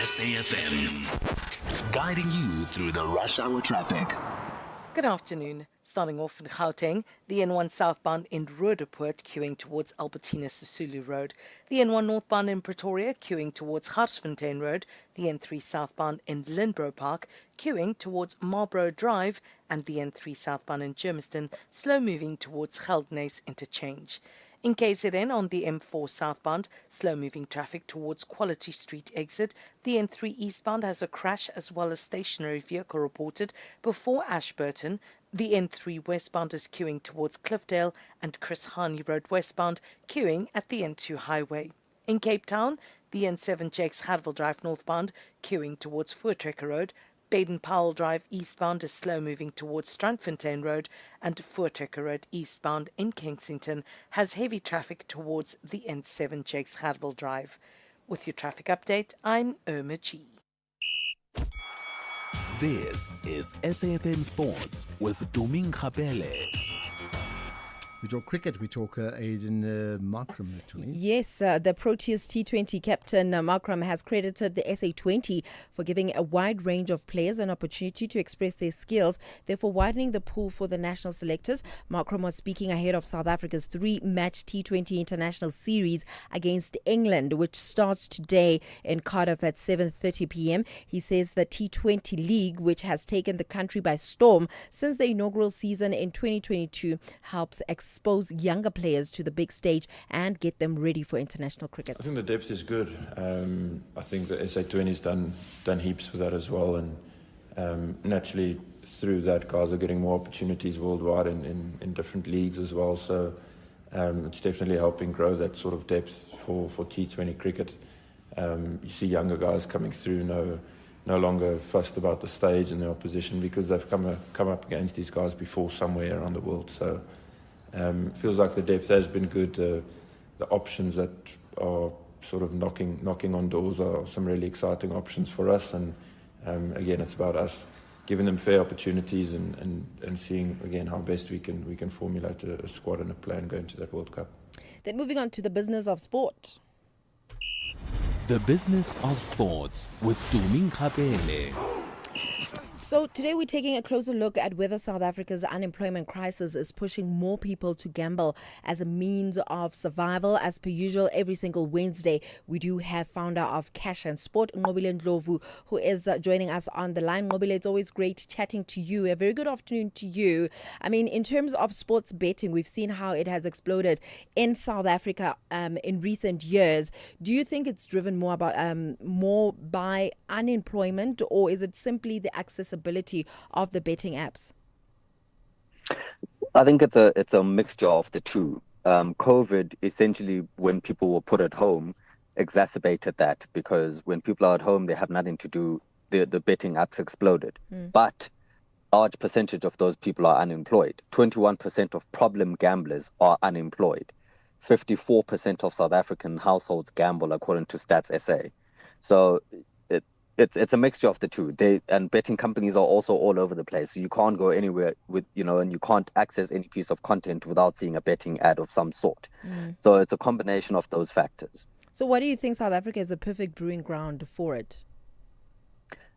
SAFM, guiding you through the rush hour traffic. Good afternoon. Starting off in Gauteng, the N1 southbound in Roodepoort queuing towards Albertina Sisulu Road, the N1 northbound in Pretoria queuing towards Garsfontein Road, the N3 southbound in Lindbro Park queuing towards Marlborough Drive, and the N3 southbound in Germiston slow moving towards Geldnys Interchange. In KZN on the M4 southbound, slow-moving traffic towards Quality Street exit. The N3 eastbound has a crash as well as stationary vehicle reported before Ashburton. The N3 westbound is queuing towards Cliffdale and Chris Hani Road westbound queuing at the N2 highway. In Cape Town, the N7 Jakes Hadwell Drive northbound queuing towards Voortrekker Road. Baden-Powell Drive eastbound is slow-moving towards Strandfontein Road, and Voortrekker Road eastbound in Kensington has heavy traffic towards the N7 Jakes Hadwell Drive. With your traffic update, I'm Irma G. This is SAFM Sports with Duming Khapele. We talk cricket, we talk Aiden Markram. Yes, the Proteas T20 captain Markram has credited the SA20 for giving a wide range of players an opportunity to express their skills, therefore widening the pool for the national selectors. Markram was speaking ahead of South Africa's 3-match T20 international series against England, which starts today in Cardiff at 7:30 p.m. He says the T20 League, which has taken the country by storm since the inaugural season in 2022, helps expose younger players to the big stage and get them ready for international cricket. I think the depth is good. I think the SA20's done heaps for that as well, and naturally through that guys are getting more opportunities worldwide in different leagues as well, so it's definitely helping grow that sort of depth for T20 cricket. You see younger guys coming through no longer fussed about the stage and the opposition because they've come up against these guys before somewhere around the world, so feels like the depth has been good. The options that are sort of knocking on doors are some really exciting options for us. And again, it's about us giving them fair opportunities and seeing again how best we can formulate a squad and a plan going to that World Cup. Then moving on to the business of sport. The Business of Sports with Duming Khapele. So today we're taking a closer look at whether South Africa's unemployment crisis is pushing more people to gamble as a means of survival. As per usual, every single Wednesday, we do have founder of Cash and Sport, Nqobile Ndlovu, who is joining us on the line. Nqobile, it's always great chatting to you. A very good afternoon to you. I mean, in terms of sports betting, we've seen how it has exploded in South Africa in recent years. Do you think it's driven more by unemployment, or is it simply the accessibility of the betting apps? I think it's a mixture of the two. COVID, essentially, when people were put at home, exacerbated that, because when people are at home, they have nothing to do. The betting apps exploded. But a large percentage of those people are unemployed. 21% of problem gamblers are unemployed. 54% of South African households gamble, according to Stats SA. So it's a mixture of the two. And betting companies are also all over the place. So you can't go anywhere and you can't access any piece of content without seeing a betting ad of some sort. So it's a combination of those factors. So why do you think South Africa is a perfect brewing ground for it?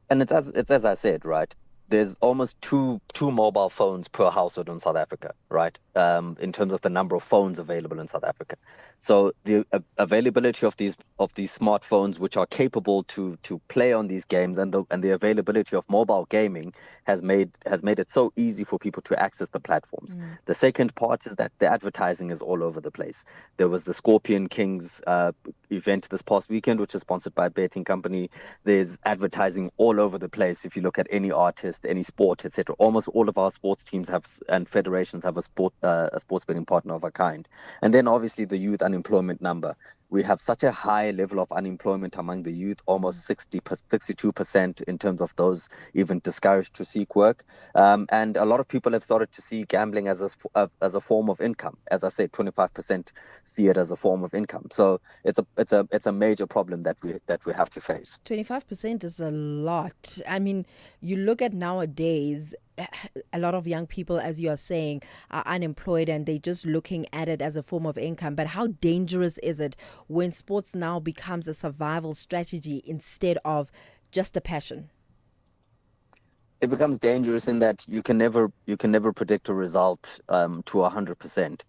And it's as I said, right? There's almost two mobile phones per household in South Africa, right? In terms of the number of phones available in South Africa. So the availability of these smartphones, which are capable to play on these games, and the availability of mobile gaming has made it so easy for people to access the platforms. The second part is that the advertising is all over the place. There was the Scorpion Kings event this past weekend, which is sponsored by a betting company. There's advertising all over the place. If you look at any artist, any sport, etc., almost all of our sports teams and federations have a sports betting partner of a kind. And then obviously the youth unemployment number. We have such a high level of unemployment among the youth, almost 62% in terms of those even discouraged to seek work. And a lot of people have started to see gambling as a form of income. As I said, 25% see it as a form of income. So it's a major problem that we have to face. 25% is a lot. I mean, you look at nowadays, a lot of young people, as you are saying, are unemployed and they're just looking at it as a form of income. But how dangerous is it when sports now becomes a survival strategy instead of just a passion? it becomes dangerous in that you can never predict a result to 100%.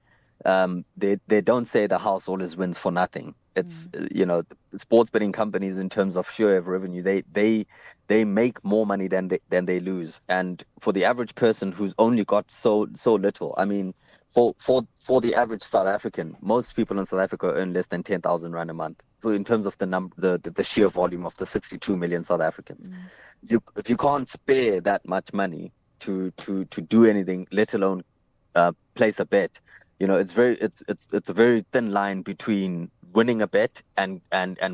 They don't say the house always wins for nothing. It's the sports betting companies, in terms of share of revenue, they make more money than they lose. And for the average person who's only got so little, I mean, for the average South African, most people in South Africa earn less than 10,000 rand a month. So in terms of the sheer volume of the 62 million South Africans, if you can't spare that much money to do anything, let alone place a bet, it's a very thin line between winning a bet and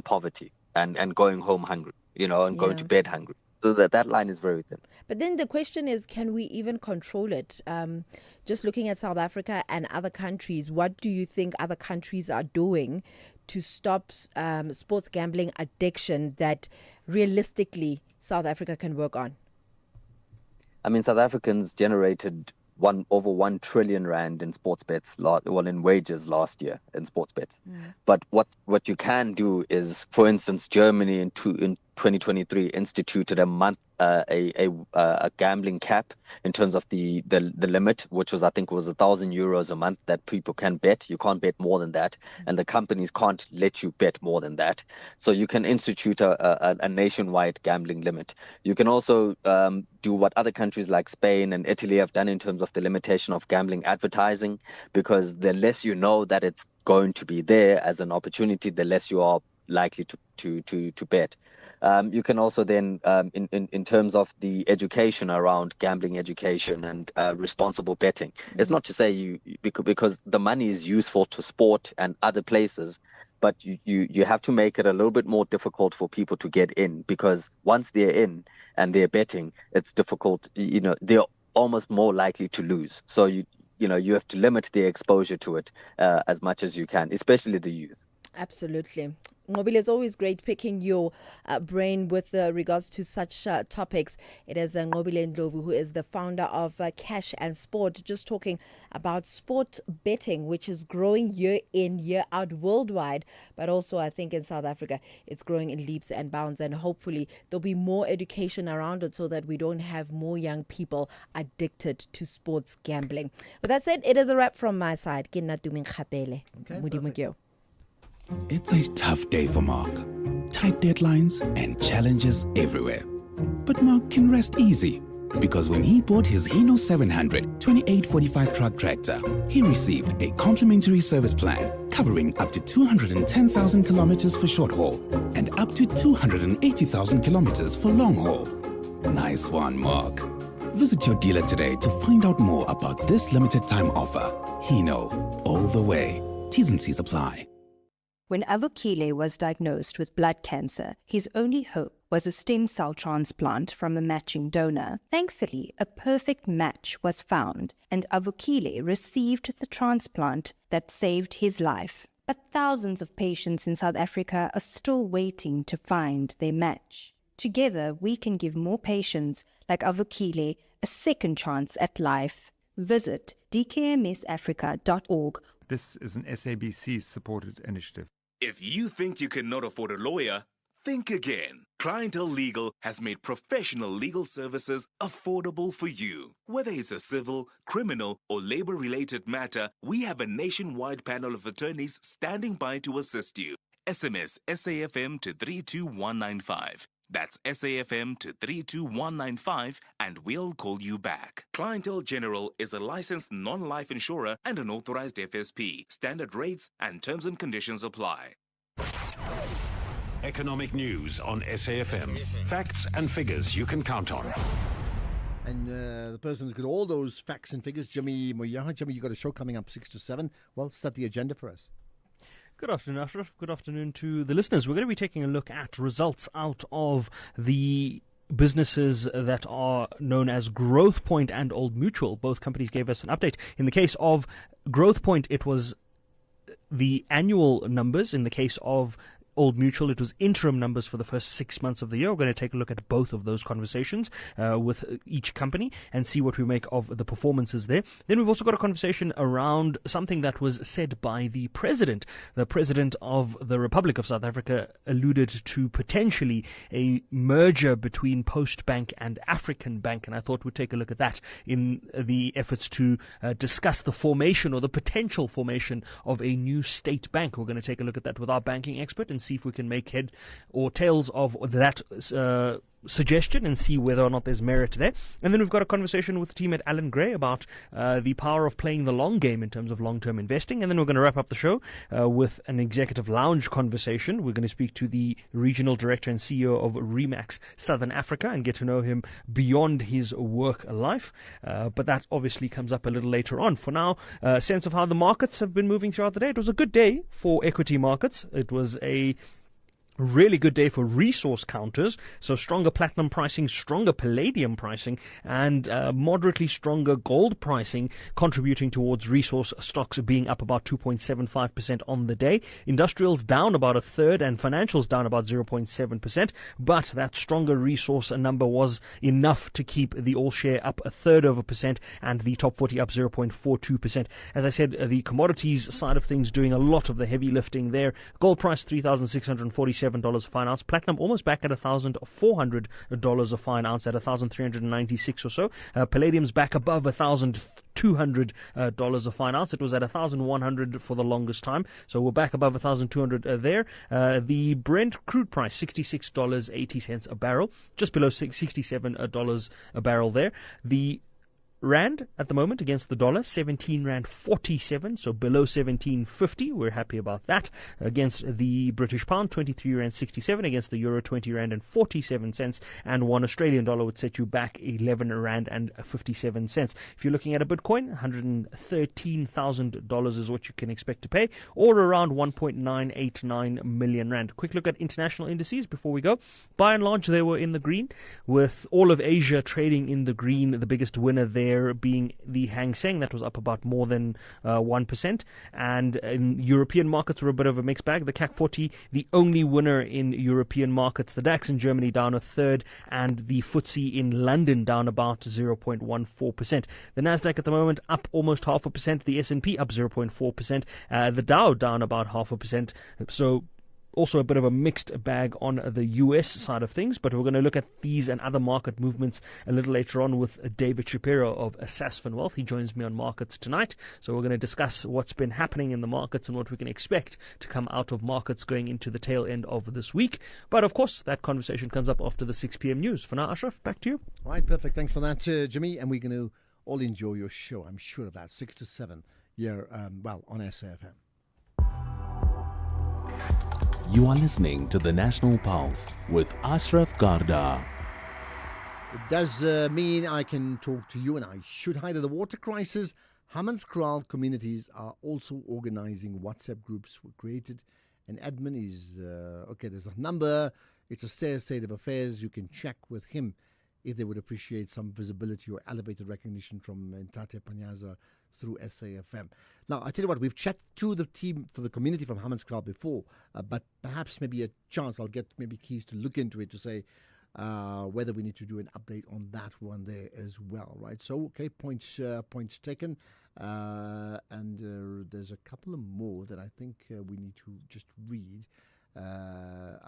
poverty and going home hungry, and going to bed hungry. So that line is very thin. But then the question is, can we even control it? Just looking at South Africa and other countries, what do you think other countries are doing to stop sports gambling addiction that realistically South Africa can work on? I mean, South Africans generated over 1 trillion rand in sports bets, in wages last year in sports bets. But what you can do is, for instance, Germany in 2023 instituted a gambling cap in terms of the limit, which was, I think, was €1,000 a month that people can bet. You can't bet more than that, and the companies can't let you bet more than that. So you can institute a nationwide gambling limit. You can also do what other countries like Spain and Italy have done in terms of the limitation of gambling advertising, because the less you know that it's going to be there as an opportunity, the less you are likely to bet. You can also then, in terms of the education around gambling education and responsible betting, it's not to say because the money is useful to sport and other places, but you have to make it a little bit more difficult for people to get in, because once they're in and they're betting, it's difficult. They're almost more likely to lose. So you have to limit their exposure to it as much as you can, especially the youth. Absolutely. Ngobile, it's always great picking your brain with regards to such topics. It is Ngobile Ndlovu, who is the founder of Cash and Sport, just talking about sport betting, which is growing year in, year out worldwide. But also, I think in South Africa, it's growing in leaps and bounds. And hopefully, there'll be more education around it so that we don't have more young people addicted to sports gambling. With that said, it is a wrap from my side. Okay, it's a tough day for Mark. Tight deadlines and challenges everywhere. But Mark can rest easy, because when he bought his Hino 700 2845 truck tractor, he received a complimentary service plan covering up to 210,000 kilometers for short haul and up to 280,000 kilometers for long haul. Nice one, Mark. Visit your dealer today to find out more about this limited time offer. Hino, all the way. T's and C's apply. When Avukile was diagnosed with blood cancer, his only hope was a stem cell transplant from a matching donor. Thankfully, a perfect match was found, and Avukile received the transplant that saved his life. But thousands of patients in South Africa are still waiting to find their match. Together, we can give more patients like Avukile a second chance at life. Visit dkmsafrica.org. This is an SABC-supported initiative. If you think you cannot afford a lawyer, think again. Clientele Legal has made professional legal services affordable for you. Whether it's a civil, criminal, or labor-related matter, we have a nationwide panel of attorneys standing by to assist you. SMS SAFM to 32195. That's SAFM to 32195 and we'll call you back. Clientele General is a licensed non-life insurer and an authorized FSP. Standard rates and terms and conditions apply. Economic news on SAFM. Facts and figures you can count on. And the person who's got all those facts and figures, Jimmy Moyaha. Jimmy, you got a show coming up 6 to 7. Well, set the agenda for us. Good afternoon, Ashraf. Good afternoon to the listeners. We're going to be taking a look at results out of the businesses that are known as Growth Point and Old Mutual. Both companies gave us an update. In the case of Growth Point, it was the annual numbers. In the case of Old Mutual. It was interim numbers for the first 6 months of the year. We're going to take a look at both of those conversations with each company and see what we make of the performances there. Then we've also got a conversation around something that was said by the president. The president of the Republic of South Africa alluded to potentially a merger between Postbank and African Bank, and I thought we'd take a look at that in the efforts to discuss the formation or the potential formation of a new state bank. We're going to take a look at that with our banking expert and see if we can make head or tails of that suggestion and see whether or not there's merit there. And then we've got a conversation with the team at Allan Gray about the power of playing the long game in terms of long-term investing. And then we're going to wrap up the show with an executive lounge conversation. We're going to speak to the regional director and CEO of Remax Southern Africa and get to know him beyond his work life. But that obviously comes up a little later on. For now, a sense of how the markets have been moving throughout the day. It was a good day for equity markets. It was a really good day for resource counters, so stronger platinum pricing, stronger palladium pricing, and moderately stronger gold pricing, contributing towards resource stocks being up about 2.75% on the day. Industrials down about a third and financials down about 0.7%, but that stronger resource number was enough to keep the all-share up a third of a percent and the top 40 up 0.42%. As I said, the commodities side of things doing a lot of the heavy lifting there. Gold price $3,647 a fine ounce. Platinum almost back at $1,400 a fine ounce at 1,396 or so. Palladium's back above $1,200 a fine ounce. It was at 1,100 for the longest time, so we're back above 1,200 there. The Brent crude price $66.80 a barrel, just below $67 a barrel there. The Rand at the moment against the dollar, 17 Rand 47, so below 17.50. We're happy about that. Against the British pound, 23 Rand 67. Against the euro, 20 Rand and 47 cents. And one Australian dollar would set you back 11 Rand and 57 cents. If you're looking at a Bitcoin, $113,000 is what you can expect to pay, or around 1.989 million Rand. Quick look at international indices before we go. By and large, they were in the green, with all of Asia trading in the green. The biggest winner there being the Hang Seng, that was up about more than 1%. And in European markets were a bit of a mixed bag. The CAC 40, the only winner in European markets. The DAX in Germany down a third, and the FTSE in London down about 0.14%. The Nasdaq at the moment up almost 0.5%. The S&P up 0.4%. The Dow down about 0.5%. So also a bit of a mixed bag on the US side of things, but we're going to look at these and other market movements a little later on with David Shapiro of Sasfin Wealth. He joins me on markets tonight, so we're going to discuss what's been happening in the markets and what we can expect to come out of markets going into the tail end of this week. But of course, that conversation comes up after the 6 p.m. news. For now, Ashraf, back to you. All right, perfect. Thanks for that, Jimmy. And we're going to all enjoy your show, I'm sure of that, 6 to 7 here, on SAFM. You are listening to the National Pulse with Ashraf Garda. It does mean I can talk to you, and I should highlight the water crisis. Hammanskraal communities are also organizing WhatsApp groups were created. And admin is, there's a number. It's a state of affairs. You can check with him if they would appreciate some visibility or elevated recognition from Ntate Panyaza through SAFM. Now, I tell you what, we've chatted to the team for the community from Hammanskraal before, but perhaps maybe a chance I'll get maybe Keys to look into it to say whether we need to do an update on that one there as well, right? So, okay, points taken. And there's a couple of more that I think we need to just read.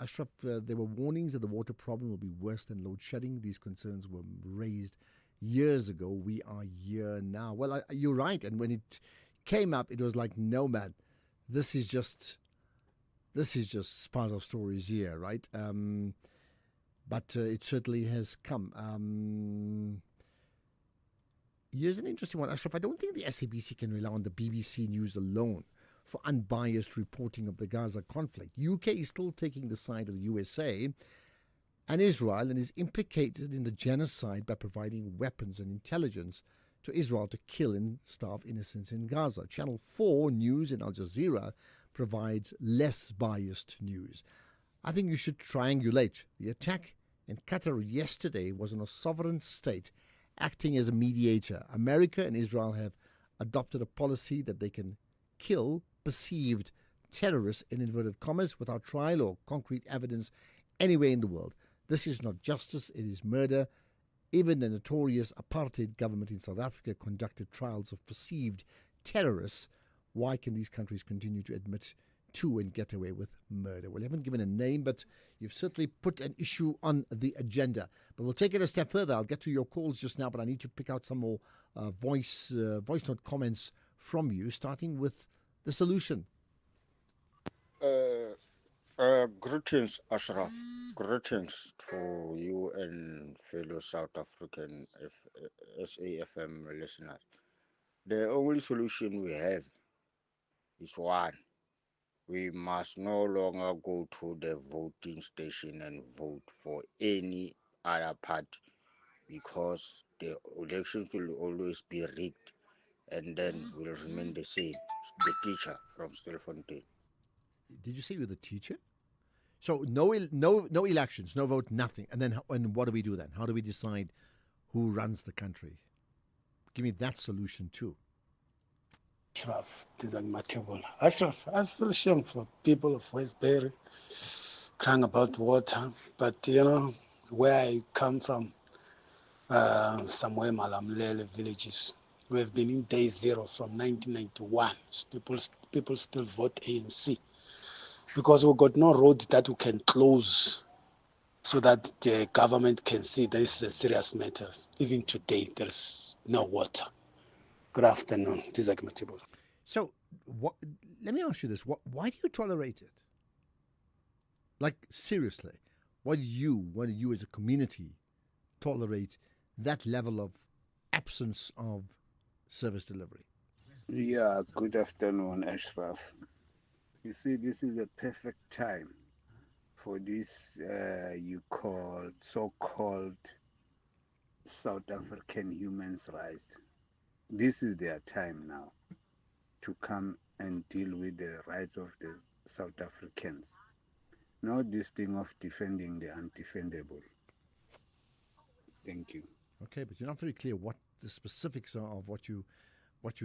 Ashraf, there were warnings that the water problem will be worse than load shedding. These concerns were raised years ago. We are here now. Well, you're right. And when it came up, it was like, no, man, this is just Spaza stories here, right? But it certainly has come. Here's an interesting one, Ashraf. I don't think the SABC can rely on the BBC News alone for unbiased reporting of the Gaza conflict. UK is still taking the side of the USA and Israel and is implicated in the genocide by providing weapons and intelligence to Israel to kill and starve innocents in Gaza. Channel 4 News and Al Jazeera provides less biased news. I think you should triangulate. The attack in Qatar yesterday was on a sovereign state acting as a mediator. America and Israel have adopted a policy that they can kill perceived terrorists in inverted commas without trial or concrete evidence anywhere in the world. This is not justice, it is murder. Even the notorious apartheid government in South Africa conducted trials of perceived terrorists. Why can these countries continue to admit to and get away with murder? Well, you haven't given a name, but you've certainly put an issue on the agenda. But we'll take it a step further. I'll get to your calls just now, but I need to pick out some more voice note comments from you, starting with the solution. Greetings, Ashraf. Greetings to you and fellow South African SAFM listeners. The only solution we have is one. We must no longer go to the voting station and vote for any other party, because the elections will always be rigged and then will remain the same. The teacher from Stilfontein. Did you say you're the teacher? So no elections, no vote, nothing. And what do we do then? How do we decide who runs the country? Give me that solution too. Ashraf, Ashraf, I feel shame for people of Westbury crying about water. But, where I come from, somewhere Malamlele villages, we have been in day zero from 1991. People still vote ANC. Because we've got no road that we can close so that the government can see this is a serious matter. Even today, there's no water. Good afternoon. So, let me ask you this. Why do you tolerate it? Like, seriously, why do you as a community tolerate that level of absence of service delivery? Yeah, good afternoon, Ashraf. You see, this is a perfect time for this so-called South African human rights. This is their time now to come and deal with the rights of the South Africans. Not this thing of defending the undefendable. Thank you. Okay, but you're not very clear what the specifics are of what you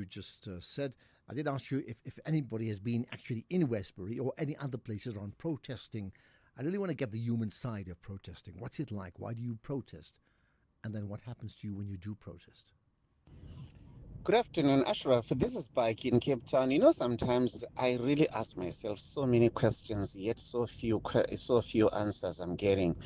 just said. I did ask you if anybody has been actually in Westbury or any other places on protesting. I really want to get the human side of protesting. What's it like? Why do you protest? And then what happens to you when you do protest? Good afternoon, Ashraf. This is Spike in Cape Town. Sometimes I really ask myself so many questions, yet so few answers I'm getting.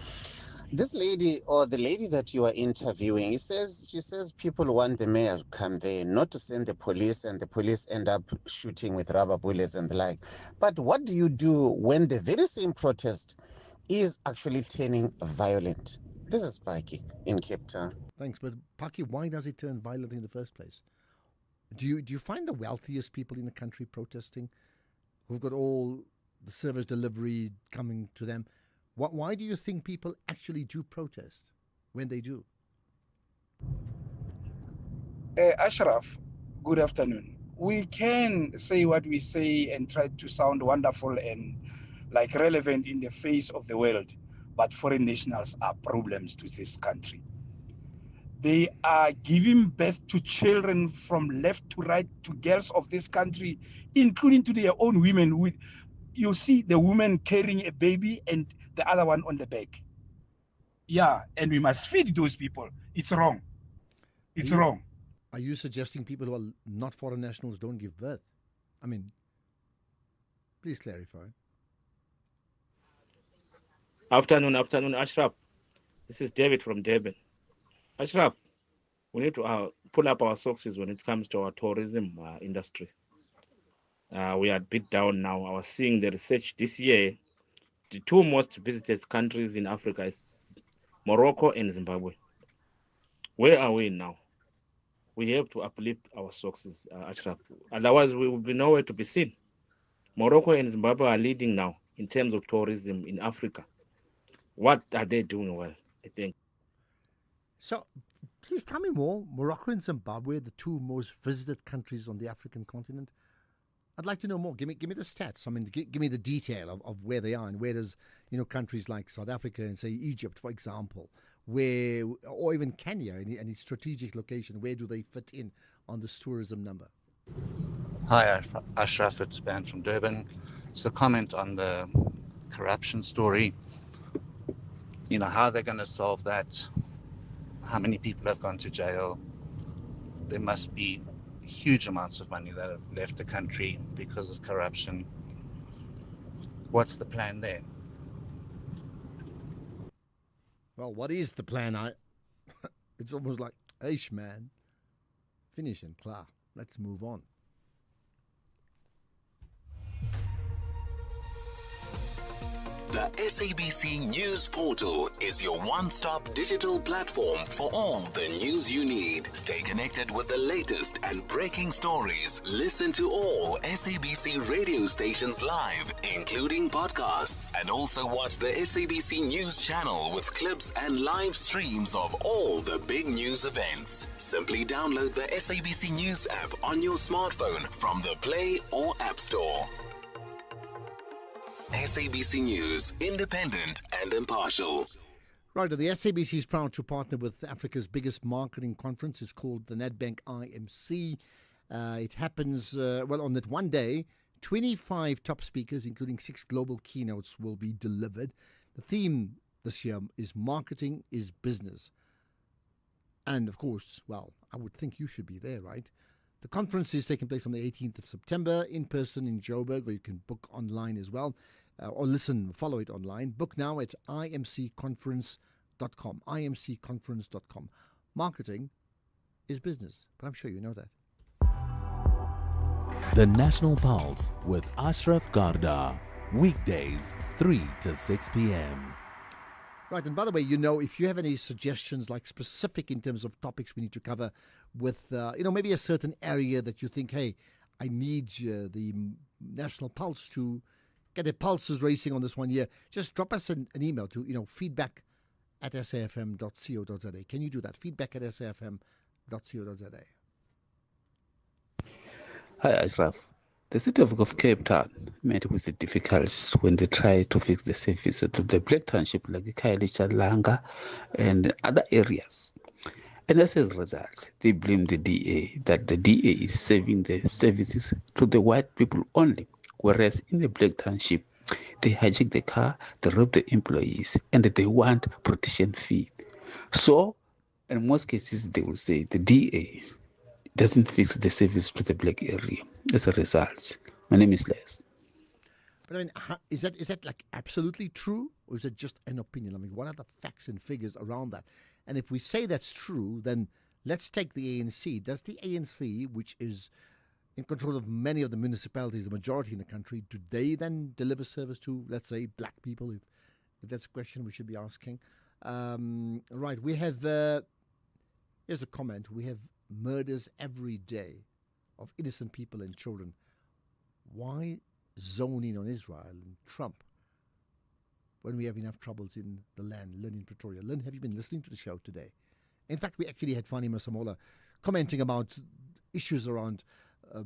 This lady, or the lady that you are interviewing, she says people want the mayor to come there, not to send the police, and the police end up shooting with rubber bullets and the like. But what do you do when the very same protest is actually turning violent? This is Spikey in Cape Town. Thanks, but Paki, why does it turn violent in the first place? Do you find the wealthiest people in the country protesting, who've got all the service delivery coming to them? Why do you think people actually do protest when they do? Ashraf, good afternoon. We can say what we say and try to sound wonderful and relevant in the face of the world, but foreign nationals are problems to this country. They are giving birth to children from left to right, to girls of this country, including to their own women. You see the woman carrying a baby and the other one on the back. Yeah, and we must feed those people. It's wrong. It's wrong. Are you suggesting people who are not foreign nationals don't give birth? I mean, please clarify. Afternoon, Ashraf. This is David from Durban. Ashraf, we need to pull up our socks when it comes to our tourism industry. We are bit down now. I was seeing the research this year. The two most visited countries in Africa is Morocco and Zimbabwe. Where are we now? We have to uplift our success, Ashraf. Otherwise, we will be nowhere to be seen. Morocco and Zimbabwe are leading now in terms of tourism in Africa. What are they doing well, I think? So, please tell me more. Morocco and Zimbabwe, the two most visited countries on the African continent. I'd like to know more. Give me the stats. I mean, give me the detail of where they are, and where does countries like South Africa and say Egypt, for example, or even Kenya, any strategic location, where do they fit in on this tourism number? Hi, Ashraf. It's Ben from Durban. So comment on the corruption story, how they're going to solve that, how many people have gone to jail. There must be huge amounts of money that have left the country because of corruption. What's the plan there? Well, what is the plan? It's almost like, eish, man, finish and klar. Let's move on. The SABC News Portal is your one-stop digital platform for all the news you need. Stay connected with the latest and breaking stories. Listen to all SABC radio stations live, including podcasts, and also watch the SABC News channel with clips and live streams of all the big news events. Simply download the SABC News app on your smartphone from the Play or App Store. SABC News, independent and impartial. Right, the SABC is proud to partner with Africa's biggest marketing conference. It's called the Nedbank IMC. It happens, on that one day, 25 top speakers, including 6 global keynotes, will be delivered. The theme this year is Marketing is Business. And, of course, I would think you should be there, right? The conference is taking place on the 18th of September in person in Joburg, where you can book online as well, or follow it online. Book now at imcconference.com, imcconference.com. Marketing is business, but I'm sure you know that. The National Pulse with Ashraf Garda. Weekdays, 3 to 6 p.m. Right, and by the way, if you have any suggestions, like specific in terms of topics we need to cover with, maybe a certain area that you think, hey, I need the National Pulse to get their pulses racing on this one year, just drop us an email to, feedback@safm.co.za. Can you do that? Feedback@safm.co.za. Hi, Ashraf. The city of Cape Town met with the difficulties when they tried to fix the service to the Black Township, like Khayelitsha, Langa, and other areas. And as a result, they blame the DA, that the DA is saving the services to the white people only, whereas in the Black Township, they hijack the car, they rob the employees, and they want protection fee. So, in most cases, they will say the DA doesn't fix the service to the black area. As a result, my name is Les. But I mean, is that like absolutely true, or is it just an opinion? I mean, what are the facts and figures around that? And if we say that's true, then let's take the ANC. Does the ANC, which is in control of many of the municipalities, the majority in the country, do they then deliver service to, let's say, black people? If that's a question we should be asking. Right, we have, here's a comment, we have murders every day of innocent people and children. Why zone in on Israel and Trump when we have enough troubles in the land? Lynn in Pretoria. Lynn, have you been listening to the show today? In fact, we actually had Fani Masamola commenting about issues around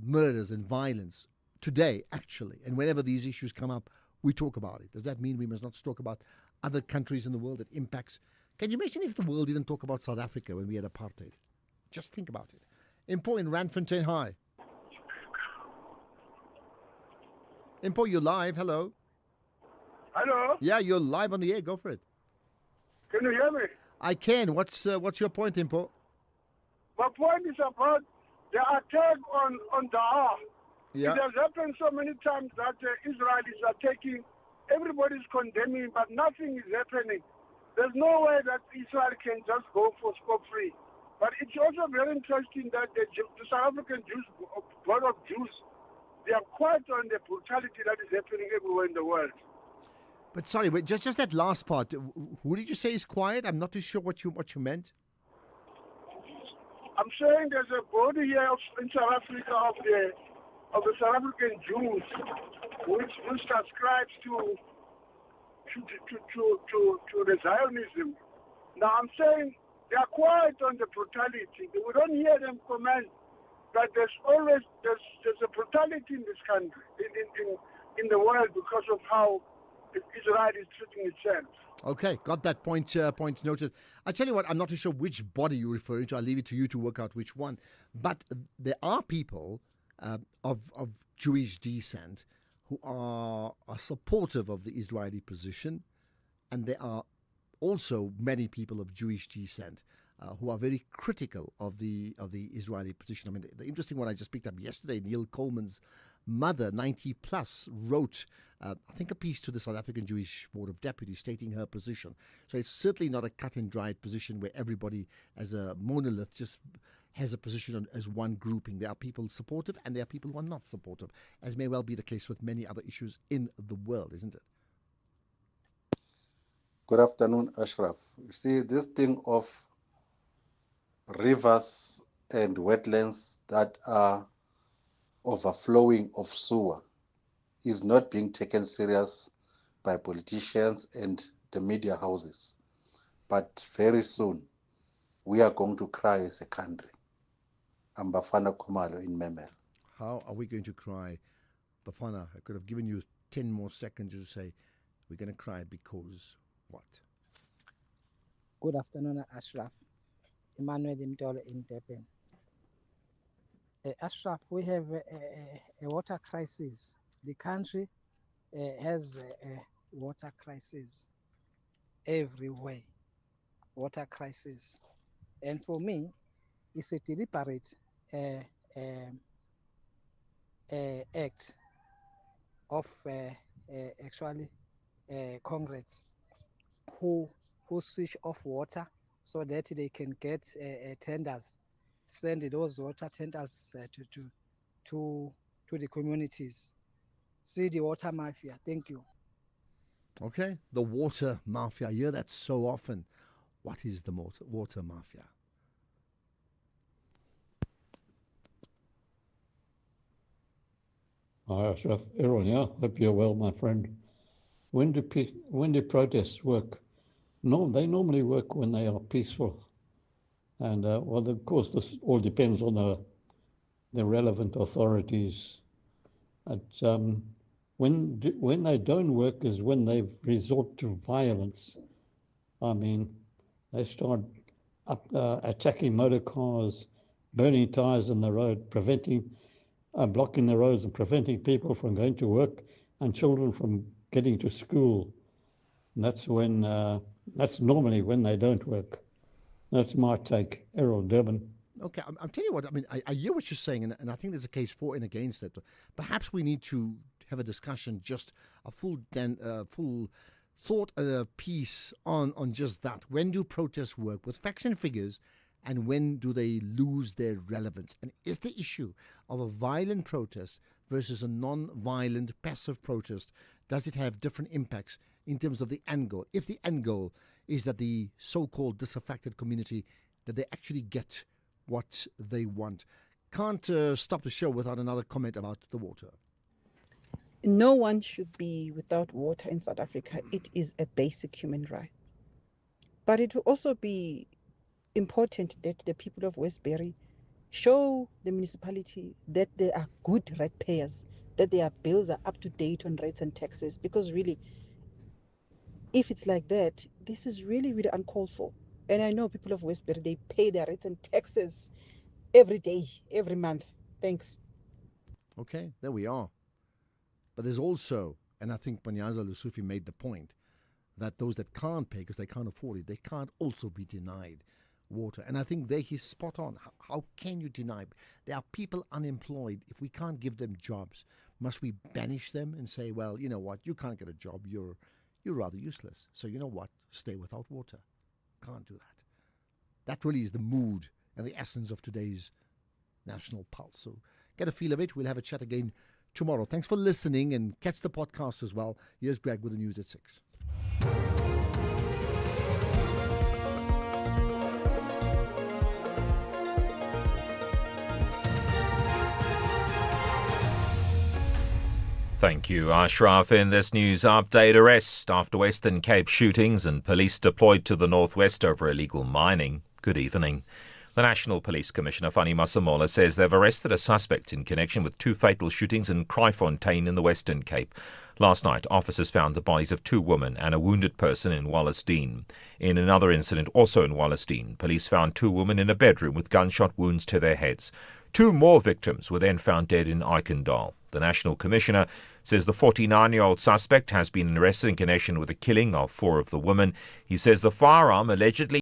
murders and violence today, actually. And whenever these issues come up, we talk about it. Does that mean we must not talk about other countries in the world that impacts? Can you imagine if the world didn't talk about South Africa when we had apartheid? Just think about it. Impo in Randfontein, hi. Impo, you're live. Hello. Hello. Yeah, you're live on the air. Go for it. Can you hear me? I can. What's your point, Impo? My point is about the attack on Dahar. Yeah. It has happened so many times that Israel is attacking. Everybody's condemning, but nothing is happening. There's no way that Israel can just go for scope free. But it's also very interesting that the South African Jews, board of Jews, they are quiet on the brutality that is happening everywhere in the world. But sorry, wait, just that last part. Who did you say is quiet? I'm not too sure what you meant. I'm saying there's a body here in South Africa of the South African Jews, which subscribes to the Zionism. Now I'm saying they are quiet on the brutality. We don't hear them comment that there's a brutality in this country, in the world, because of how Israel is treating itself. Okay, got that point noted. I tell you what, I'm not too sure which body you're referring to. I'll leave it to you to work out which one. But there are people of Jewish descent who are supportive of the Israeli position, and there are also many people of Jewish descent who are very critical of the Israeli position. I mean, the interesting one I just picked up yesterday, Neil Coleman's mother, 90 plus, wrote, I think, a piece to the South African Jewish Board of Deputies stating her position. So it's certainly not a cut and dried position where everybody as a monolith just has a position as one grouping. There are people supportive and there are people who are not supportive, as may well be the case with many other issues in the world, isn't it? Good afternoon, Ashraf. You see, this thing of rivers and wetlands that are overflowing of sewer is not being taken serious by politicians and the media houses. But very soon, we are going to cry as a country. I'm Bafana Kumalo in Memel. How are we going to cry? Bafana, I could have given you 10 more seconds to say, we're going to cry because what? Good afternoon, Ashraf. Emmanuel Imtolo in Durban. Ashraf, we have a water crisis. The country has a water crisis everywhere. Water crisis. And for me, it's a deliberate act of actually Congress who switch off water so that they can get tenders, send those water tenders to the communities. See the water mafia. Thank you. Okay, the water mafia. I hear that so often. What is the water mafia? Hi, Ashraf. Errol here. Hope you're well, my friend. When do protests work? No, they normally work when they are peaceful. And, well, of course, this all depends on the relevant authorities. But, when they don't work is when they resort to violence. I mean, they start attacking motor cars, burning tires in the road, blocking the roads and preventing people from going to work and children from getting to school. And that's normally when they don't work. That's my take. Errol, Durban. Okay, I'm telling you what, I mean, I hear what you're saying, and I think there's a case for and against it. Perhaps we need to have a discussion, just a full thought piece on just that. When do protests work with facts and figures, and when do they lose their relevance? And is the issue of a violent protest versus a non-violent passive protest, does it have different impacts in terms of the end goal? If the end goal is that the so-called disaffected community, that they actually get what they want. Can't stop the show without another comment about the water. No one should be without water in South Africa. It is a basic human right. But it will also be important that the people of Westbury show the municipality that they are good ratepayers, that their bills are up to date on rates and taxes, because really, if it's like that, this is really, really uncalled for. And I know people of Westbury, they pay their rates and taxes every day, every month. Thanks. Okay, there we are. But there's also, and I think Panyaza Lesufi made the point, that those that can't pay because they can't afford it, they can't also be denied water. And I think there he's spot on. How can you deny? There are people unemployed. If we can't give them jobs, must we banish them and say, well, you know what, you can't get a job, you're rather useless. So you know what, stay without water. Can't do that. That really is the mood and the essence of today's National Pulse. So get a feel of it. We'll have a chat again tomorrow. Thanks for listening, and catch the podcast as well. Here's Greg with the news at 6. Thank you, Ashraf. In this news update, arrest after Western Cape shootings and police deployed to the northwest over illegal mining. Good evening. The National Police Commissioner, Fanny Masemola, says they've arrested a suspect in connection with 2 fatal shootings in Kraaifontein in the Western Cape. Last night, officers found the bodies of 2 women and a wounded person in Wallasdean. In another incident, also in Wallasdean, police found 2 women in a bedroom with gunshot wounds to their heads. 2 more victims were then found dead in Eikendal. The National Commissioner says the 49-year-old suspect has been arrested in connection with the killing of 4 of the women. He says the firearm allegedly